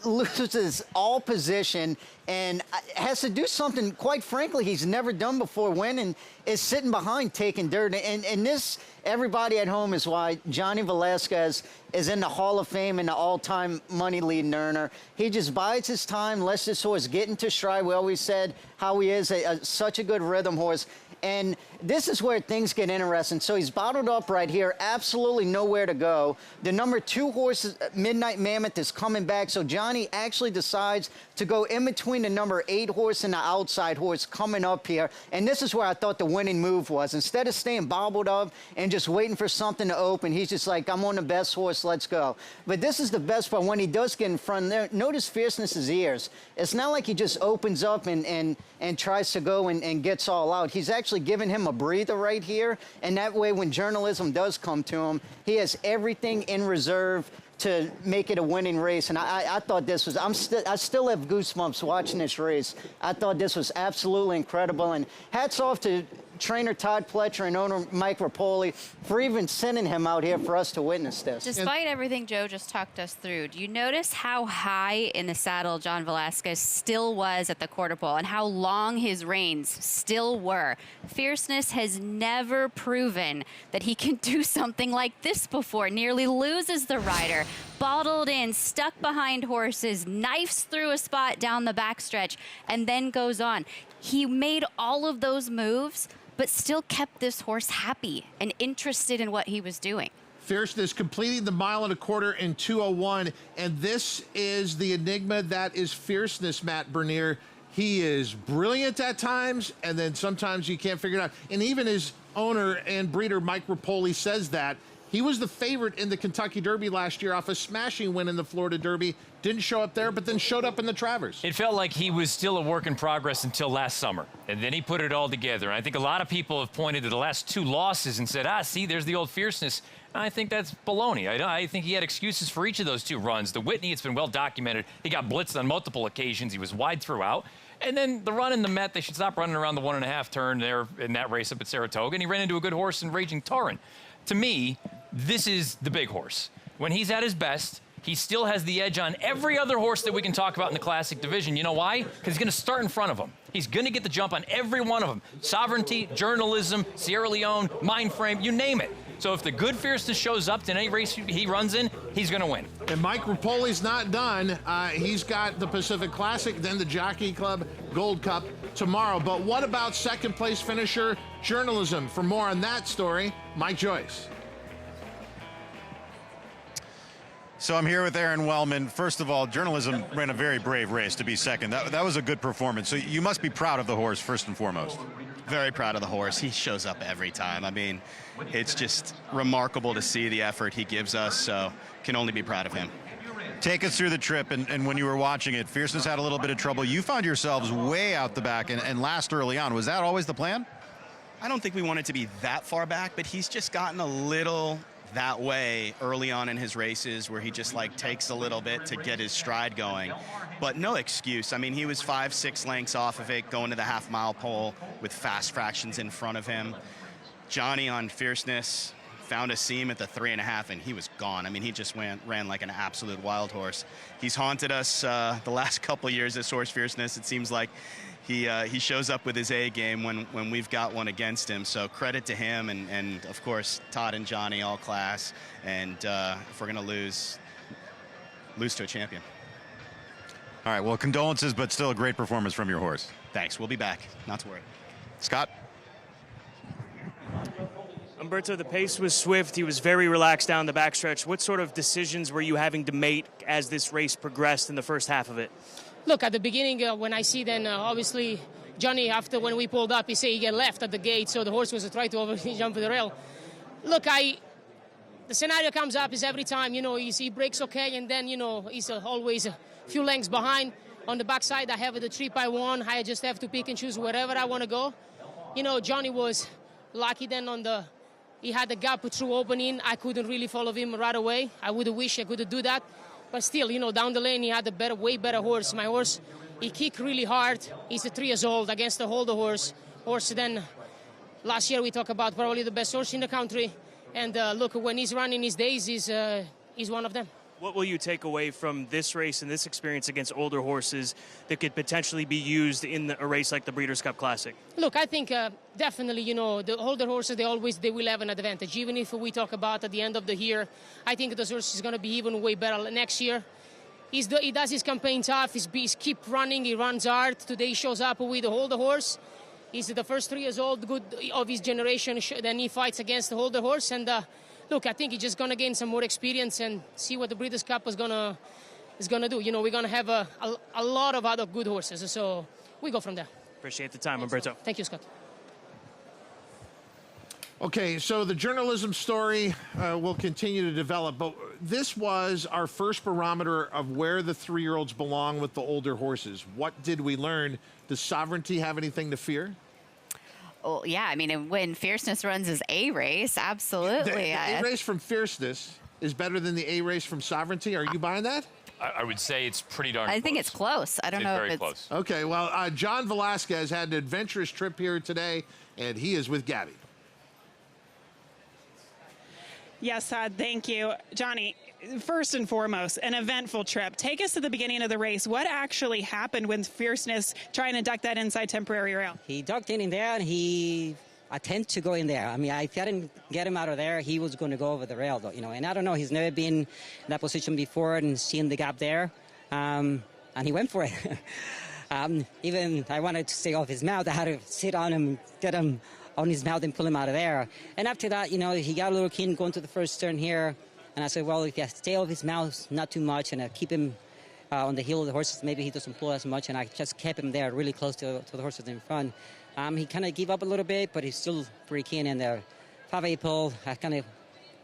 loses all position, and has to do something, quite frankly, he's never done before, winning, is sitting behind taking dirt. And this, everybody at home, is why Johnny Velasquez is in the Hall of Fame and the all-time money leading earner. He just bides his time, lets this horse get into stride. We always said how he is such a good rhythm horse. And this is where things get interesting. So he's bottled up right here, absolutely nowhere to go. The number 2 horse, Midnight Mammoth, is coming back. So Johnny actually decides to go in between the number 8 horse and the outside horse coming up here. And this is where I thought the winning move was. Instead of staying bobbled up and just waiting for something to open, he's just like, I'm on the best horse, let's go. But this is the best part. When he does get in front there, notice Fierceness's ears. It's not like he just opens up and tries to go and gets all out. He's actually giving him him a breather right here, and that way when journalism does come to him, he has everything in reserve to make it a winning race. And I thought this was, I still have goosebumps watching this race. I thought this was absolutely incredible. And hats off to trainer Todd Pletcher and owner Mike Rapoli for even sending him out here for us to witness this. Despite everything Joe just talked us through, do you notice how high in the saddle John Velasquez still was at the quarter pole and how long his reins still were? Fierceness has never proven that he can do something like this before. Nearly loses the rider, bottled in, stuck behind horses, knifes through a spot down the backstretch, and then goes on. He made all of those moves, but still kept this horse happy and interested in what he was doing. Fierceness completing the 1.25 miles in 2:01, and this is the enigma that is Fierceness, Matt Bernier. He is brilliant at times, and then sometimes you can't figure it out. And even his owner and breeder, Mike Rapoli, says that. He was the favorite in the Kentucky Derby last year off a smashing win in the Florida Derby. Didn't show up there, but then showed up in the Travers. It felt like he was still a work in progress until last summer, and then he put it all together. And I think a lot of people have pointed to the last 2 losses and said, see, there's the old Fierceness. And I think that's baloney. I think he had excuses for each of those 2 runs. The Whitney, it's been well documented. He got blitzed on multiple occasions. He was wide throughout. And then the run in the Met, they should stop running around the 1.5 turn there in that race up at Saratoga. And he ran into a good horse in Raging Torrent. To me, this is the big horse. When he's at his best, he still has the edge on every other horse that we can talk about in the Classic division. You know why? Because he's going to start in front of him. He's going to get the jump on every one of them. Sovereignty, journalism, Sierra Leone, mind frame, you name it. So if the good Fierceness shows up to any race he runs in, he's going to win. And Mike Rapoli's not done. He's got the Pacific Classic, then the Jockey Club Gold Cup tomorrow. But what about second place finisher journalism? For more on that story, Mike Joyce. So I'm here with Aaron Wellman. First of all, journalism ran a very brave race to be second. That was a good performance. So you must be proud of the horse first and foremost. Very proud of the horse. He shows up every time. I mean, it's just remarkable to see the effort he gives us, so can only be proud of him. Take us through the trip, and when you were watching it, Fierceness had a little bit of trouble. You found yourselves way out the back and last early on. Was that always the plan? I don't think we wanted to be that far back, but he's just gotten a little that way early on in his races where he just like takes a little bit to get his stride going. But no excuse. I mean, he was 5-6 lengths off of it going to the half-mile pole with fast fractions in front of him. Johnny on Fierceness found a seam at the 3.5 and he was gone. I mean, he just ran like an absolute wild horse. He's haunted us the last couple of years, this horse Fierceness. It seems like he shows up with his A game when we've got one against him. So credit to him and of course Todd and Johnny, all class. And if we're gonna lose to a champion. All right, well, condolences, but still a great performance from your horse. Thanks, we'll be back, not to worry. Scott? Umberto, the pace was swift. He was very relaxed down the backstretch. What sort of decisions were you having to make as this race progressed in the first half of it? Look, at the beginning, when I see then, obviously, Johnny, after when we pulled up, he said he get left at the gate, so the horse was trying to jump the rail. Look, the scenario comes up is every time, he breaks okay, and then, he's always a few lengths behind. On the backside, I have the 3x1. I just have to pick and choose wherever I want to go. Johnny was lucky then he had the gap through opening. I couldn't really follow him right away. I would have wished I could do that. But still, down the lane, he had a way better horse. My horse, he kicked really hard. He's 3 years old against the older horse. Then last year we talked about probably the best horse in the country. And look, when he's running his days, he's one of them. What will you take away from this race and this experience against older horses that could potentially be used in a race like the Breeders' Cup Classic? Look, I think definitely, the older horses, they will have an advantage. Even if we talk about at the end of the year, I think the horse is going to be even way better next year. He does his campaign tough. He's keep running. He runs hard. Today he shows up with the older horse. He's the first 3 years old, good of his generation. Then he fights against the older horse. And look, I think he's just going to gain some more experience and see what the Breeders' Cup is going to do. We're going to have a lot of other good horses. So we go from there. Appreciate the time, Umberto. Thank you, Scott. Okay, so the journalism story will continue to develop, but this was our first barometer of where the 3-year-olds belong with the older horses. What did we learn? Does Sovereignty have anything to fear? Well, yeah, I mean, when Fierceness runs his A race, absolutely. The A race from Fierceness is better than the A race from Sovereignty. Are you buying that? I would say it's pretty darn I think it's close. I don't know if it's close. Okay, well, John Velasquez had an adventurous trip here today, and he is with Gabby. Yes, Todd, thank you. Johnny, first and foremost, an eventful trip. Take us to the beginning of the race. What actually happened when Fierceness tried to duck that inside temporary rail? He ducked in there, and he attempted to go in there. I mean, if I didn't get him out of there, he was going to go over the rail, though, you know. And I don't know, he's never been in that position before and seen the gap there, and he went for it. Even I wanted to stay off his mouth. I had to sit on him, get him on his mouth and pull him out of there. And after that, you know, he got a little keen going to the first turn here. And I said, well, if I stay off his mouth, not too much, and I keep him on the heel of the horses, maybe he doesn't pull as much. And I just kept him there really close to the horses in front. He kind of gave up a little bit, but he's still pretty keen in there. 5/8 pole, I kind of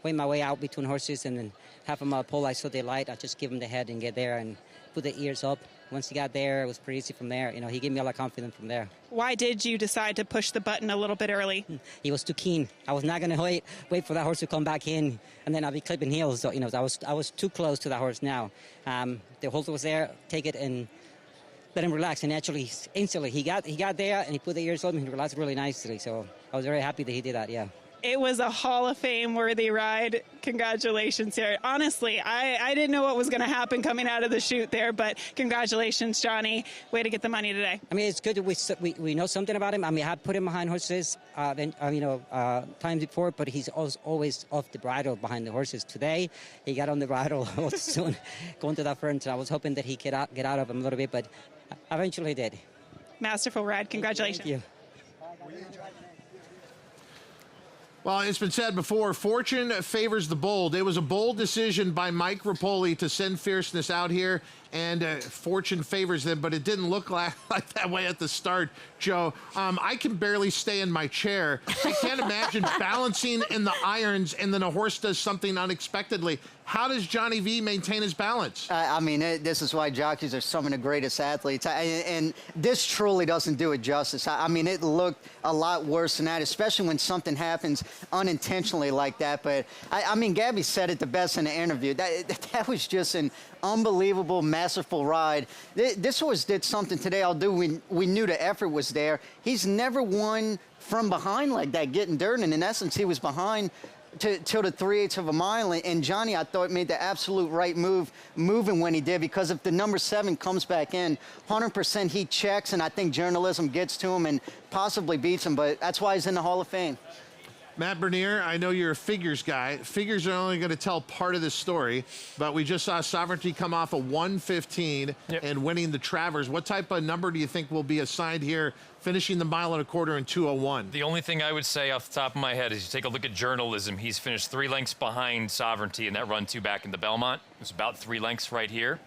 went my way out between horses, and then half of my pole I saw the light. I just give him the head and get there and put the ears up. Once he got there, it was pretty easy from there. You know, he gave me a lot of confidence from there. Why did you decide to push the button a little bit early? He was too keen. I was not going to wait for that horse to come back in, and then I'll be clipping heels. So, you know, I was too close to that horse now. The horse was there, take it and let him relax. And actually, instantly, he got there, and he put the ears up, and he relaxed really nicely. So I was very happy that he did that, yeah. It was a Hall of Fame-worthy ride. Congratulations here. Honestly, I didn't know what was going to happen coming out of the chute there, but congratulations, Johnny. Way to get the money today. I mean, it's good that we know something about him. I mean, I put him behind horses, times before, but he's always off the bridle behind the horses. Today, he got on the bridle soon, going to that front. I was hoping that he could get out of him a little bit, but eventually he did. Masterful ride. Congratulations. Thank you. Well, it's been said before, fortune favors the bold. It was a bold decision by Mike Rapoli to send Fierceness out here, and fortune favors them, but it didn't look like that way at the start, Joe. I can barely stay in my chair. I can't imagine balancing in the irons, and then a horse does something unexpectedly. How does Johnny V maintain his balance? I mean, this is why jockeys are some of the greatest athletes. And this truly doesn't do it justice. I mean, it looked a lot worse than that, especially when something happens unintentionally like that. But, I mean, Gabby said it the best in the interview. That was just an unbelievable, masterful ride. This horse did something today, we knew the effort was there. He's never won from behind like that, getting dirt. And in essence, he was behind till the 3/8 of a mile, and Johnny, I thought, made the absolute right move, moving when he did, because if the number 7 comes back in, 100% he checks, and I think journalism gets to him and possibly beats him, but that's why he's in the Hall of Fame. Matt Bernier, I know you're a figures guy. Figures are only going to tell part of this story, but we just saw Sovereignty come off a 1:15 and winning the Travers. What type of number do you think will be assigned here, finishing the 1 1/4 in 2:01? The only thing I would say off the top of my head is you take a look at journalism. He's finished 3 lengths behind Sovereignty in that run 2 back in the Belmont. It was about 3 lengths right here.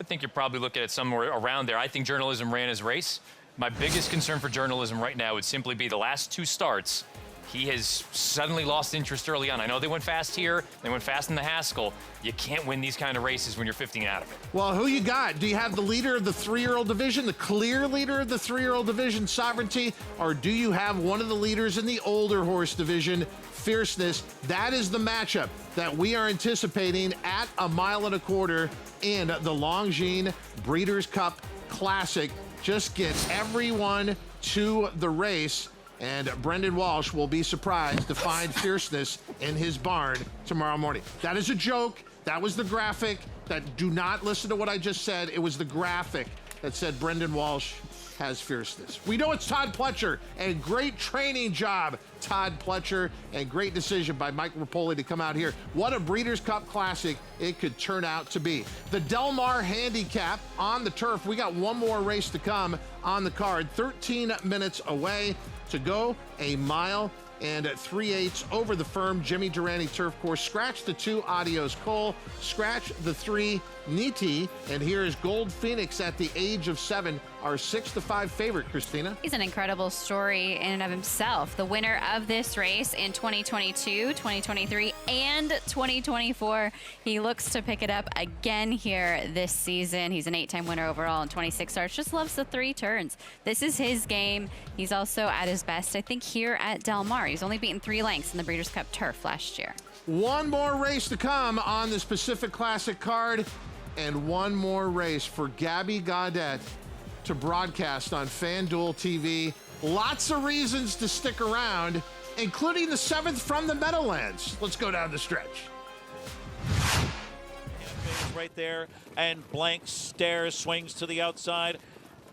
I think you're probably looking at somewhere around there. I think journalism ran his race. My biggest concern for journalism right now would simply be the last 2 starts. He has suddenly lost interest early on. I know they went fast here. They went fast in the Haskell. You can't win these kind of races when you're 15 out of it. Well, who you got? Do you have the leader of the 3-year-old division, the clear leader of the 3-year-old division, Sovereignty, or do you have one of the leaders in the older horse division, Fierceness? That is the matchup that we are anticipating at a 1 1/4 in the Longines Breeders' Cup Classic. Just get everyone to the race. And Brendan Walsh will be surprised to find Fierceness in his barn tomorrow morning. That is a joke. That was the graphic. Do not listen to what I just said. It was the graphic that said Brendan Walsh has Fierceness. We know it's Todd Pletcher, and great training job, Todd Pletcher, and great decision by Mike Rapoli to come out here. What a Breeders' Cup Classic it could turn out to be. The Del Mar Handicap on the turf. We got one more race to come on the card. 13 minutes away to go, a 1 mile and 3/8 over the firm Jimmy Durante turf course. Scratch the 2 Adios Cole, scratch the 3 Niti, and here is Gold Phoenix at the age of 7 our 6-5 favorite, Christina. He's an incredible story in and of himself. The winner of this race in 2022, 2023, and 2024. He looks to pick it up again here this season. He's an 8-time winner overall and 26 starts. Just loves the 3 turns. This is his game. He's also at his best, I think, here at Del Mar. He's only beaten 3 lengths in the Breeders' Cup Turf last year. One more race to come on this Pacific Classic card, and one more race for Gabby Gaudet to broadcast on FanDuel TV. Lots of reasons to stick around, including the 7th from the Meadowlands. Let's go down the stretch. Right there, and Blank Stare swings to the outside,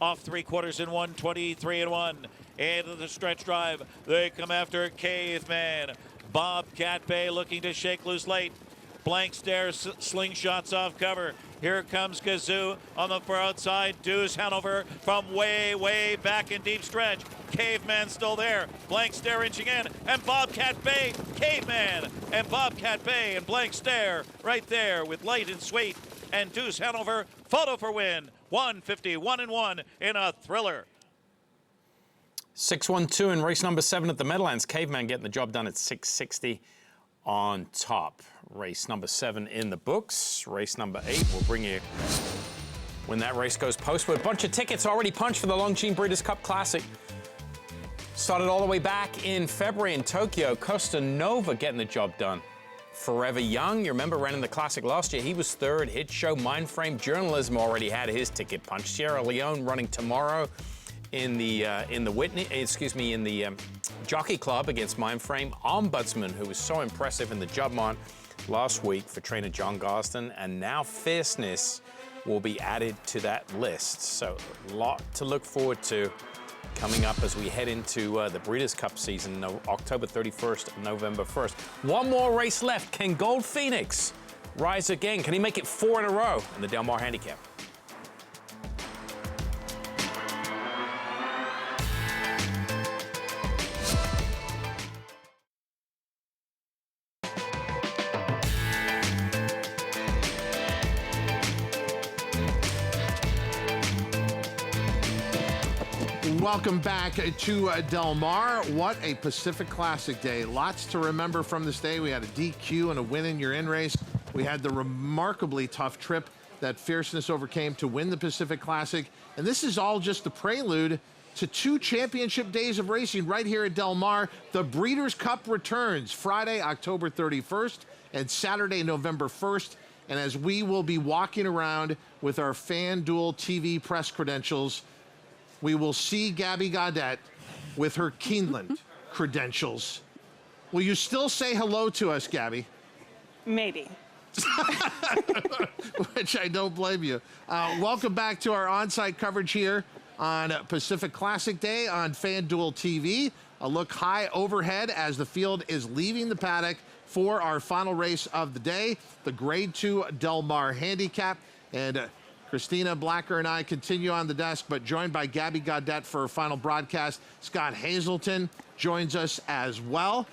off 3/4 in 1, 23 and 1. Into the stretch drive, they come after Caveman. Bobcat Bay looking to shake loose late. Blank Stare slingshots off cover. Here comes Kazoo on the far outside. Deuce Hanover from way, way back in deep stretch. Caveman still there. Blank Stare inching in. And Bobcat Bay, Caveman. And Bobcat Bay and Blank Stare right there with Light and Sweet. And Deuce Hanover, photo for win. 151 and 1 in a thriller. 6-1-2 in race number 7 at the Meadowlands. Caveman getting the job done at 660 on top. Race number 7 in the books. Race number 8 will bring you when that race goes postward. A bunch of tickets already punched for the Longines Breeders' Cup Classic. Started all the way back in February in Tokyo. Costa Nova getting the job done. Forever Young, you remember, ran in the Classic last year. He was 3rd. Hit Show, Mindframe Journalism already had his ticket punched. Sierra Leone running tomorrow in the Jockey Club against Mindframe. Ombudsman, who was so impressive in the Jubbmont last week for trainer John Garston, and now Fierceness will be added to that list. So a lot to look forward to coming up as we head into the Breeders' Cup season, October 31st and November 1st. One more race left. Can Gold Phoenix rise again? Can he make it 4 in a row in the Del Mar Handicap? Welcome back to Del Mar. What a Pacific Classic day. Lots to remember from this day. We had a DQ and a win in your in race. We had the remarkably tough trip that Fierceness overcame to win the Pacific Classic. And this is all just the prelude to 2 championship days of racing right here at Del Mar. The Breeders' Cup returns Friday, October 31st and Saturday, November 1st. And as we will be walking around with our FanDuel TV press credentials, we will see Gabby Gaudet with her Keeneland credentials. Will you still say hello to us, Gabby? Maybe. Which I don't blame you. Welcome back to our on-site coverage here on Pacific Classic Day on FanDuel TV. A look high overhead as the field is leaving the paddock for our final race of the day, the Grade 2 Del Mar Handicap. And Christina Blacker and I continue on the desk, but joined by Gabby Gaudet for her final broadcast. Scott Hazelton joins us as well.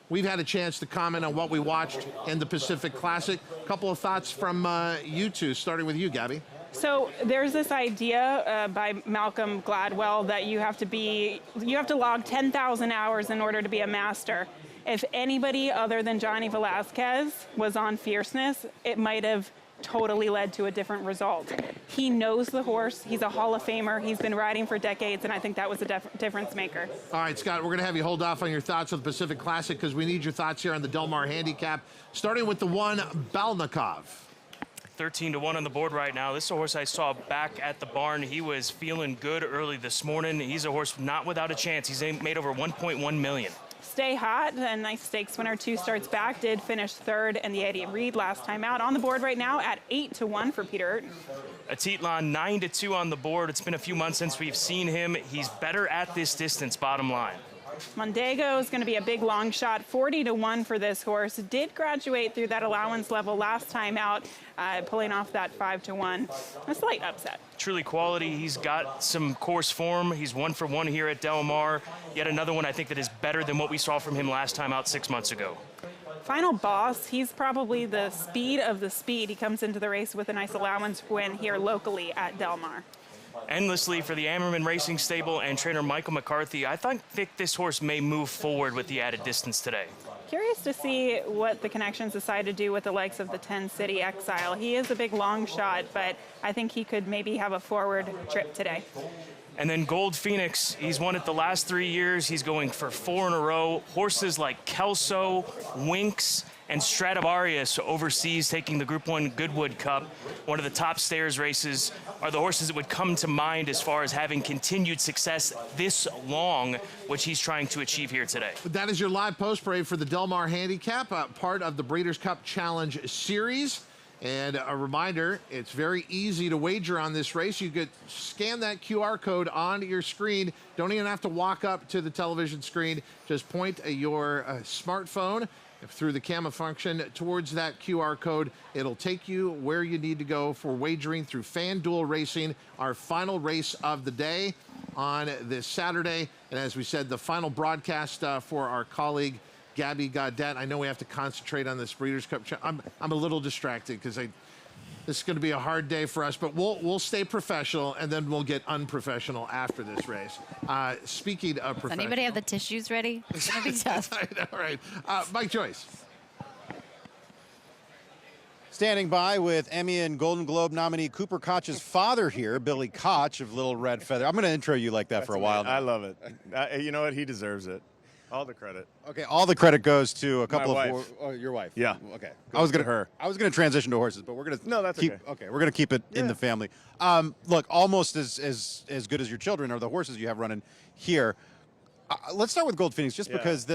We've had a chance to comment on what we watched in the Pacific Classic. A couple of thoughts from you two, starting with you, Gabby. So there's this idea by Malcolm Gladwell that you have to log 10,000 hours in order to be a master. If anybody other than Johnny Velazquez was on Fierceness, it might have totally led to a different result. He knows the horse. He's a Hall of Famer. He's been riding for decades, and I think that was a difference maker. All right, Scott, we're going to have you hold off on your thoughts of the Pacific Classic because we need your thoughts here on the Del Mar Handicap, starting with the 1 Balnikov. 13-1 on the board right now. This is a horse I saw back at the barn. He was feeling good early this morning. He's a horse not without a chance. He's made over $1.1 million. Stay hot, a nice stakes winner, 2 starts back, did finish 3rd in the Eddie Reed last time out. On the board right now at 8-1 for Peter Urton. Atitlon 9-2 on the board. It's been a few months since we've seen him. He's better at this distance, bottom line. Mondego is going to be a big long shot, 40-1 for this horse. Did graduate through that allowance level last time out, pulling off that 5-1. A slight upset. Truly quality. He's got some course form. He's 1 for 1 here at Del Mar. Yet another one I think that is better than what we saw from him last time out 6 months ago. Final Boss, he's probably the speed of the speed. He comes into the race with a nice allowance win here locally at Del Mar. endlessly for the Ammerman Racing Stable and trainer Michael McCarthy. I think this horse may move forward with the added distance today. Curious to see what the connections decide to do with the likes of the 10 City Exile. He is a big long shot, but I think he could maybe have a forward trip today. And then Gold Phoenix, he's won it the last 3 years. He's going for 4 in a row. Horses like Kelso, Winx, and Stradivarius overseas taking the Group 1 Goodwood Cup. One of the top stayers races are the horses that would come to mind as far as having continued success this long, which he's trying to achieve here today. That is your live post parade for the Del Mar Handicap, part of the Breeders' Cup Challenge Series. And a reminder, it's very easy to wager on this race. You could scan that QR code on your screen. Don't even have to walk up to the television screen. Just point your smartphone through the camera function towards that QR code. It'll take you where you need to go for wagering through FanDuel Racing, our final race of the day on this Saturday. And as we said, the final broadcast for our colleague Gabby Gaudet. I know we have to concentrate on this Breeders' Cup. I'm a little distracted because this is going to be a hard day for us, but we'll stay professional, and then we'll get unprofessional after this race. Speaking of professional. Does anybody have the tissues ready? It's going to be tough. I know, right. Mike Joyce. Standing by with Emmy and Golden Globe nominee Cooper Koch's father here, Billy Koch of Little Red Feather. I'm going to intro you like that for a while now. I love it. You know what? He deserves it. All the credit. Okay, all the credit goes to a couple My of wife. your wife. Yeah. Okay. I was gonna transition to horses, but we're gonna No, that's keep okay. We're gonna keep it in the family. Look, almost as good as your children are the horses you have running here. Let's start with Gold Phoenix, just because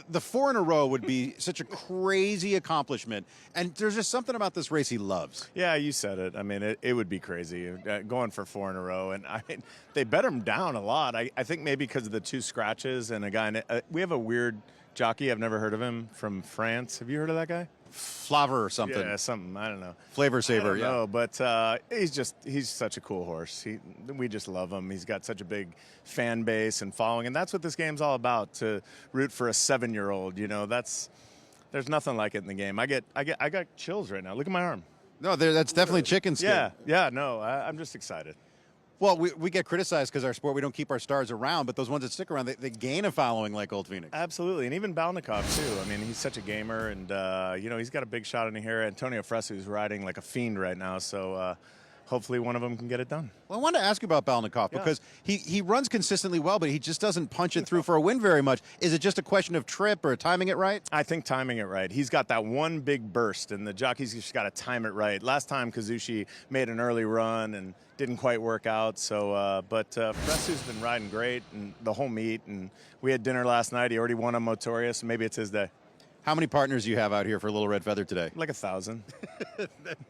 the 4 in a row would be such a crazy accomplishment, and there's just something about this race he loves. Yeah, you said it. I mean, it would be crazy going for 4 in a row, and I mean, they bet him down a lot. I think maybe because of the 2 scratches and a guy. We have a weird jockey. I've never heard of him from France. Have you heard of that guy? Flavor or something. Yeah, something. I don't know. Flavor Saver. Yeah. No, but he's such a cool horse. We just love him. He's got such a big fan base and following, and that's what this game's all about. To root for a 7-year-old, there's nothing like it in the game. I got chills right now. Look at my arm. No, that's definitely chicken skin. Yeah. No, I'm just excited. Well, we get criticized because our sport, we don't keep our stars around, but those ones that stick around, they gain a following like Gold Phoenix. Absolutely, and even Balnikov, too. I mean, he's such a gamer, and, he's got a big shot in here. Antonio Fresu's riding like a fiend right now, so hopefully one of them can get it done. Well, I wanted to ask you about Balnikov because he runs consistently well, but he just doesn't punch it through for a win very much. Is it just a question of trip or timing it right? I think timing it right. He's got that one big burst, and the jockey's just got to time it right. Last time, Kazushi made an early run and didn't quite work out. So, but Fresu's been riding great and the whole meet. And we had dinner last night. He already won on Motoria, so maybe it's his day. How many partners do you have out here for Little Red Feather today? Like 1,000.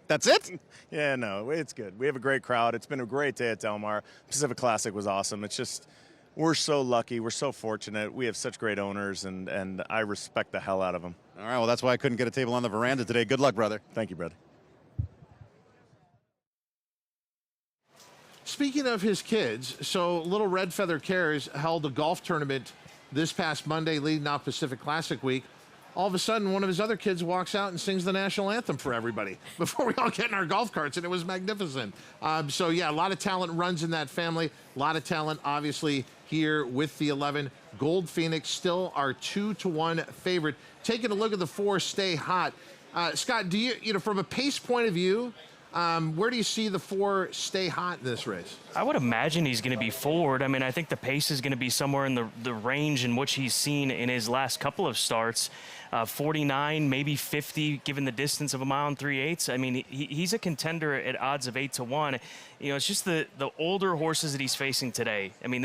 That's it? Yeah, no, it's good. We have a great crowd. It's been a great day at Del Mar. Pacific Classic was awesome. It's just, we're so lucky. We're so fortunate. We have such great owners, and I respect the hell out of them. All right, well, that's why I couldn't get a table on the veranda today. Good luck, brother. Thank you, brother. Speaking of his kids, so Little Red Feather Cares held a golf tournament this past Monday leading off Pacific Classic week. All of a sudden, one of his other kids walks out and sings the national anthem for everybody before we all get in our golf carts, and it was magnificent. So, yeah, a lot of talent runs in that family. A lot of talent, obviously, here with the 11. Gold Phoenix still our 2-1 favorite. Taking a look at the 4 Stay Hot. Scott, do you from a pace point of view, where do you see the 4 Stay Hot in this race? I would imagine he's going to be forward. I mean, I think the pace is going to be somewhere in the range in which he's seen in his last couple of starts. 49, maybe 50, given the distance of 1 mile and 3/8. I mean, he's a contender at odds of 8-1. It's just the older horses that he's facing today. I mean,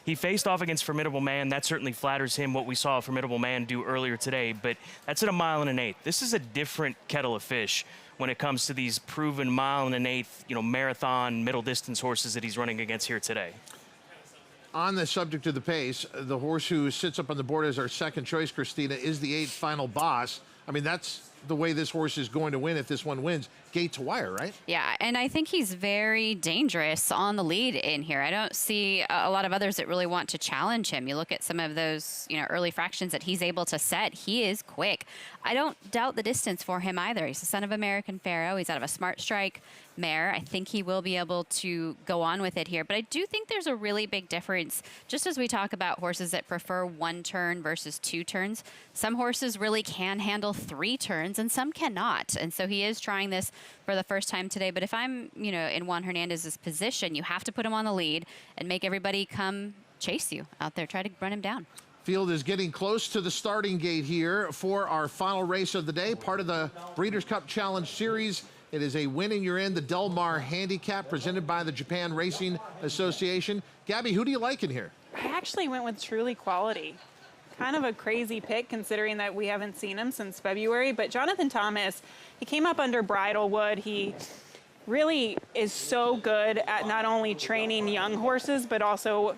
he faced off against Formidable Man. That certainly flatters him, what we saw Formidable Man do earlier today, but that's at 1 mile and 1/8. This is a different kettle of fish when it comes to these proven 1 mile and 1/8, marathon, middle distance horses that he's running against here today. On the subject of the pace, the horse who sits up on the board as our second choice, Christina, is the 8 Final Boss. I mean, that's the way this horse is going to win if this one wins, gate to wire, right? Yeah, and I think he's very dangerous on the lead in here. I don't see a lot of others that really want to challenge him. You look at some of those, early fractions that he's able to set. He is quick. I don't doubt the distance for him either. He's the son of American Pharaoh. He's out of a Smart Strike mare. I think he will be able to go on with it here. But I do think there's a really big difference, just as we talk about horses that prefer 1 turn versus 2 turns. Some horses really can handle 3 turns and some cannot. And so he is trying this for the first time today. But if I'm, in Juan Hernandez's position, you have to put him on the lead and make everybody come chase you out there, try to run him down. Field is getting close to the starting gate here for our final race of the day, part of the Breeders' Cup Challenge Series. It is a win and you're in, the Del Mar Handicap presented by the Japan Racing Association. Gabby, who do you like in here? I actually went with Truly Quality. Kind of a crazy pick considering that we haven't seen him since February, but Jonathan Thomas, he came up under Bridlewood. He really is so good at not only training young horses, but also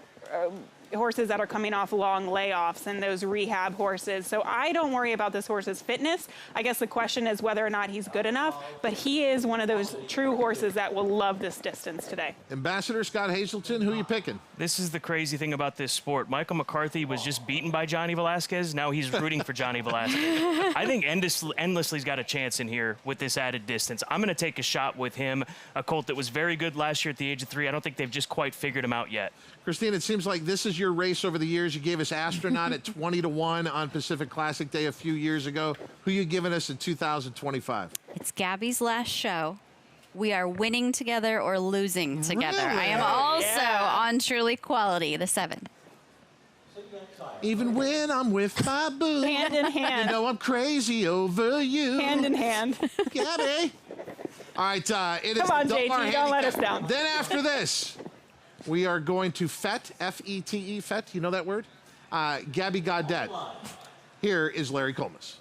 horses that are coming off long layoffs and those rehab horses. So I don't worry about this horse's fitness. I guess the question is whether or not he's good enough, but he is one of those true horses that will love this distance today. Ambassador Scott Hazelton, who are you picking? This is the crazy thing about this sport. Michael McCarthy was just beaten by Johnny Velasquez. Now he's rooting for Johnny Velasquez. I think Endlessly's got a chance in here with this added distance. I'm going to take a shot with him, a colt that was very good last year at the age of 3. I don't think they've just quite figured him out yet. Christine, it seems like this is your race over the years. You gave us Astronaut at 20-1 on Pacific Classic Day a few years ago. Who you giving us in 2025? It's Gabby's last show. We are winning together or losing together. Really? I am also on Truly Quality, the 7. Even when I'm with my boo. Hand in hand. You know I'm crazy over you. Hand in hand. Gabby. All right, it is Come on, Del Mar JT, don't let Handicap. us down. Then after this, we are going to FET, F-E-T-E, FET, you know that word? Gabby Gaudet. Here is Larry Comas.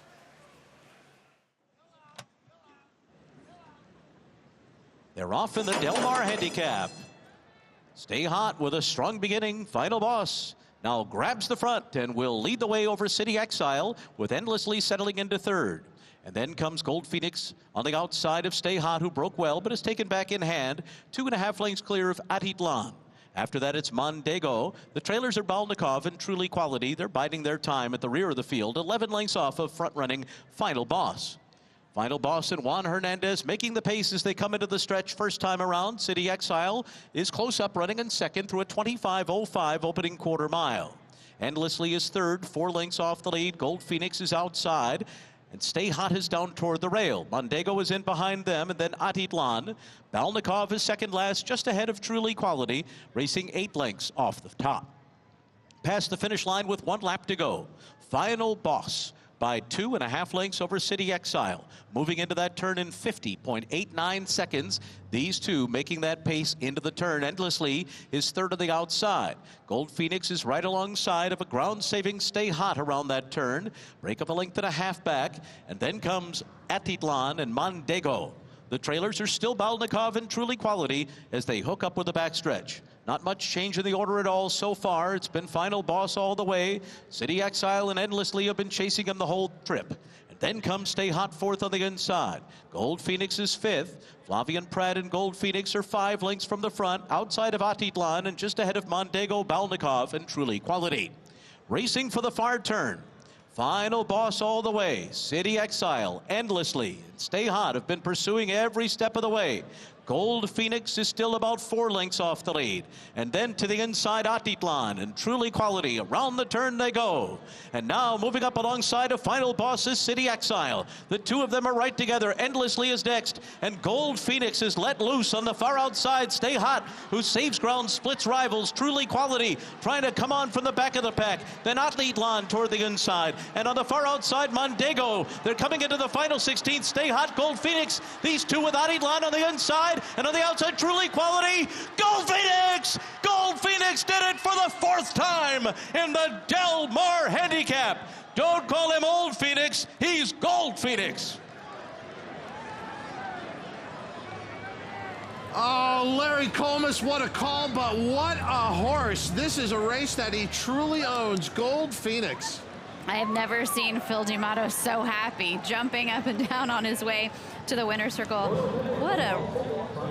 They're off in the Del Mar Handicap. Stay Hot with a strong beginning. Final Boss now grabs the front and will lead the way over City Exile with Endlessly settling into 3rd. And then comes Gold Phoenix on the outside of Stay Hot, who broke well but is taken back in hand. 2.5 lengths clear of Atitlan. After that, it's Mondego. The trailers are Balnikov and Truly Quality. They're biding their time at the rear of the field, 11 lengths off of front-running Final Boss. Final Boss and Juan Hernandez making the pace as they come into the stretch first time around. City Exile is close up running in 2nd through a 25.05 opening quarter mile. Endlessly is 3rd, 4 lengths off the lead. Gold Phoenix is outside. And Stay Hot is down toward the rail. Mondego is in behind them, and then Atitlan. Balnikov is 2nd last, just ahead of Truly Quality, racing 8 lengths off the top. Past the finish line with 1 lap to go. Final Boss by 2.5 lengths over City Exile. Moving into that turn in 50.89 seconds. These two making that pace into the turn. Endlessly is 3rd on the outside. Gold Phoenix is right alongside of a ground-saving Stay Hot around that turn. Break up a length and a half back. And then comes Atitlan and Mondego. The trailers are still Balnikov and Truly Quality as they hook up with the backstretch. Not much change in the order at all so far. It's been Final Boss all the way. City Exile and Endlessly have been chasing him the whole trip. And then comes Stay Hot 4th on the inside. Gold Phoenix is 5th. Flavian Pratt and Gold Phoenix are 5 lengths from the front, outside of Atitlan and just ahead of Mondego, Balnikov, and Truly Quality. Racing for the far turn. Final Boss all the way. City Exile, Endlessly, and Stay Hot have been pursuing every step of the way. Gold Phoenix is still about 4 lengths off the lead. And then to the inside, Atitlan and Truly Quality. Around the turn they go. And now moving up alongside of Final Boss is City Exile. The two of them are right together. Endlessly is next. And Gold Phoenix is let loose on the far outside. Stay Hot, who saves ground, splits rivals. Truly Quality trying to come on from the back of the pack. Then Atitlan toward the inside. And on the far outside, Mondego. They're coming into the final 16th. Stay Hot, Gold Phoenix. These two with Atitlan on the inside. And on the outside, Truly Quality. Gold Phoenix! Gold Phoenix did it for the 4th time in the Del Mar Handicap. Don't call him Old Phoenix. He's Gold Phoenix. Oh, Larry Comas, what a call, but what a horse. This is a race that he truly owns. Gold Phoenix. I have never seen Phil D'Amato so happy, jumping up and down on his way to the winner's circle. What a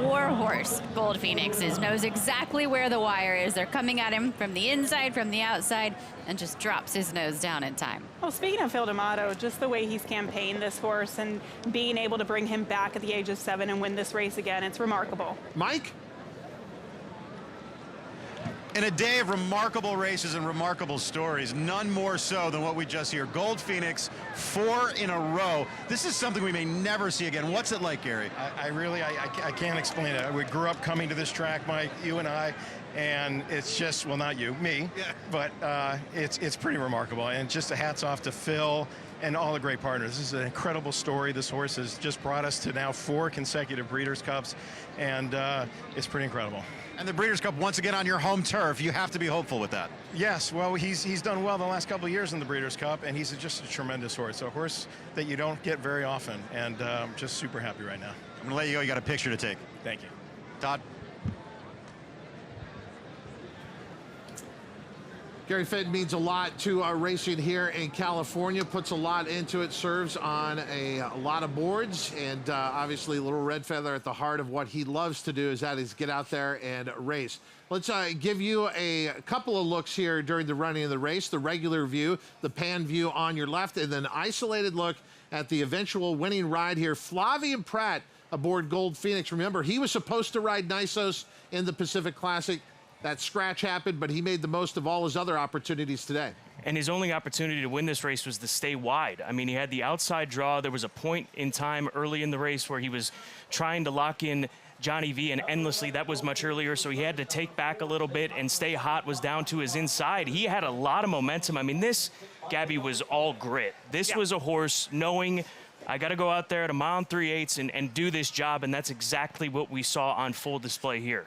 war horse Gold Phoenix is. Knows exactly where the wire is. They're coming at him from the inside, from the outside, and just drops his nose down in time. Well, speaking of Phil D'Amato, just the way he's campaigned this horse and being able to bring him back at the age of 7 and win this race again, it's remarkable. Mike? In a day of remarkable races and remarkable stories, none more so than what we just hear. Gold Phoenix, 4 in a row. This is something we may never see again. What's it like, Gary? I can't explain it. We grew up coming to this track, Mike, you and I, and it's just, well, not you, me, but it's pretty remarkable. And just a hats off to Phil and all the great partners. This is an incredible story. This horse has just brought us to now 4 consecutive Breeders' Cups, and it's pretty incredible. And the Breeders' Cup once again on your home turf. You have to be hopeful with that. Yes, well, he's done well the last couple of years in the Breeders' Cup, and he's just a tremendous horse. A horse that you don't get very often, and I'm just super happy right now. I'm going to let you go. You got a picture to take. Thank you. Todd? Gary Fenton means a lot to our racing here in California, puts a lot into it, serves on a lot of boards, and obviously Little Red Feather at the heart of what he loves to do is get out there and race. Let's give you a couple of looks here during the running of the race, the regular view, the pan view on your left, and then isolated look at the eventual winning ride here. Flavien Prat aboard Gold Phoenix. Remember, he was supposed to ride Nisos in the Pacific Classic. That scratch happened, but he made the most of all his other opportunities today. And his only opportunity to win this race was to stay wide. I mean, he had the outside draw. There was a point in time early in the race where he was trying to lock in Johnny V and endlessly. That was much earlier, so he had to take back a little bit and stay hot, was down to his inside. He had a lot of momentum. I mean, this, Gabby, was all grit. This was a horse knowing, I got to go out there at a mile and 3/8 and do this job, and that's exactly what we saw on full display here.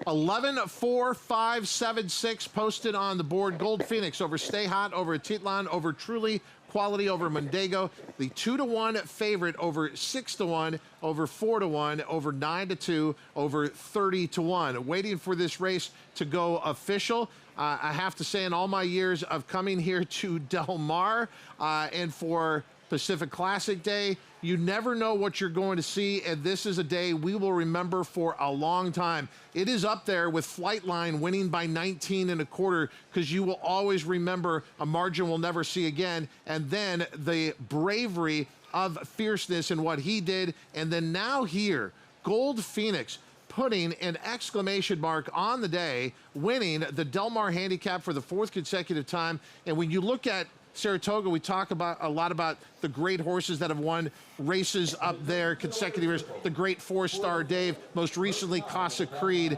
11, 4, 5, 7, 6 posted on the board. Gold Phoenix over Stay Hot, over Titlan, over Truly, Quality over Mondego. The 2-to-1 favorite over 6-to-1, over 4-to-1, over 9-to-2, over 30-to-1. Waiting for this race to go official. I have to say, in all my years of coming here to Del Mar and for Pacific Classic Day, you never know what you're going to see, and this is a day we will remember for a long time. It is up there with Flightline winning by 19 1/4, because you will always remember a margin we'll never see again, and then the bravery of Fierceness and what he did, and then now here, Gold Phoenix putting an exclamation mark on the day, winning the Del Mar Handicap for the 4th consecutive time. And when you look at Saratoga, we talk about a lot about the great horses that have won races up there, consecutive years. The great 4-star Dave, most recently Casa Creed.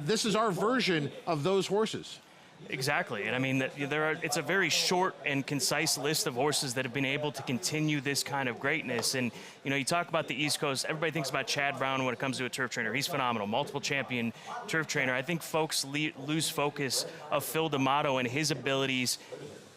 This is our version of those horses. Exactly, and I mean, it's a very short and concise list of horses that have been able to continue this kind of greatness. And you know, you talk about the East Coast, everybody thinks about Chad Brown when it comes to a turf trainer. He's phenomenal, multiple champion turf trainer. I think folks lose focus of Phil D'Amato and his abilities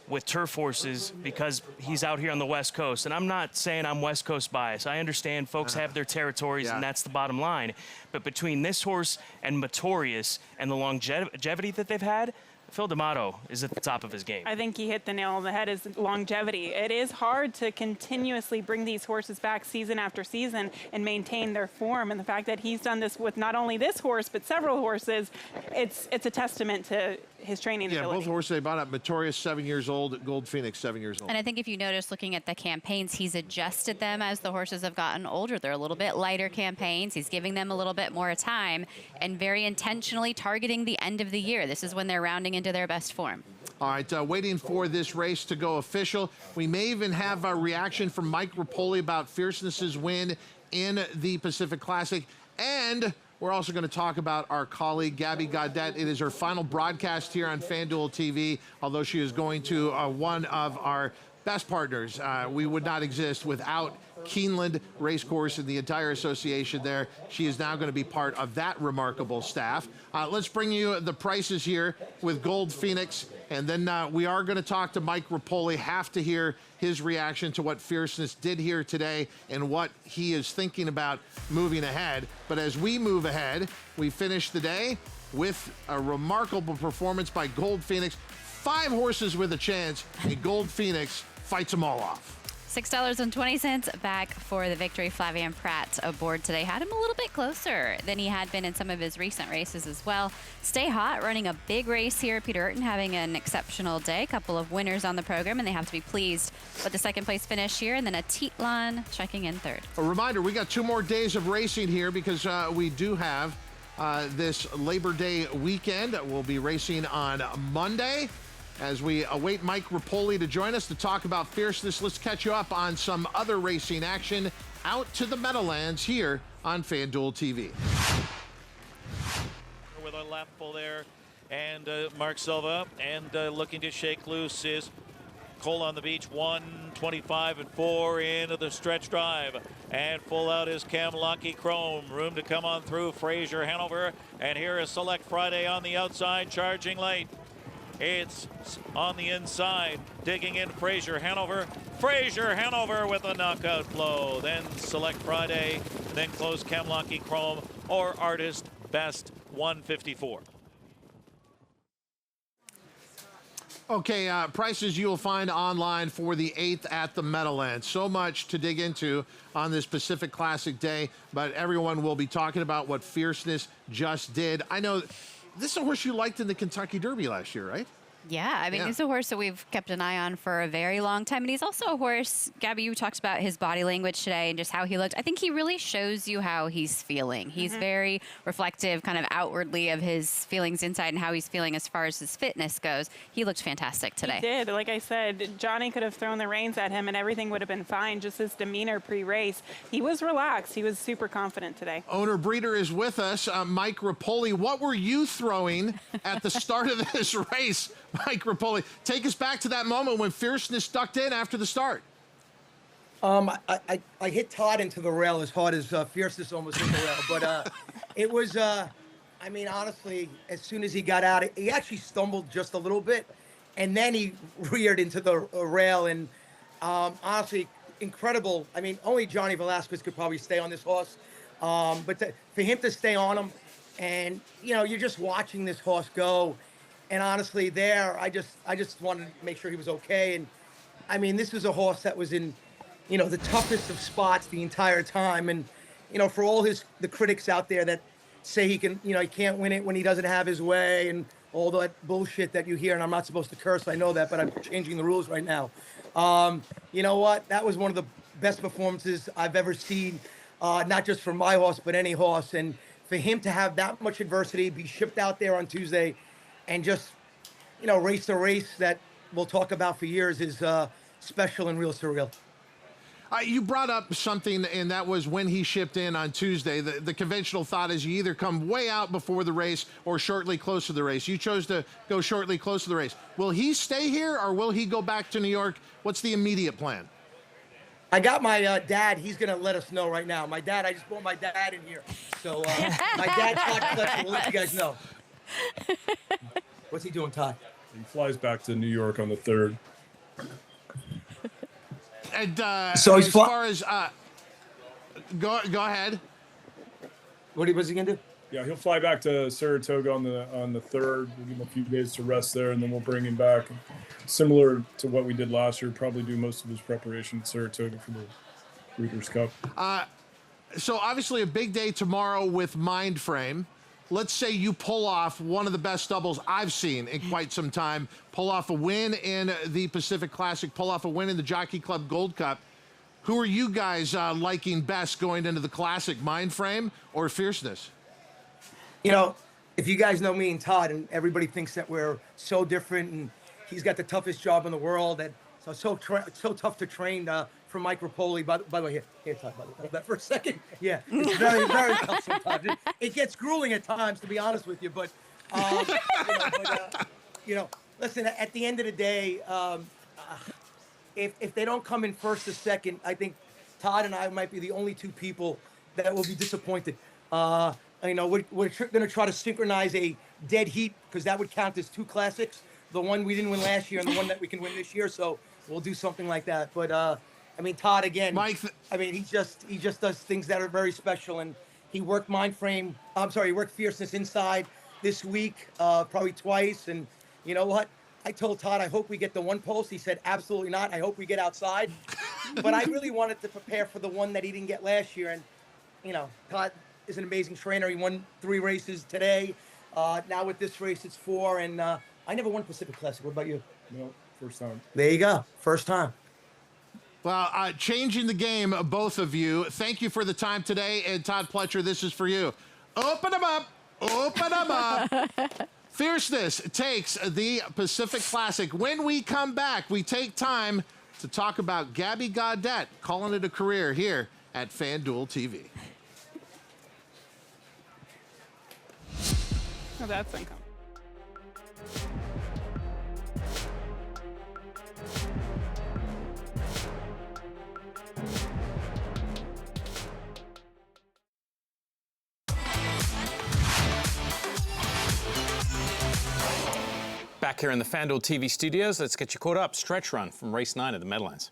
with turf horses because he's out here on the West Coast. And I'm not saying I'm West Coast biased. I understand folks have their territories, and that's the bottom line. But between this horse and Matorius and the longevity that they've had, Phil D'Amato is at the top of his game. I think he hit the nail on the head, is longevity. It is hard to continuously bring these horses back season after season and maintain their form. And the fact that he's done this with not only this horse, but several horses, it's a testament to his training ability. Both horses they bought up. Matorius, 7 years old. Gold Phoenix, 7 years old. And I think if you notice, looking at the campaigns, he's adjusted them as the horses have gotten older. They're a little bit lighter campaigns. He's giving them a little bit more time and very intentionally targeting the end of the year. This is when they're rounding into their best form. All right, waiting for this race to go official. We may even have a reaction from Mike Rapoli about Fierceness's win in the Pacific Classic. And we're also going to talk about our colleague, Gabby Gaudet. It is her final broadcast here on FanDuel TV, although she is going to one of our best partners. We would not exist without Keeneland Racecourse and the entire association there. She is now going to be part of that remarkable staff. Let's bring you the prices here with Gold Phoenix, and then we are going to talk to Mike Rapoli. Have to hear his reaction to what Fierceness did here today and what he is thinking about moving ahead. But as we move ahead, we finish the day with a remarkable performance by Gold Phoenix. 5 horses with a chance, and Gold Phoenix fights them all off. $6.20 back for the victory. Flavian Pratt aboard today. Had him a little bit closer than he had been in some of his recent races as well. Stay Hot running a big race here. Peter Urton having an exceptional day. A couple of winners on the program, and they have to be pleased with the second place finish here. And then a Tietlan checking in third. A reminder, we got 2 more days of racing here because we do have this Labor Day weekend. We'll be racing on Monday. As we await Mike Rapoli to join us to talk about Fierceness, let's catch you up on some other racing action out to the Meadowlands here on FanDuel TV. With a lap full there, and Mark Silva, and looking to shake loose is Cole on the Beach, 1:25 and 4 into the stretch drive, and full out is Cam Lucky Chrome. Room to come on through Fraser Hanover, and here is Select Friday on the outside, charging late. It's on the inside, digging in Fraser Hanover. Fraser Hanover with a knockout blow. Then Select Friday, then close Kamlaki Chrome or Artist Best 154. Okay, prices you'll find online for the 8th at the Meadowlands. So much to dig into on this Pacific Classic day, but everyone will be talking about what Fierceness just did. I know this is a horse you liked in the Kentucky Derby last year, right? Yeah, I mean, he's a horse that we've kept an eye on for a very long time. And he's also a horse, Gabby, you talked about his body language today and just how he looked. I think he really shows you how he's feeling. He's very reflective kind of outwardly of his feelings inside and how he's feeling as far as his fitness goes. He looked fantastic today. He did. Like I said, Johnny could have thrown the reins at him and everything would have been fine. Just his demeanor pre-race. He was relaxed. He was super confident today. Owner Breeder is with us. Mike Rapoli, what were you throwing at the start of this race? Mike Rapoli, take us back to that moment when Fierceness ducked in after the start. I hit Todd into the rail as hard as Fierceness almost hit the rail, but it was, I mean, honestly, as soon as he got out, he actually stumbled just a little bit, and then he reared into the rail, and honestly, incredible. I mean, only Johnny Velasquez could probably stay on this horse, but for him to stay on him, and, you know, you're just watching this horse go. And honestly, I just wanted to make sure he was okay. And I mean, this was a horse that was in, you know, the toughest of spots the entire time. And, you know, for all the critics out there that say he can't win it when he doesn't have his way and all that bullshit that you hear. And I'm not supposed to curse, I know that, but I'm changing the rules right now. You know what? That was one of the best performances I've ever seen, not just from my horse, but any horse. And for him to have that much adversity, be shipped out there on Tuesday, and just, you know, race a race that we'll talk about for years is special and real surreal. You brought up something, and that was when he shipped in on Tuesday. The conventional thought is you either come way out before the race or shortly close to the race. You chose to go shortly close to the race. Will he stay here or will he go back to New York? What's the immediate plan? I got my dad. He's going to let us know right now. My dad, I just brought my dad in here. So my dad's not collection. We'll let you guys know. What's he doing, Todd? He flies back to New York on the 3rd. And so as far as go ahead. What's he gonna do? Yeah, he'll fly back to Saratoga on the 3rd. We'll give him a few days to rest there, and then we'll bring him back. Similar to what we did last year, probably do most of his preparation at Saratoga for the Breeders' Cup. So obviously a big day tomorrow with Mindframe. Let's say you pull off one of the best doubles I've seen in quite some time, pull off a win in the Pacific Classic, pull off a win in the Jockey Club Gold Cup. Who are you guys liking best going into the Classic, Mindframe or Fierceness? You know, if you guys know me and Todd, and everybody thinks that we're so different, and he's got the toughest job in the world, and so tough to train for Mike Rapoli. By the way, here, Todd, by the way, hold that for a second. Yeah, it's very, very tough sometimes. It gets grueling at times, to be honest with you. But, you know, listen, at the end of the day, if they don't come in first or second, I think Todd and I might be the only 2 people that will be disappointed. You know, we're going to try to synchronize a dead heat because that would count as 2 classics. The one we didn't win last year and the one that we can win this year. So we'll do something like that. But I mean, Todd again. Mike, I mean, he just does things that are very special, and he worked Mindframe. He worked Fierceness inside this week, probably twice. And you know what? I told Todd, I hope we get the one post. He said, absolutely not. I hope we get outside. But I really wanted to prepare for the one that he didn't get last year. And, you know, Todd is an amazing trainer. He won 3 races today. Now with this race, it's 4. And I never won Pacific Classic. What about you? No, first time. There you go. First time. Well, changing the game, both of you. Thank you for the time today. And Todd Pletcher, this is for you. Open them up. Open them up. Fierceness takes the Pacific Classic. When we come back, we take time to talk about Gabby Gaudet calling it a career here at FanDuel TV. Oh, that's uncomfortable. Back here in the FanDuel TV studios, let's get you caught up. Stretch run from race 9 at the Meadowlands.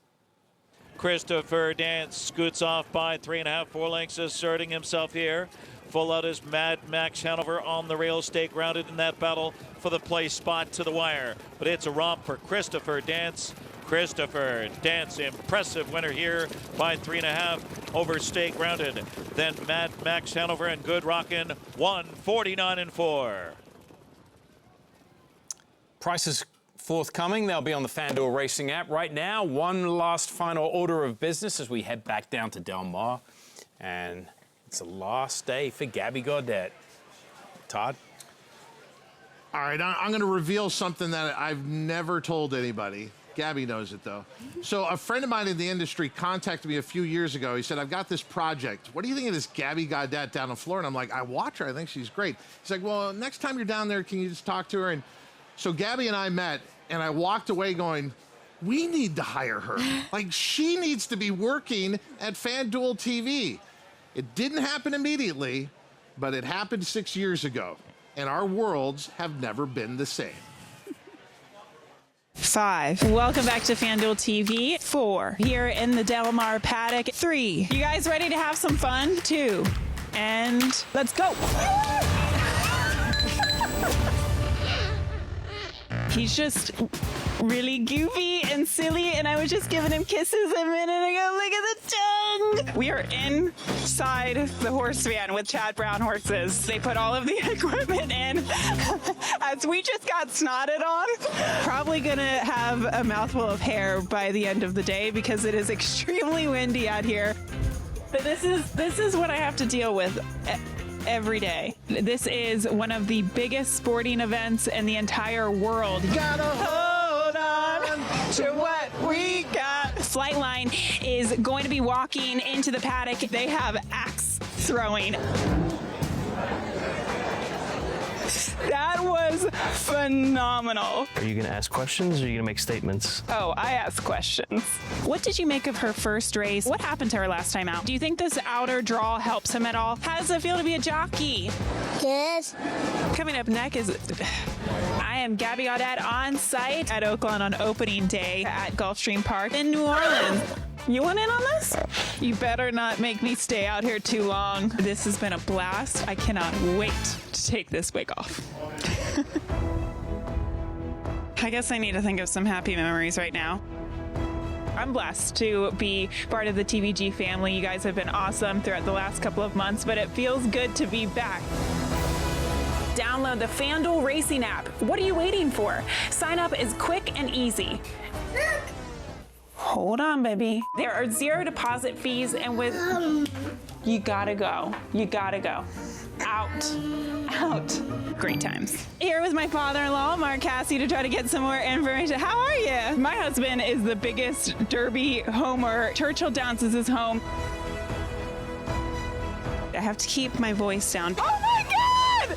Christopher Dance scoots off by 3.5, 4 lengths, asserting himself here. Full out is Mad Max Hanover on the rail, stay grounded in that battle for the place spot to the wire. But it's a romp for Christopher Dance. Christopher Dance, impressive winner here by 3.5 over stay grounded. Then Mad Max Hanover and Good Rockin' 149-4. Prices forthcoming. They'll be on the FanDuel Racing app. Right now, one last final order of business as we head back down to Del Mar. And it's the last day for Gabby Gaudet. Todd? All right, I'm going to reveal something that I've never told anybody. Gabby knows it, though. So a friend of mine in the industry contacted me a few years ago. He said, I've got this project. What do you think of this Gabby Gaudet down in Florida? I'm like, I watch her. I think she's great. He's like, well, next time you're down there, can you just talk to her? And so Gabby and I met, and I walked away going, we need to hire her. Like, she needs to be working at FanDuel TV. It didn't happen immediately, but it happened 6 years ago, and our worlds have never been the same. 5. Welcome back to FanDuel TV. 4. Here in the Del Mar paddock. 3. You guys ready to have some fun? 2. And let's go. He's just really goofy and silly, and I was just giving him kisses a minute ago. Look at the tongue. We are inside the horse van with Chad Brown horses. They put all of the equipment in as we just got snotted on. Probably gonna have a mouthful of hair by the end of the day because it is extremely windy out here. But this is what I have to deal with every day. This is one of the biggest sporting events in the entire world. Gotta hold on to what we got. Flightline is going to be walking into the paddock. They have axe throwing. That was phenomenal. Are you going to ask questions or are you going to make statements? Oh, I ask questions. What did you make of her first race? What happened to her last time out? Do you think this outer draw helps him at all? How does it feel to be a jockey? Good. Coming up next is I am Gabby Gaudet on site at Oakland on opening day at Gulfstream Park in New Orleans. You want in on this? You better not make me stay out here too long. This has been a blast. I cannot wait to take this wig off. I guess I need to think of some happy memories right now. I'm blessed to be part of the TVG family. You guys have been awesome throughout the last couple of months, but it feels good to be back. Download the FanDuel Racing app. What are you waiting for? Sign up is quick and easy. Hold on, baby. There are 0 deposit fees, and with you gotta go. You gotta go. Out. Great times. Here with my father-in-law, Mark Cassie, to try to get some more information. How are you? My husband is the biggest Derby homer. Churchill Downs is his home. I have to keep my voice down. Oh my God!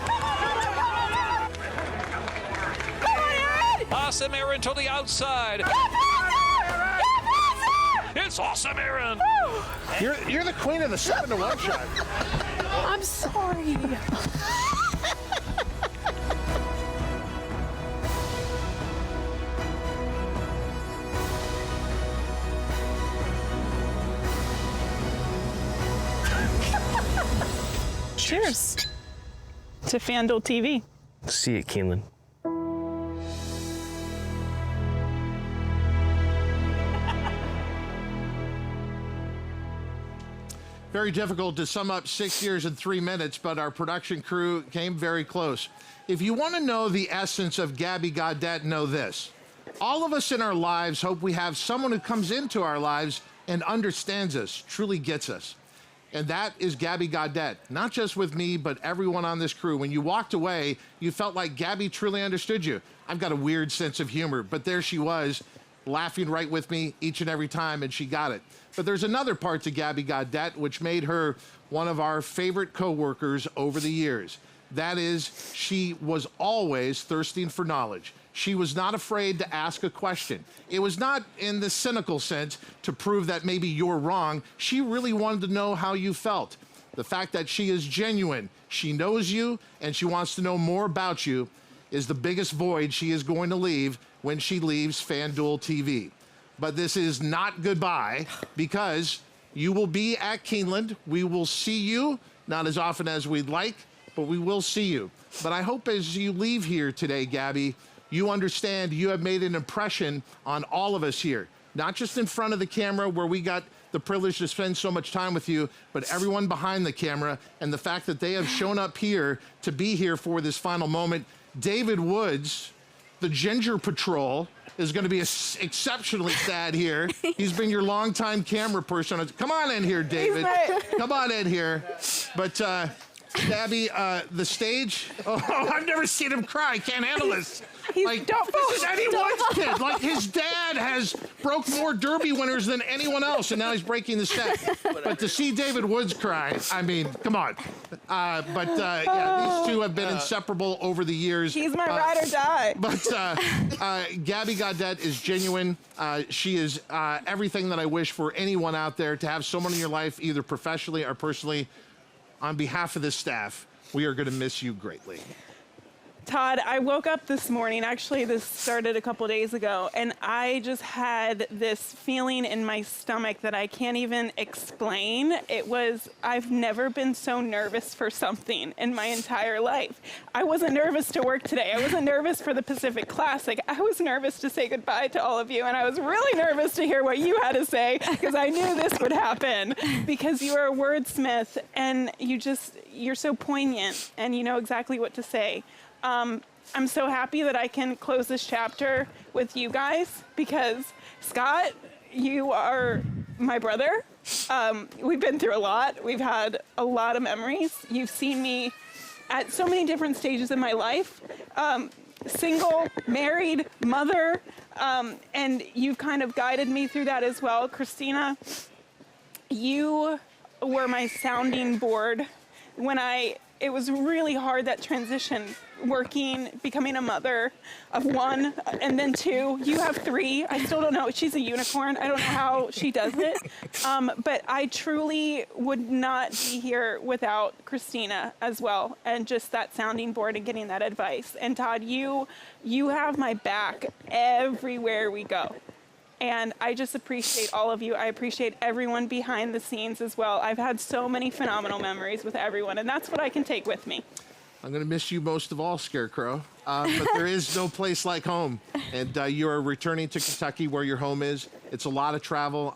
Come on, Aaron! Awesome Aaron to the outside. It's Awesome Aaron. You're the queen of the 7-to-1 shot. I'm sorry. Cheers to FanDuel TV. See you, Keeneland. Very difficult to sum up 6 years in 3 minutes, but our production crew came very close. If you want to know the essence of Gabby Gaudet, know this. All of us in our lives hope we have someone who comes into our lives and understands us, truly gets us. And that is Gabby Gaudet, not just with me, but everyone on this crew. When you walked away, you felt like Gabby truly understood you. I've got a weird sense of humor, but there she was, laughing right with me each and every time, and she got it. But there's another part to Gabby Gaudet which made her one of our favorite coworkers over the years. That is, she was always thirsting for knowledge. She was not afraid to ask a question. It was not in the cynical sense to prove that maybe you're wrong. She really wanted to know how you felt. The fact that she is genuine, she knows you, and she wants to know more about you is the biggest void she is going to leave when she leaves FanDuel TV. But this is not goodbye, because you will be at Keeneland. We will see you, not as often as we'd like, but we will see you. But I hope as you leave here today, Gabby, you understand you have made an impression on all of us here, not just in front of the camera where we got the privilege to spend so much time with you, but everyone behind the camera, and the fact that they have shown up here to be here for this final moment. David Woods, the Ginger Patrol, is going to be exceptionally sad here. He's been your longtime camera person. Come on in here, David. Come on in here. But Gabby, the stage, I've never seen him cry. Can't handle this. Like, this is Eddie Wood's kid. Like, his dad has broke more Derby winners than anyone else, and now he's breaking the set. But to see David Woods cry, I mean, come on. Yeah, these two have been inseparable over the years. He's my ride or die. But Gabby Gaudet is genuine. She is everything that I wish for anyone out there to have someone in your life, either professionally or personally. On behalf of this staff, we are going to miss you greatly. Todd, I woke up this morning, actually this started a couple days ago, and I just had this feeling in my stomach that I can't even explain. I've never been so nervous for something in my entire life. I wasn't nervous to work today. I wasn't nervous for the Pacific Classic. I was nervous to say goodbye to all of you, and I was really nervous to hear what you had to say, because I knew this would happen, because you are a wordsmith, and you're so poignant, and you know exactly what to say. I'm so happy that I can close this chapter with you guys, because Scott, you are my brother. We've been through a lot. We've had a lot of memories. You've seen me at so many different stages in my life. Single, married, mother, and you've kind of guided me through that as well. Christina, you were my sounding board when it was really hard, that transition, becoming a mother of one, and then two. You have three. I still don't know. She's a unicorn. I don't know how she does it. But I truly would not be here without Christina as well, and just that sounding board and getting that advice. And Todd, you have my back everywhere we go. And I just appreciate all of you. I appreciate everyone behind the scenes as well. I've had so many phenomenal memories with everyone, and that's what I can take with me. I'm going to miss you most of all, Scarecrow. But there is no place like home. And you are returning to Kentucky, where your home is. It's a lot of travel.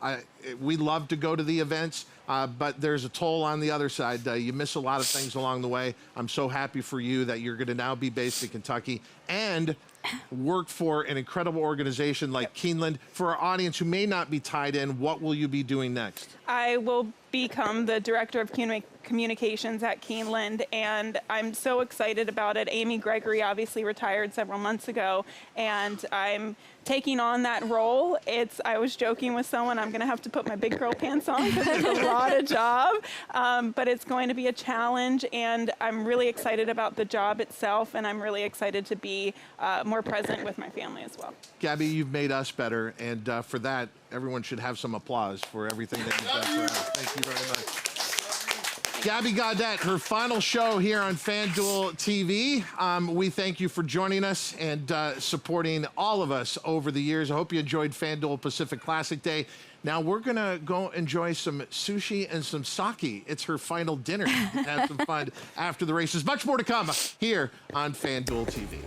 We love to go to the events, but there's a toll on the other side. You miss a lot of things along the way. I'm so happy for you that you're going to now be based in Kentucky and work for an incredible organization like Keeneland. For our audience who may not be tied in, what will you be doing next? I will become the director of communications at Keeneland, and I'm so excited about it. Amy Gregory obviously retired several months ago, and I'm taking on that role. I was joking with someone, I'm going to have to put my big girl pants on because it's a lot of job, but it's going to be a challenge, and I'm really excited about the job itself, and I'm really excited to be more present with my family as well. Gabby, you've made us better, and for that, everyone should have some applause for everything that you've done for us. Thank you very much. Gabby Gaudet, her final show here on FanDuel TV. We thank you for joining us and supporting all of us over the years. I hope you enjoyed FanDuel Pacific Classic Day. Now we're going to go enjoy some sushi and some sake. It's her final dinner. Have some fun after the races. Much more to come here on FanDuel TV.